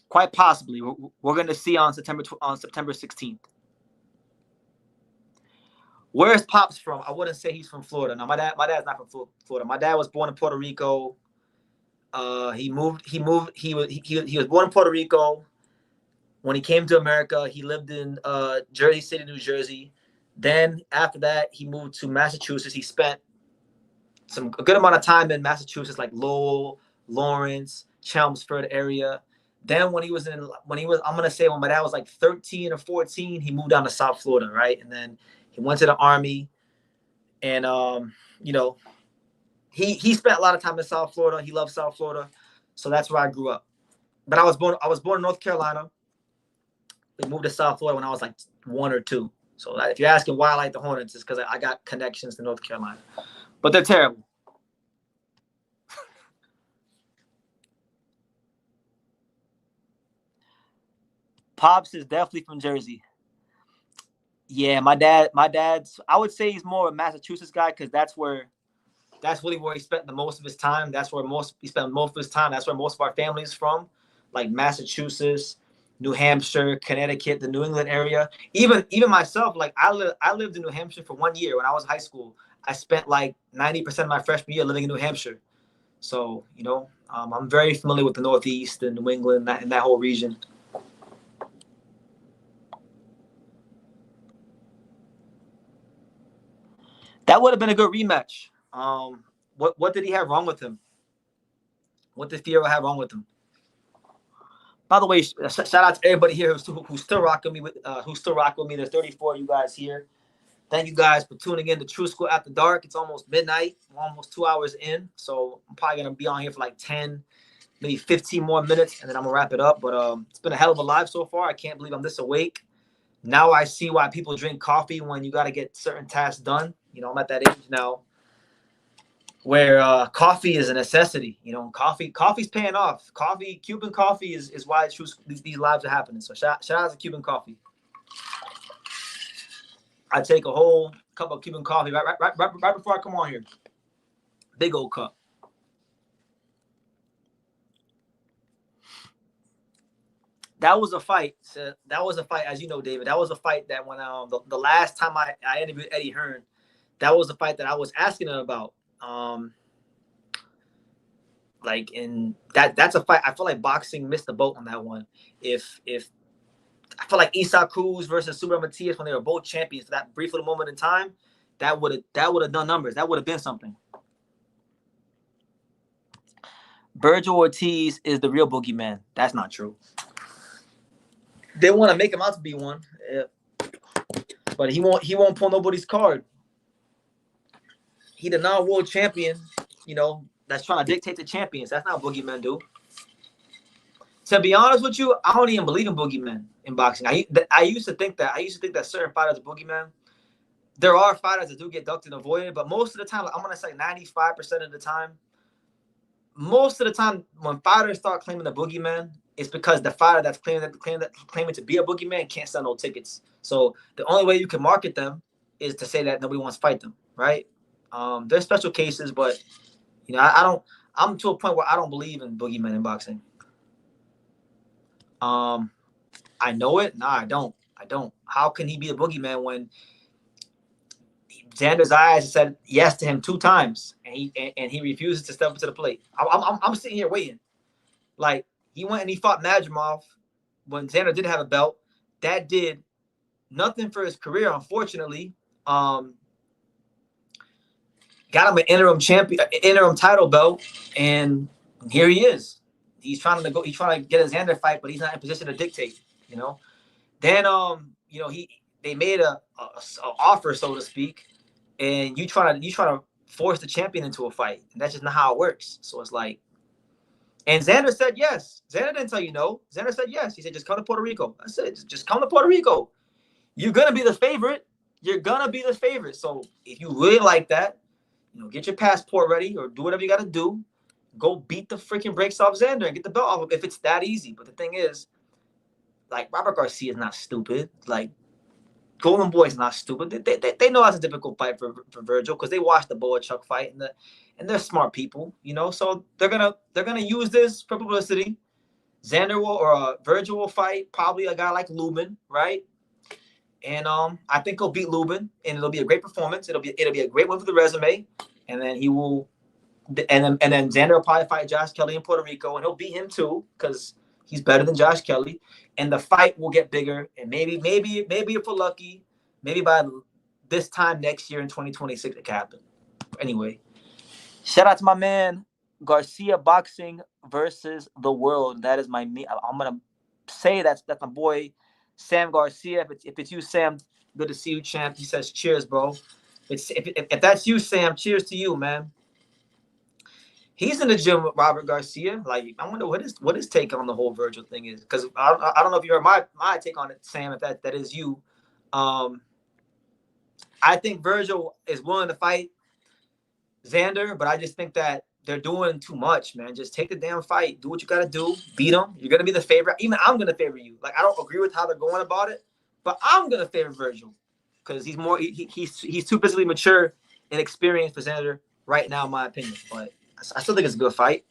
B: Quite possibly, we're going to see on September 16th. Where is Pops from? I wouldn't say he's from Florida. No, my dad's not from Florida. My dad was born in Puerto Rico. He was born in Puerto Rico. When he came to America, he lived in Jersey City, New Jersey. Then after that, he moved to Massachusetts. He spent a good amount of time in Massachusetts, like Lowell, Lawrence, Chelmsford area. Then when my dad was like 13 or 14, he moved down to South Florida, right? And then he went to the Army, and he spent a lot of time in South Florida. He loved South Florida, so that's where I grew up. But I was born in North Carolina. We moved to South Florida when I was like 1 or 2. So if you're asking why I like the Hornets, it's because I got connections to North Carolina. But they're terrible. Pops is definitely from Jersey. Yeah, my dad's. I would say he's more a Massachusetts guy because that's really where he spent the most of his time. That's where he spent most of his time. That's where most of our family is from, like Massachusetts, New Hampshire, Connecticut, the New England area. Even myself, like I lived in New Hampshire for 1 year when I was in high school. I spent like 90% of my freshman year living in New Hampshire. So I'm very familiar with the Northeast and New England and that whole region. That would have been a good rematch. What did he have wrong with him? What did Fierro have wrong with him? By the way, shout out to everybody here who's still rocking me There's 34 of you guys here. Thank you guys for tuning in to True School After Dark. It's almost midnight. We're almost 2 hours in, so I'm probably gonna be on here for like 10, maybe 15 more minutes, and then I'm gonna wrap it up. But it's been a hell of a live so far. I can't believe I'm this awake. Now I see why people drink coffee when you got to get certain tasks done. I'm at that age now where coffee is a necessity. Coffee's paying off. Cuban coffee is why these lives are happening. So shout out to Cuban coffee. I take a whole cup of Cuban coffee right before I come on here. Big old cup. That was a fight. As you know, David. That was a fight that when the last time I interviewed Eddie Hearn, that was a fight that I was asking him about. That's a fight. I feel like boxing missed the boat on that one. If I feel like Isaac Cruz versus Super Matias when they were both champions for that brief little moment in time, that would have done numbers. That would have been something. Vergil Ortiz is the real boogeyman. That's not true. They want to make him out to be one, but he won't pull nobody's card. He the non-world champion, that's trying to dictate the champions. That's not what boogeymen do. To be honest with you, I don't even believe in boogeymen in boxing. I used to think that certain fighters are boogeymen. There are fighters that do get ducked and avoided, but most of the time, I'm gonna say 95% of the time, most of the time when fighters start claiming the boogeyman, it's because the fighter that's claiming to be a boogeyman can't sell no tickets. So the only way you can market them is to say that nobody wants to fight them, right? There's special cases, but I'm to a point where I don't believe in boogeymen in boxing. I know it. Nah, I don't. How can he be a boogeyman when Xander Zayas said yes to him 2 times and he refuses to step up to the plate? I'm sitting here waiting. Like, he went and he fought Madrimov when Xander didn't have a belt. That did nothing for his career, unfortunately. Got him an interim title belt, and here he is. He's trying to get a Xander fight, but he's not in position to dictate. Then they made a offer, so to speak, and you try to force the champion into a fight, and that's just not how it works. So it's like. And Xander said yes. Xander didn't tell you no. Xander said yes. He said, just come to Puerto Rico. I said, just come to Puerto Rico. You're going to be the favorite. So if you really like that, get your passport ready or do whatever you got to do. go beat the freaking brakes off Xander and get the belt off him if it's that easy. But the thing is, like, Robert Garcia is not stupid. Like, Golden Boy's not stupid. They know that's a difficult fight for Vergil because they watched the Boa Chuck fight and they're smart people, you know. So they're gonna use this for publicity. Xander will or Vergil will fight probably a guy like Luben, right? And I think he'll beat Luben, and it'll be a great performance. It'll be a great win for the resume, and then he will, and then Xander will probably fight Josh Kelly in Puerto Rico, and he'll beat him too because he's better than Josh Kelly, and the fight will get bigger, and maybe if we're lucky, maybe by this time next year in 2026 it can happen. Anyway, shout out to my man Garcia Boxing versus the World. That is I'm gonna say that's my boy Sam Garcia. If it's you, Sam, good to see you, champ. He says cheers, bro. If that's you, Sam, cheers to you, man. He's in the gym with Robert Garcia. Like, I wonder what his take on the whole Vergil thing is. Because I don't know if you heard my take on it, Sam, if that is you. I think Vergil is willing to fight Xander, but I just think that they're doing too much, man. Just take the damn fight. Do what you got to do. Beat him. You're going to be the favorite. Even I'm going to favor you. Like, I don't agree with how they're going about it, but I'm going to favor Vergil because he's more he's too physically mature and experienced for Xander right now, in my opinion. But I still think it's a good fight.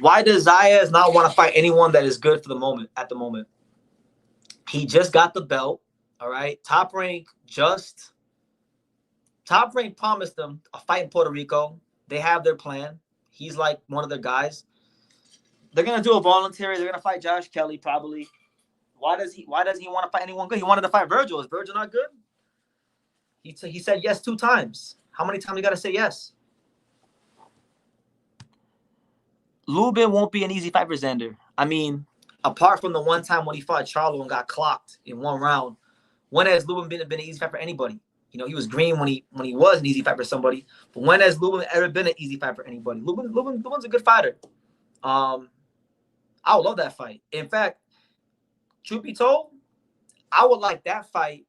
B: Why does Zayas not want to fight anyone that is good for the moment? At the moment, he just got the belt. All right, Top Rank promised them a fight in Puerto Rico. They have their plan. He's like one of their guys. They're gonna do a voluntary. They're gonna fight Josh Kelly probably. Why does he want to fight anyone good? He wanted to fight Vergil. Is Vergil not good? He said yes 2 times. How many times you got to say yes? Luben won't be an easy fight for Xander. I mean, apart from the one time when he fought Charlo and got clocked in 1 round, when has Luben been an easy fight for anybody? You know, he was green when he was an easy fight for somebody. But when has Luben ever been an easy fight for anybody? Luben's a good fighter. I would love that fight. In fact, truth be told, I would like that fight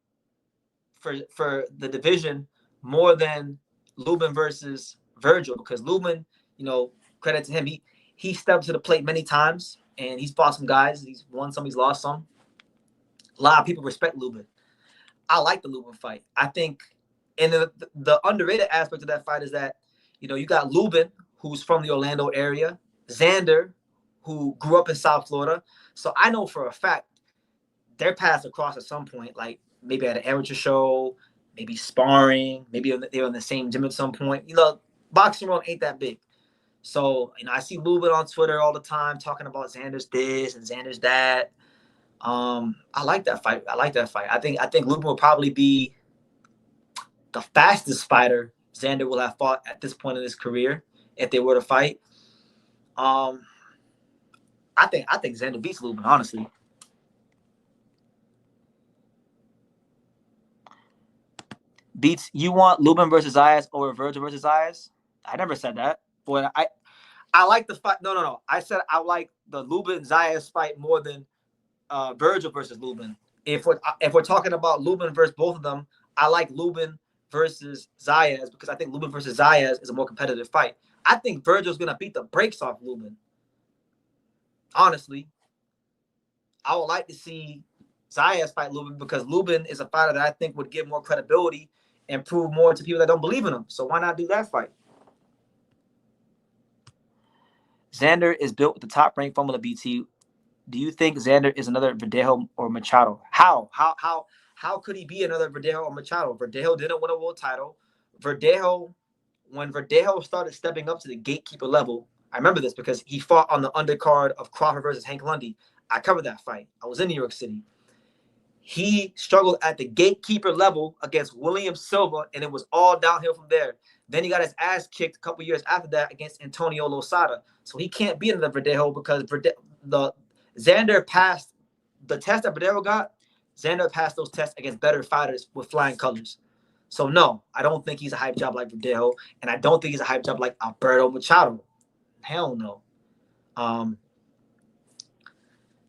B: for the division more than Luben versus Vergil because Luben, you know, credit to him, he stepped to the plate many times and he's fought some guys. He's won some, he's lost some. A lot of people respect Luben. I like the Luben fight. I think, and the underrated aspect of that fight is that, you know, you got Luben, who's from the Orlando area, Xander, who grew up in South Florida. So I know for a fact their paths across at some point, like maybe at an amateur show, maybe sparring, maybe they were in the same gym at some point. You know, boxing world ain't that big. So, you know, I see Luben on Twitter all the time talking about Xander's this and Xander's that. I like that fight. I think Luben will probably be the fastest fighter Xander will have fought at this point in his career if they were to fight. I think Xander beats Luben, honestly. Beats, you want Luben versus Zayas over Vergil versus Zayas? I never said that. But I like the fight. No. I said I like the Luben Zayas fight more than Vergil versus Luben. If we're talking about Luben versus both of them, I like Luben versus Zayas because I think Luben versus Zayas is a more competitive fight. I think Vergil's gonna beat the brakes off Luben. Honestly, I would like to see Zayas fight Luben because Luben is a fighter that I think would give more credibility and prove more to people that don't believe in him. So why not do that fight? Xander is built with the top-ranked formula BT. Do you think Xander is another Verdejo or Machado? How could he be another Verdejo or Machado? Verdejo didn't win a world title. When Verdejo started stepping up to the gatekeeper level, I remember this because he fought on the undercard of Crawford versus Hank Lundy. I covered that fight. I was in New York City. He struggled at the gatekeeper level against William Silva, and it was all downhill from there. Then he got his ass kicked a couple years after that against Antonio Losada. So he can't be another Verdejo because Xander passed the test that Verdejo got. Xander passed those tests against better fighters with flying colors. So no, I don't think he's a hype job like Verdejo, and I don't think he's a hype job like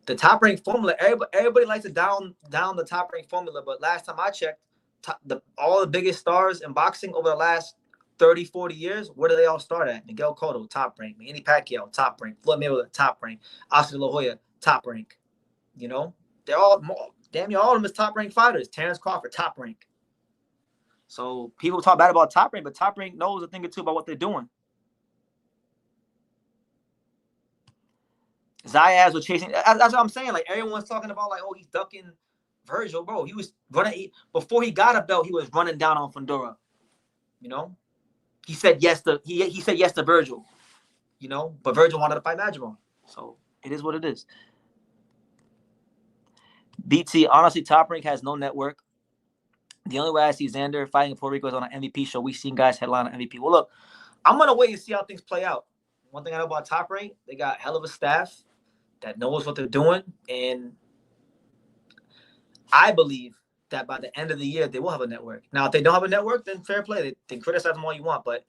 B: the top rank formula, everybody likes to down the top rank formula, but last time I checked, all the biggest stars in boxing over the last 30, 40 years, where do they all start at? Miguel Cotto, top rank. Manny Pacquiao, top rank. Floyd Mayweather, top rank. Oscar De La Hoya, top rank. You know, they're all damn near all of them is top rank fighters. Terrence Crawford, top rank. So people talk bad about top rank, but top rank knows a thing or two about what they're doing. Zayas was chasing. That's what I'm saying. Like everyone's talking about, like, oh, he's ducking Vergil, bro. He was running before he got a belt. He was running down on Fundora. You know, he said yes to he said yes to Vergil. You know, but Vergil wanted to fight Madrimon. So it is what it is. BT, honestly, Top Rank has no network. The only way I see Xander fighting in Puerto Rico is on an MVP show. We've seen guys headline on MVP. Well, look, I'm gonna wait and see how things play out. One thing I know about Top Rank, they got hell of a staff that knows what they're doing, and I believe that by the end of the year they will have a network. Now, if they don't have a network, then fair play. They can criticize them all you want, but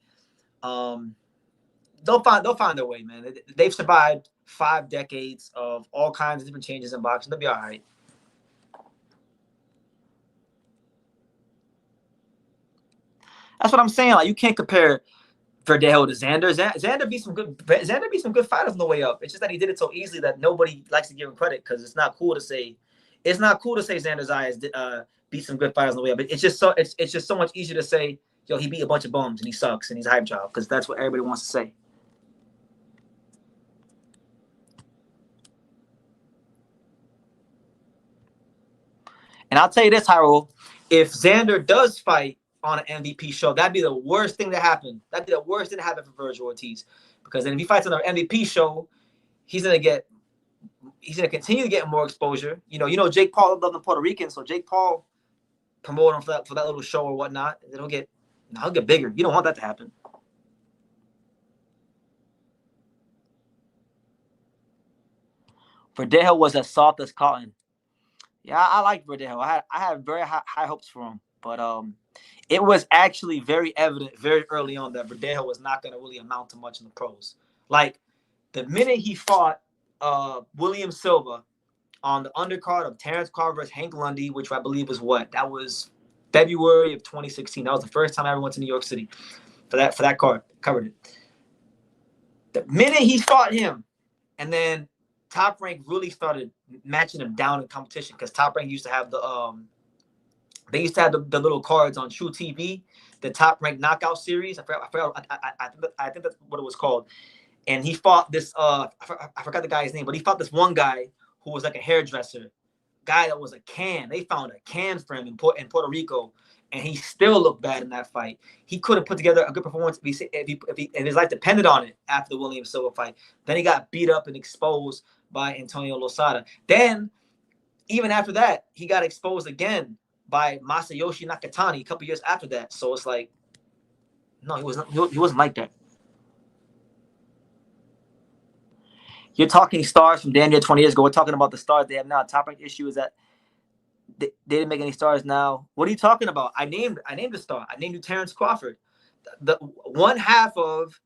B: they'll find their way, man. They've survived 5 decades of all kinds of different changes in boxing. They'll be all right. That's what I'm saying. Like, you can't compare Vergil to Xander. Xander beat some good fighters on the way up. It's just that he did it so easily that nobody likes to give him credit because it's not cool to say Xander Zayas beat some good fighters on the way up. It's just so much easier to say, yo, he beat a bunch of bums and he sucks and he's a hype job, because that's what everybody wants to say. And I'll tell you this, Hyrule, if Xander does fight on an MVP show, that'd be the worst thing to happen. That'd be the worst thing to happen for Vergil Ortiz, because then if he fights on an MVP show, he's gonna continue to get more exposure. You know, Jake Paul loved the Puerto Rican, so Jake Paul promote him for that little show or whatnot, and then he'll get bigger. You don't want that to happen. Vergil was as soft as cotton. Yeah, I like Vergil. I had very high hopes for him, but it was actually very evident very early on that Vergil was not going to really amount to much in the pros. Like, the minute he fought William Silva on the undercard of Terrence Crawford versus Hank Lundy, which I believe was that was February of 2016. That was the first time I ever went to New York City for that card. Covered it. The minute he fought him, and then Top Rank really started matching him down in competition, because Top Rank used to have the little cards on True TV, the Top Rank Knockout Series. I think that's what it was called. And he fought this I forgot the guy's name, but he fought this one guy who was like a hairdresser, guy that was a can. They found a can for him in Puerto Rico, and he still looked bad in that fight. He could have put together a good performance if his life depended on it after the William Silva fight. Then he got beat up and exposed by Antonio Losada. Then, even after that, he got exposed again by Masayoshi Nakatani a couple years after that. So it's like, no, he wasn't like that. You're talking stars from damn near 20 years ago. We're talking about the stars they have now. Top Rank issue is that they didn't make any stars now. What are you talking about? I named a star. I named you Terrence Crawford. The one half of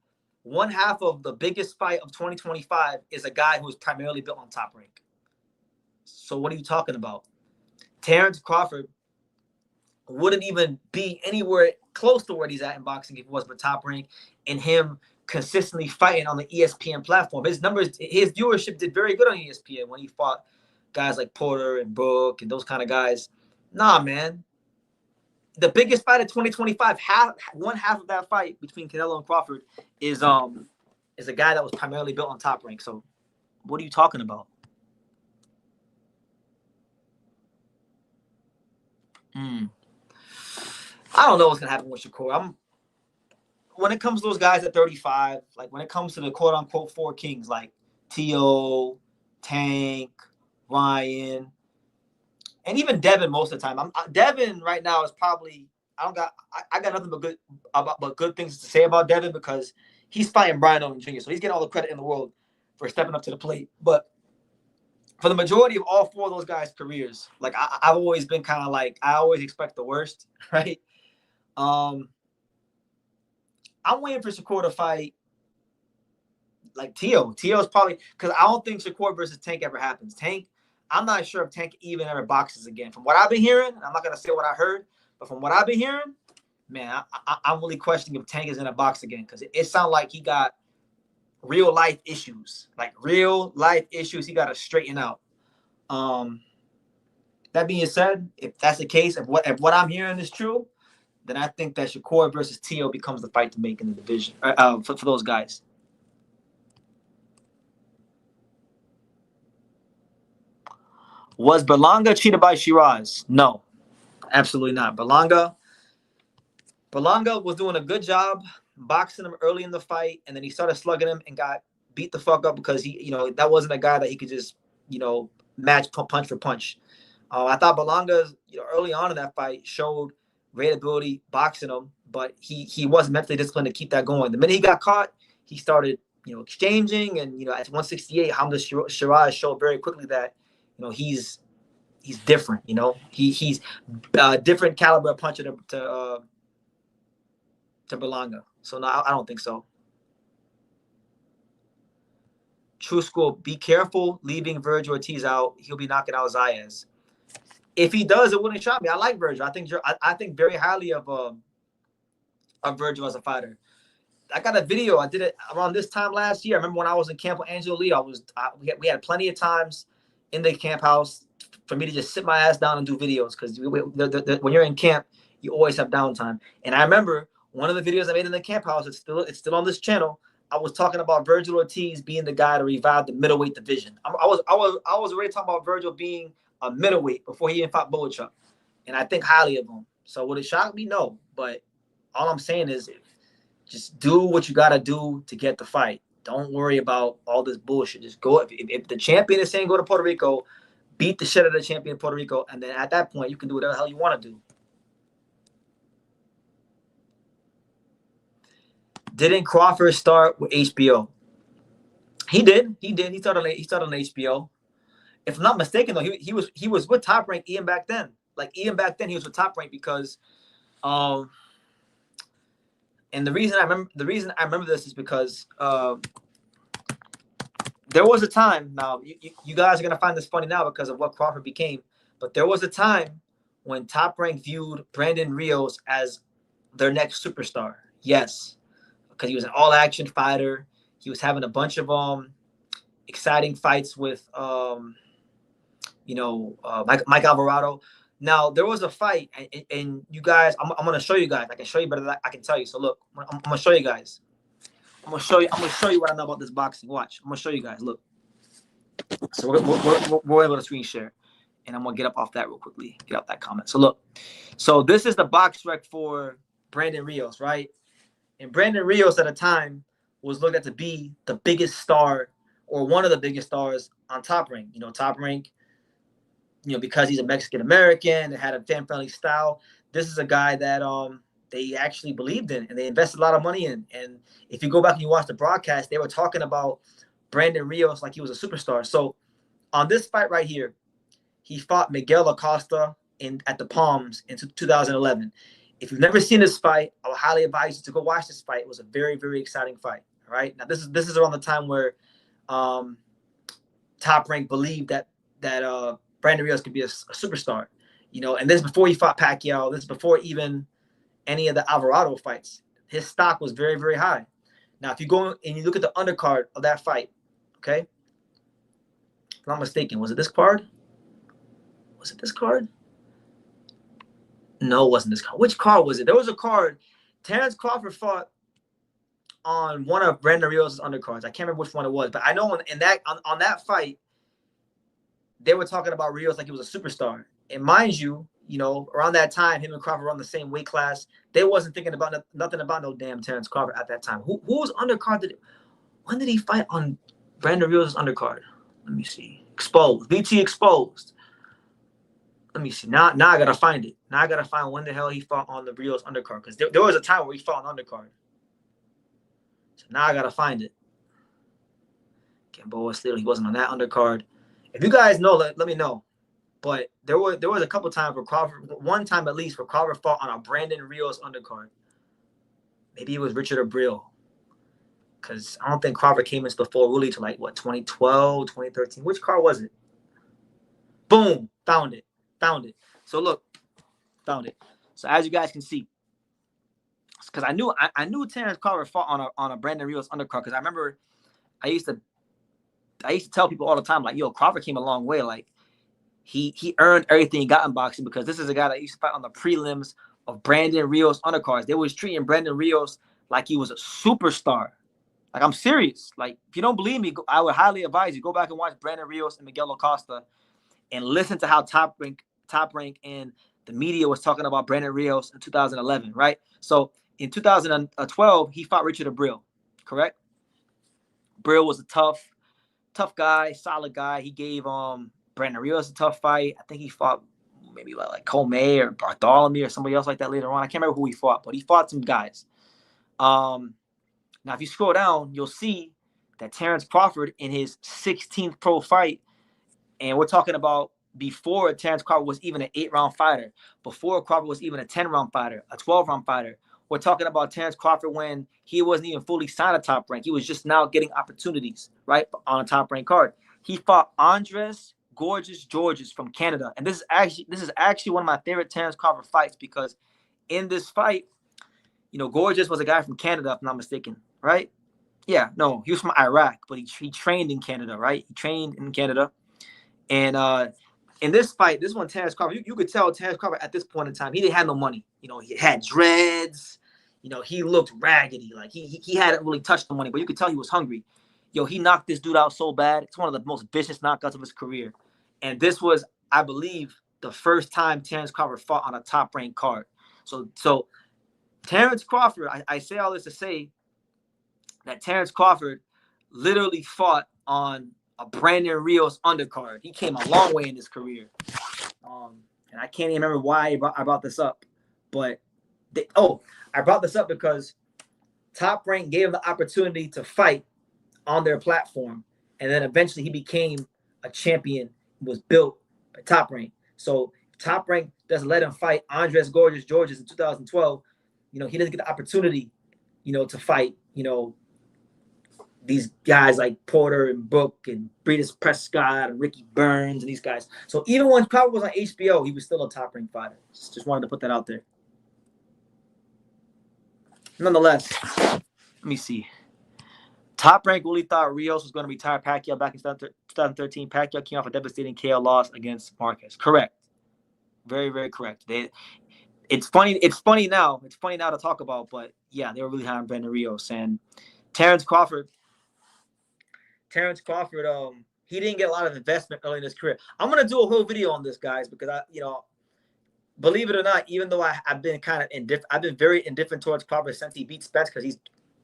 B: the biggest fight of 2025 is a guy who is primarily built on Top Rank. So what are you talking about? Terrence Crawford wouldn't even be anywhere close to where he's at in boxing if it wasn't for Top Rank and him consistently fighting on the ESPN platform. His viewership did very good on ESPN when he fought guys like Porter and Brook and those kind of guys. Nah, man. The biggest fight of 2025, one half of that fight between Canelo and Crawford is a guy that was primarily built on Top Rank. So what are you talking about? I don't know what's gonna happen with Shakur. When it comes to those guys at 35, like when it comes to the quote-unquote 4 kings, like T.O., Tank, Ryan, and even Devin most of the time. Devin right now is probably I got nothing but good things to say about Devin, because he's fighting Brian Owen Jr., so he's getting all the credit in the world for stepping up to the plate. But for the majority of all 4 of those guys' careers, like I've always been kind of like, I always expect the worst, right? I'm waiting for Shakur to fight like Tio's probably, because I don't think Shakur versus Tank ever happens. Tank, I'm not sure if Tank even ever boxes again. From what I've been hearing, I'm not gonna say what I heard, but from what I've been hearing, man, I'm really questioning if Tank is in a box again, because it sounds like he got real life issues, he got to straighten out. That being said, if that's the case, if what I'm hearing is true, then I think that Shakur versus Tio becomes the fight to make in the division for those guys. Was Berlanga cheated by Shiraz? No, absolutely not. Berlanga was doing a good job boxing him early in the fight, and then he started slugging him and got beat the fuck up because he, that wasn't a guy that he could just, match punch for punch. I thought Berlanga, early on in that fight showed great ability boxing him, but he wasn't mentally disciplined to keep that going. The minute he got caught, he started, exchanging, and at 168, Hamza Shiraz showed very quickly that, he's different. He's different caliber of puncher to Berlanga. So no, I don't think so. True School, be careful leaving Vergil Ortiz out. He'll be knocking out Zayas. If he does, it wouldn't shock me. I like Vergil. I think very highly of Vergil as a fighter. I got a video. I did it around this time last year. I remember when I was in camp with Angelo Lee. We had plenty of times in the camp house for me to just sit my ass down and do videos, because when you're in camp, you always have downtime. And I remember one of the videos I made in the camp house. It's still on this channel. I was talking about Vergil Ortiz being the guy to revive the middleweight division. I was already talking about Vergil being a middleweight before he even fought Boachuk, and I think highly of him. So would it shock me? No, but all I'm saying is, just do what you gotta do to get the fight. Don't worry about all this bullshit. Just go. If the champion is saying go to Puerto Rico, beat the shit out of the champion of Puerto Rico, and then at that point you can do whatever the hell you want to do. Didn't Crawford start with HBO? He did. He started on HBO. If I'm not mistaken, though, he was with Top Rank Ian back then. Like Ian back then, he was with Top Rank because, and the reason I remember this is because there was a time. Now you guys are gonna find this funny now because of what Crawford became, but there was a time when Top Rank viewed Brandon Rios as their next superstar. Yes, because he was an all-action fighter. He was having a bunch of exciting fights with Mike Alvarado. Now there was a fight, and you guys, I'm gonna show you guys. I can show you better than I can tell you. So look, I'm gonna show you guys. I'm gonna show you what I know about this boxing. Watch. I'm gonna show you guys. Look. So we're able to screen share, and I'm gonna get up off that real quickly. Get out that comment. So look. So this is the box rec for Brandon Rios, right? And Brandon Rios at a time was looked at to be the biggest star, or one of the biggest stars on Top Rank. Top Rank, because he's a Mexican American and had a fan-friendly style. This is a guy that they actually believed in, and they invested a lot of money in. And if you go back and you watch the broadcast, they were talking about Brandon Rios like he was a superstar. So on this fight right here, he fought Miguel Acosta at the Palms in 2011. If you've never seen this fight, I would highly advise you to go watch this fight. It was a very, very exciting fight. All right. Now this is around the time where Top Rank believed that Brandon Rios could be a superstar, and this is before he fought Pacquiao. This is before even any of the Alvarado fights. His stock was very, very high. Now, if you go and you look at the undercard of that fight, okay, if I'm not mistaken, was it this card? Was it this card? No, it wasn't this card. Which card was it? There was a card. Terrence Crawford fought on one of Brandon Rios' undercards. I can't remember which one it was, but I know on that fight, they were talking about Rios like he was a superstar. And mind you, around that time, him and Crawford were on the same weight class. They wasn't thinking about nothing about no damn Terrence Crawford at that time. Who was undercard? When did he fight on Brandon Rios' undercard? Let me see. Exposed. VT Exposed. Let me see. Now I gotta find it. Now I gotta find when the hell he fought on the Rios undercard, because there was a time where he fought on undercard. So now I gotta find it. Gamboa still, he wasn't on that undercard. If you guys know, let me know. But there was a couple times where Crawford, one time at least, where Crawford fought on a Brandon Rios undercard. Maybe it was Richard Abril. because I don't think Crawford came into the full really to like, what, 2012, 2013. Which car was it? Boom. Found it. So look, found it. So as you guys can see, because I knew Terrence Crawford fought on a Brandon Rios undercard, because I remember I used to tell people all the time, like, yo, Crawford came a long way. Like, he earned everything he got in boxing, because this is a guy that used to fight on the prelims of Brandon Rios undercards. They was treating Brandon Rios like he was a superstar. Like, I'm serious. Like, if you don't believe me, I would highly advise you go back and watch Brandon Rios and Miguel Acosta and listen to how Top Rank and the media was talking about Brandon Rios in 2011, right? So in 2012, he fought Richard Abril, correct? Abril was a tough guy, solid guy. He gave Brandon Rios a tough fight. I think he fought maybe like Comey or Bartholomew or somebody else like that later on. I can't remember who he fought, but he fought some guys. Now, if you scroll down, you'll see that Terrence Crawford in his 16th pro fight, and we're talking about before Terrence Crawford was even an 8-round fighter, before Crawford was even a 10-round fighter, a 12-round fighter. We're talking about Terrence Crawford when he wasn't even fully signed a Top Rank. He was just now getting opportunities, right, on a Top Rank card. He fought Andres Gorgeous Georges from Canada, and this is actually one of my favorite Terrence Crawford fights, because in this fight, you know, Gorgeous was a guy from Canada, if I'm not mistaken, right? Yeah, no, he was from Iraq, but he trained in Canada, right? He trained in Canada. And in this fight, this one, Terrence Crawford, you could tell Terrence Crawford at this point in time, he didn't have no money. You know, he had dreads. You know, he looked raggedy. Like, he hadn't really touched the money, but you could tell he was hungry. Yo, he knocked this dude out so bad. It's one of the most vicious knockouts of his career. And this was, I believe, the first time Terrence Crawford fought on a top-ranked card. So Terrence Crawford, I say all this to say that Terrence Crawford literally fought on a Brandon Rios undercard. He came a long way in his career. And I can't even remember why I brought this up. But, I brought this up because Top Rank gave him the opportunity to fight on their platform. And then eventually he became a champion, was built by Top Rank. So Top Rank doesn't let him fight Andres Gorgeous Georges in 2012. You know, he doesn't get the opportunity, you know, to fight, you know, these guys like Porter and Book and Breedis Prescott and Ricky Burns and these guys. So even when Crawford was on HBO, he was still a top-ranked fighter. Just wanted to put that out there. Nonetheless, let me see. Top Rank really thought Rios was going to retire Pacquiao back in 2013. Pacquiao came off a devastating KO loss against Marquez. Correct. Very, very correct. It's funny now. It's funny now to talk about, but yeah, they were really high on Brandon Rios. And Terrence Crawford, he didn't get a lot of investment early in his career. I'm gonna do a whole video on this, guys, because believe it or not, even though I've been kind of indifferent, I've been very indifferent towards Crawford since he beat Spence, because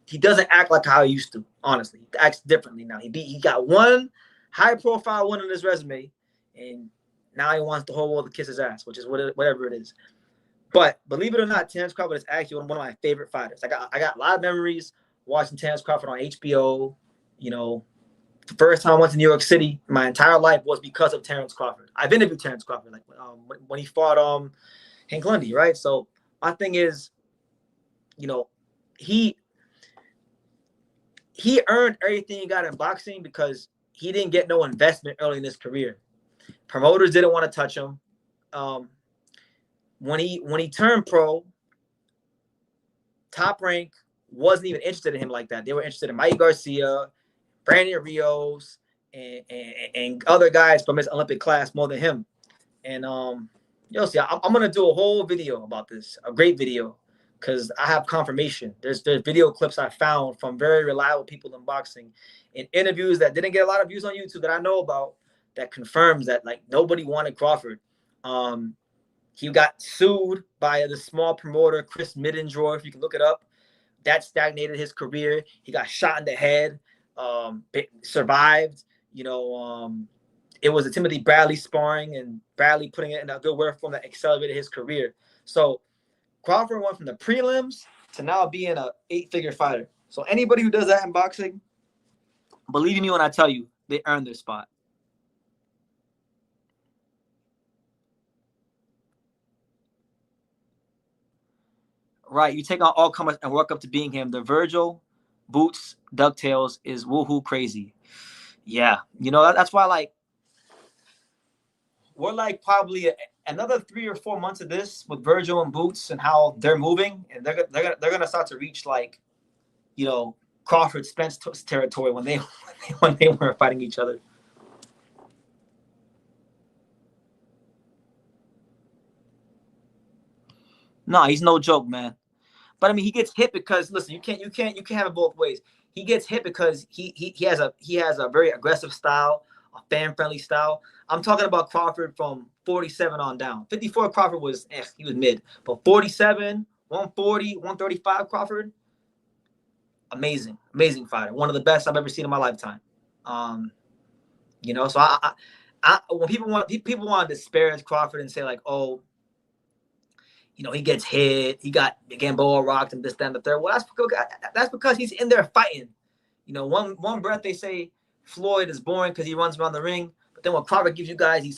B: he doesn't act like how he used to. Honestly, he acts differently now. He got one high-profile win on his resume, and now he wants the whole world to kiss his ass, which is whatever it is. But believe it or not, Terrence Crawford is actually one of my favorite fighters. I got a lot of memories watching Terrence Crawford on HBO. You know, the first time I went to New York City, my entire life was because of Terrence Crawford. I've interviewed Terrence Crawford, like when he fought Hank Lundy, right? So my thing is, you know, he earned everything he got in boxing because he didn't get no investment early in his career. Promoters didn't want to touch him. When he turned pro, Top Rank wasn't even interested in him like that. They were interested in Mike Garcia, Brandon Rios, and other guys from his Olympic class more than him. And you'll see, I'm gonna do a whole video about this, a great video, because I have confirmation. There's video clips I found from very reliable people in boxing, in interviews that didn't get a lot of views on YouTube that I know about, that confirms that, like, nobody wanted Crawford. He got sued by the small promoter, Chris Middendorf. If you can look it up. That stagnated his career. He got shot in the head, survived. You know, it was a Timothy Bradley sparring, and Bradley putting it in a good work form that accelerated his career. So Crawford went from the prelims to now being an 8-figure fighter. So anybody who does that in boxing, believe me when I tell you, they earned their spot. Right, you take on all comers and work up to being him. The Vergil Boots, DuckTales is woohoo crazy. Yeah, that's why like we're like probably another 3 or 4 months of this with Vergil and Boots and how they're moving, and they're gonna start to reach like, Crawford Spence territory when they were fighting each other. No, he's no joke, man. But I mean, he gets hit because listen, you can't have it both ways. He gets hit because he has a very aggressive style, a fan friendly style. I'm talking about Crawford from 47 on down. 54 Crawford was he was mid, but 47, 140, 135 Crawford, amazing fighter, one of the best I've ever seen in my lifetime. So when people want to disparage Crawford and say like, oh, he gets hit. He got Gamboa rocked and this, that, and the third. Well, that's because he's in there fighting. One breath they say Floyd is boring because he runs around the ring, but then when Crawford gives you guys these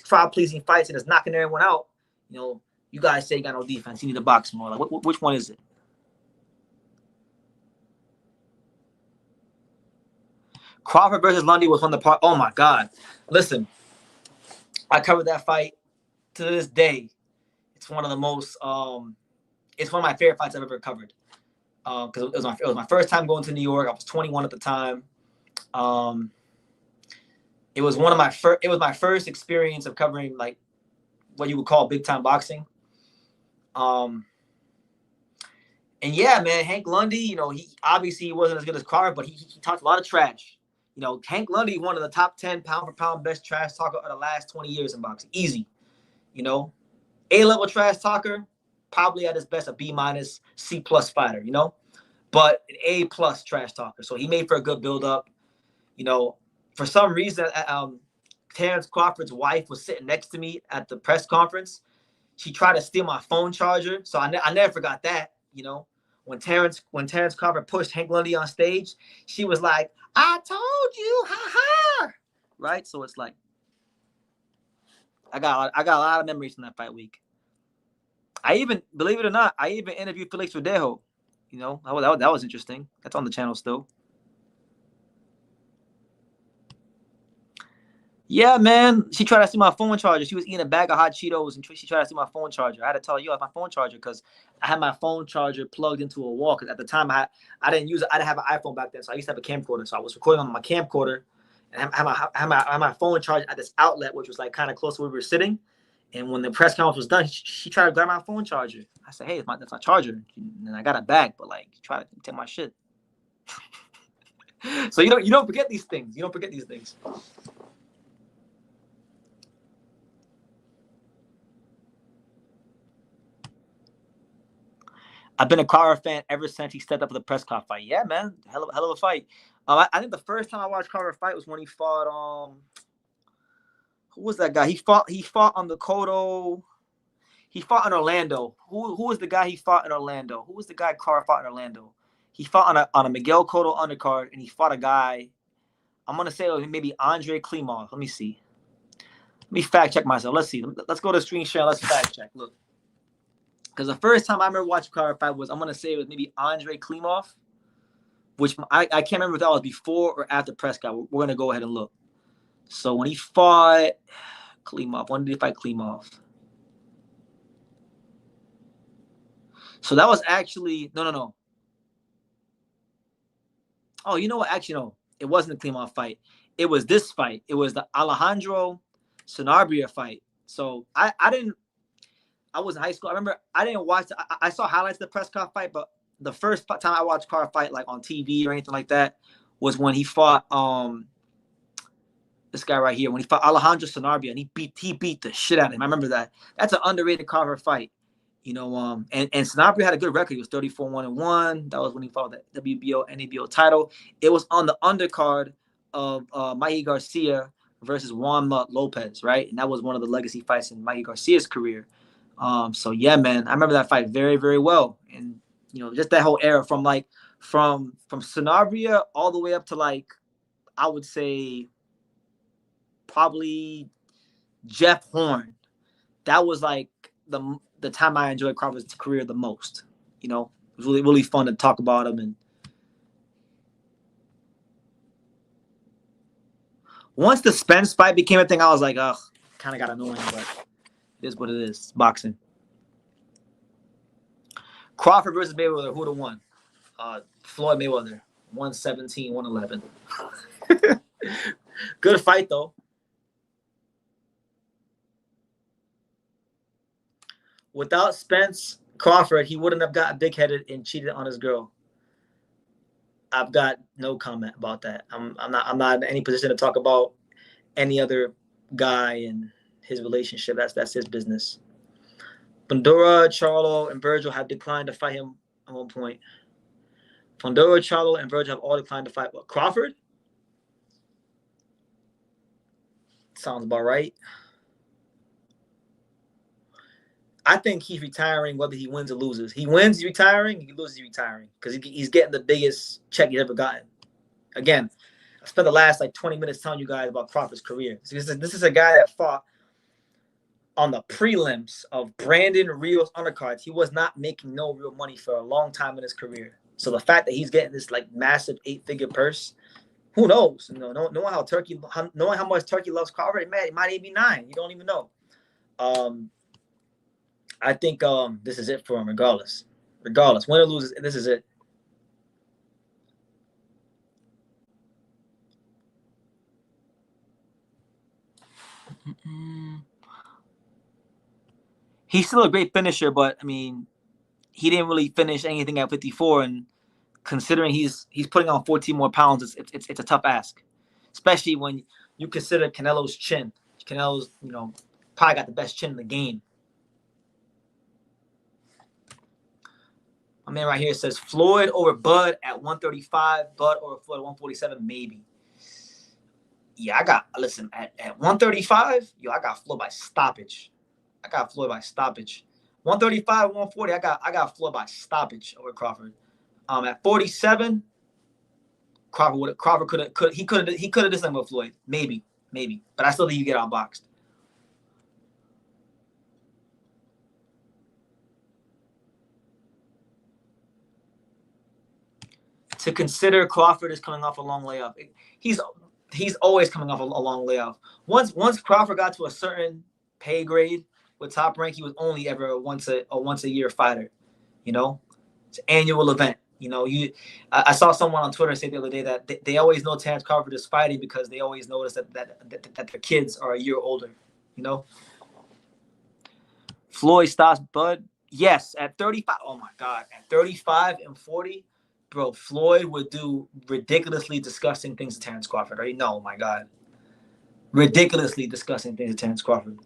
B: crowd pleasing fights and is knocking everyone out, you guys say you got no defense. You need to box more. Like, which one is it? Crawford versus Lundy was one of the part. Oh my God! Listen, I covered that fight to this day. It's one of the most. It's one of my favorite fights I've ever covered. Because it was my first time going to New York. I was 21 at the time. It was my first experience of covering like what you would call big time boxing. And yeah, man, Hank Lundy, he obviously wasn't as good as Crawford, but he talked a lot of trash. Hank Lundy, one of the top 10 pound for pound best trash talker of the last 20 years in boxing. Easy. A-level trash talker, probably at his best a B-, C+ fighter, but an A+ trash talker. So he made for a good build-up. For some reason, Terrence Crawford's wife was sitting next to me at the press conference. She tried to steal my phone charger, so I never forgot that. When Terrence Crawford pushed Hank Lundy on stage, she was like, "I told you, ha ha!" Right? So it's like, I got a lot of memories from that fight week. Believe it or not, I even interviewed Felix Verdejo. That was interesting. That's on the channel still. Yeah, man. She tried to steal my phone charger. She was eating a bag of hot Cheetos, and she tried to steal my phone charger. I had to tell her, "Yo, it's my phone charger," because I had my phone charger plugged into a wall. Because at the time, I didn't use it. I didn't have an iPhone back then, so I used to have a camcorder. So I was recording on my camcorder, and I had my phone charged at this outlet, which was like kind of close to where we were sitting. And when the press conference was done, she tried to grab my phone charger. I said, "Hey, that's my charger." And I got it back, but like, try to take my shit. So you don't forget these things. You don't forget these things. I've been a Crawford fan ever since he stepped up for the press conference fight. Yeah, man, hell of a fight. I think the first time I watched Crawford fight was when he fought. Who was that guy? He fought on the Cotto. He fought in Orlando. Who was the guy he fought in Orlando? Who was the guy Crawford fought in Orlando? He fought on a Miguel Cotto undercard, and he fought a guy. I'm gonna say maybe Andre Klimov. Let me see. Let me fact check myself. Let's see. Let's go to screen share. Let's fact check. Look. Because the first time I remember watching Crawford fight was, I'm going to say it was maybe Andre Klimov, which I can't remember if that was before or after Prescott. We're going to go ahead and look. So when he fought Klimov, when did he fight Klimov? So that was actually, no. Oh, you know what? Actually, no. It wasn't the Klimov fight. It was this fight. It was the Alejandro Sanabria fight. So I was in high school. I remember I didn't watch. I saw highlights of the Prescott fight, but the first time I watched Crawford fight like on TV or anything like that was when he fought this guy right here. When he fought Alejandro Sanabria, and he beat the shit out of him. I remember that. That's an underrated Crawford fight, and Sanabria had a good record. He was 34-1-1. That was when he fought the WBO NABO title. It was on the undercard of Mikey Garcia versus Juan Lopez, right? And that was one of the legacy fights in Mikey Garcia's career. So yeah, man, I remember that fight very, very well. And, just that whole era from Sanabria all the way up to like, I would say probably Jeff Horn. That was like the time I enjoyed Crawford's career the most. It was really, really fun to talk about him. And Once the Spence fight became a thing, I was like, ugh, kind of got annoying, but it is what it is. It's boxing. Crawford versus Mayweather, who would have won? Floyd Mayweather, 117, 111. Good fight, though. Without Spence Crawford, he wouldn't have gotten big-headed and cheated on his girl. I've got no comment about that. I'm not in any position to talk about any other guy and his relationship. That's his business. Fundora, Charlo, and Vergil have declined to fight him at one point. Fundora, Charlo, and Vergil have all declined to fight. What, Crawford? Sounds about right. I think he's retiring whether he wins or loses. He wins, he's retiring. He loses, he's retiring. Because he's getting the biggest check he's ever gotten. Again, I spent the last 20 minutes telling you guys about Crawford's career. This is a guy that fought on the prelims of Brandon Rios undercards. He was not making no real money for a long time in his career. So the fact that he's getting this massive 8-figure purse, who knows? Knowing how much Turkey loves Crawford, it might even be 9. You don't even know. I think this is it for him, regardless. Regardless, win or lose, this is it. He's still a great finisher, but I mean, he didn't really finish anything at 54. And considering he's putting on 14 more pounds, it's a tough ask, especially when you consider Canelo's chin. Canelo's probably got the best chin in the game. My man right here says Floyd over Bud at 135, Bud over Floyd at 147, maybe. Yeah, listen, at 135, I got Floyd by stoppage. 135, 140, I got Floyd by stoppage over Crawford. At 47, Crawford could have done something with Floyd, maybe, but I still think you get outboxed. To consider Crawford is coming off a long layoff. He's always coming off a long layoff. Once Crawford got to a certain pay grade with Top Rank, he was only ever a once a year fighter. It's an annual event. I saw someone on Twitter say the other day that they always know Terrence Crawford is fighting because they always notice that their kids are a year older. Floyd stops Bud. Yes, at 35. Oh my God, at 35 and 40. Bro, Floyd would do ridiculously disgusting things to Terrence Crawford. Right? No, my God. Ridiculously disgusting things to Terrence Crawford.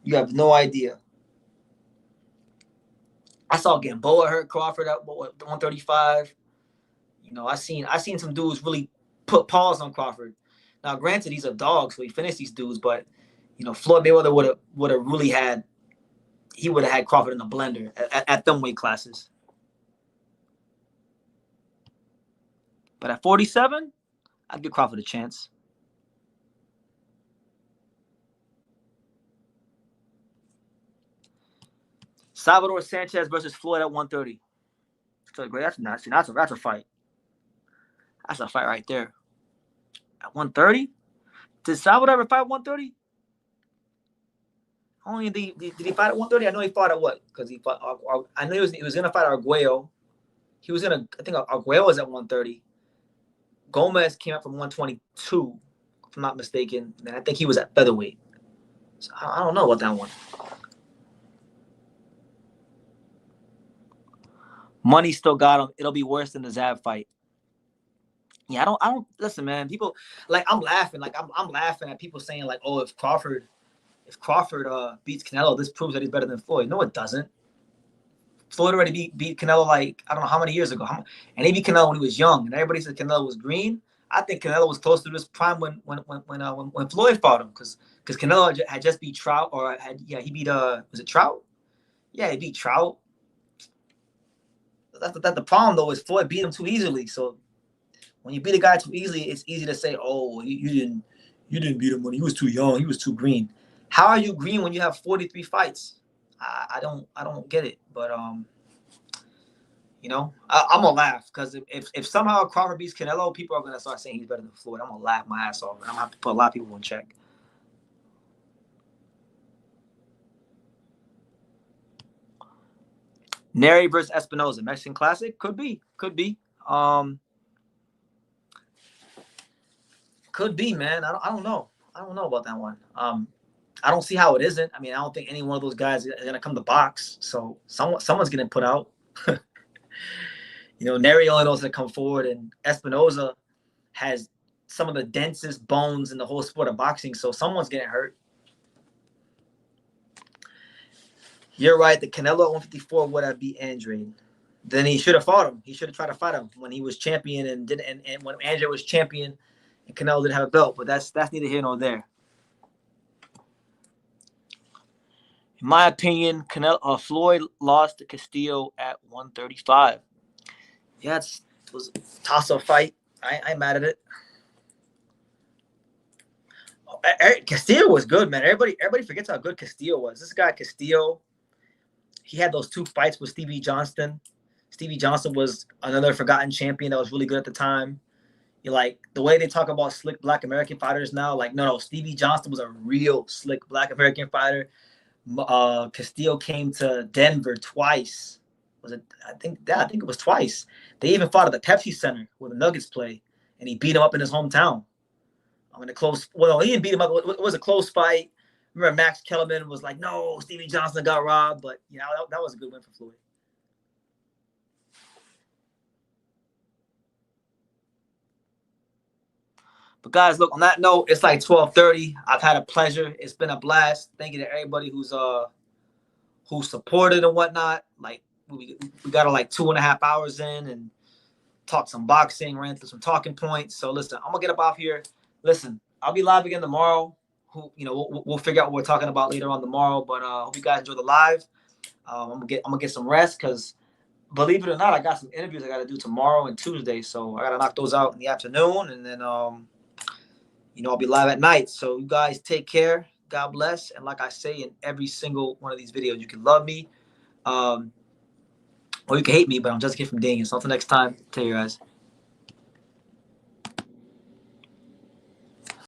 B: You have no idea. I saw Gamboa hurt Crawford at 135. I seen some dudes really put paws on Crawford. Now, granted, he's a dog, so he finished these dudes, but Floyd Mayweather would have really had Crawford in the blender at them weight classes. But at 47, I'd give Crawford a chance. Salvador Sanchez versus Floyd at 130. That's a fight. That's a fight right there. At 130? Did Salvador ever fight at 130? Only did he fight at 130? I know he fought at what? Because he fought. I know he was gonna fight Arguello. I think Arguello was at 130. Gomez came up from 122, if I'm not mistaken. And I think he was at featherweight. So I don't know about that one. Money still got him. It'll be worse than the Zab fight. Yeah, I don't listen, man. People I'm laughing. I'm laughing at people saying oh, if Crawford beats Canelo, this proves that he's better than Floyd. No, it doesn't. Floyd already beat Canelo I don't know how many years ago. And he beat Canelo when he was young. And everybody said Canelo was green. I think Canelo was close to this prime when Floyd fought him because Canelo had just beat Trout he beat was it Trout? Yeah, he beat Trout. That's the problem though is Floyd beat him too easily. So when you beat a guy too easily, it's easy to say, oh, you didn't beat him when he was too young. He was too green. How are you green when you have 43 fights? I don't get it, but You know, I'm gonna laugh because if somehow Crawford beats Canelo, people are gonna start saying he's better than Floyd. I'm gonna laugh my ass off, and I'm gonna have to put a lot of people in check. Neri versus Espinoza, Mexican Classic, could be. Could be, man. I don't know. I don't know about that one. I don't see how it isn't. I mean, I don't think any one of those guys is gonna come to box. So someone's getting put out. You know, Neri only knows to come forward, and Espinoza has some of the densest bones in the whole sport of boxing. So someone's getting hurt. You're right. The Canelo at 154 would have beat Andre. Then he should have fought him. He should have tried to fight him when he was champion and when Andre was champion and Canelo didn't have a belt. But that's neither here nor there. In my opinion, Floyd lost to Castillo at 135. Yeah, it was a toss-up fight. I'm mad at it. Castillo was good, man. Everybody forgets how good Castillo was. This guy Castillo, he had those 2 fights with Stevie Johnston. Stevie Johnston was another forgotten champion that was really good at the time. You like the way they talk about slick Black American fighters now. Like, no, Stevie Johnston was a real slick Black American fighter. Castillo came to Denver twice. Was it? I think it was twice. They even fought at the Pepsi Center where the Nuggets play, and he beat him up in his hometown. In a close. Well, he didn't beat him up. It was a close fight. Remember, Max Kellerman was like, "No, Stevie Johnston got robbed," but you know that was a good win for Floyd. But guys, look, on that note, it's like 12:30. I've had a pleasure. It's been a blast. Thank you to everybody who's supported and whatnot. Like we got like 2.5 hours in and talked some boxing, ran through some talking points. So listen, I'm gonna get up off here. Listen, I'll be live again tomorrow. We'll figure out what we're talking about later on tomorrow. But hope you guys enjoy the live. I'm gonna get some rest because believe it or not, I got some interviews I got to do tomorrow and Tuesday. So I got to knock those out in the afternoon, and then I'll be live at night. So you guys take care. God bless. And like I say in every single one of these videos, you can love me or you can hate me, but I'm just a kid from Daniel. So until next time, take care, guys.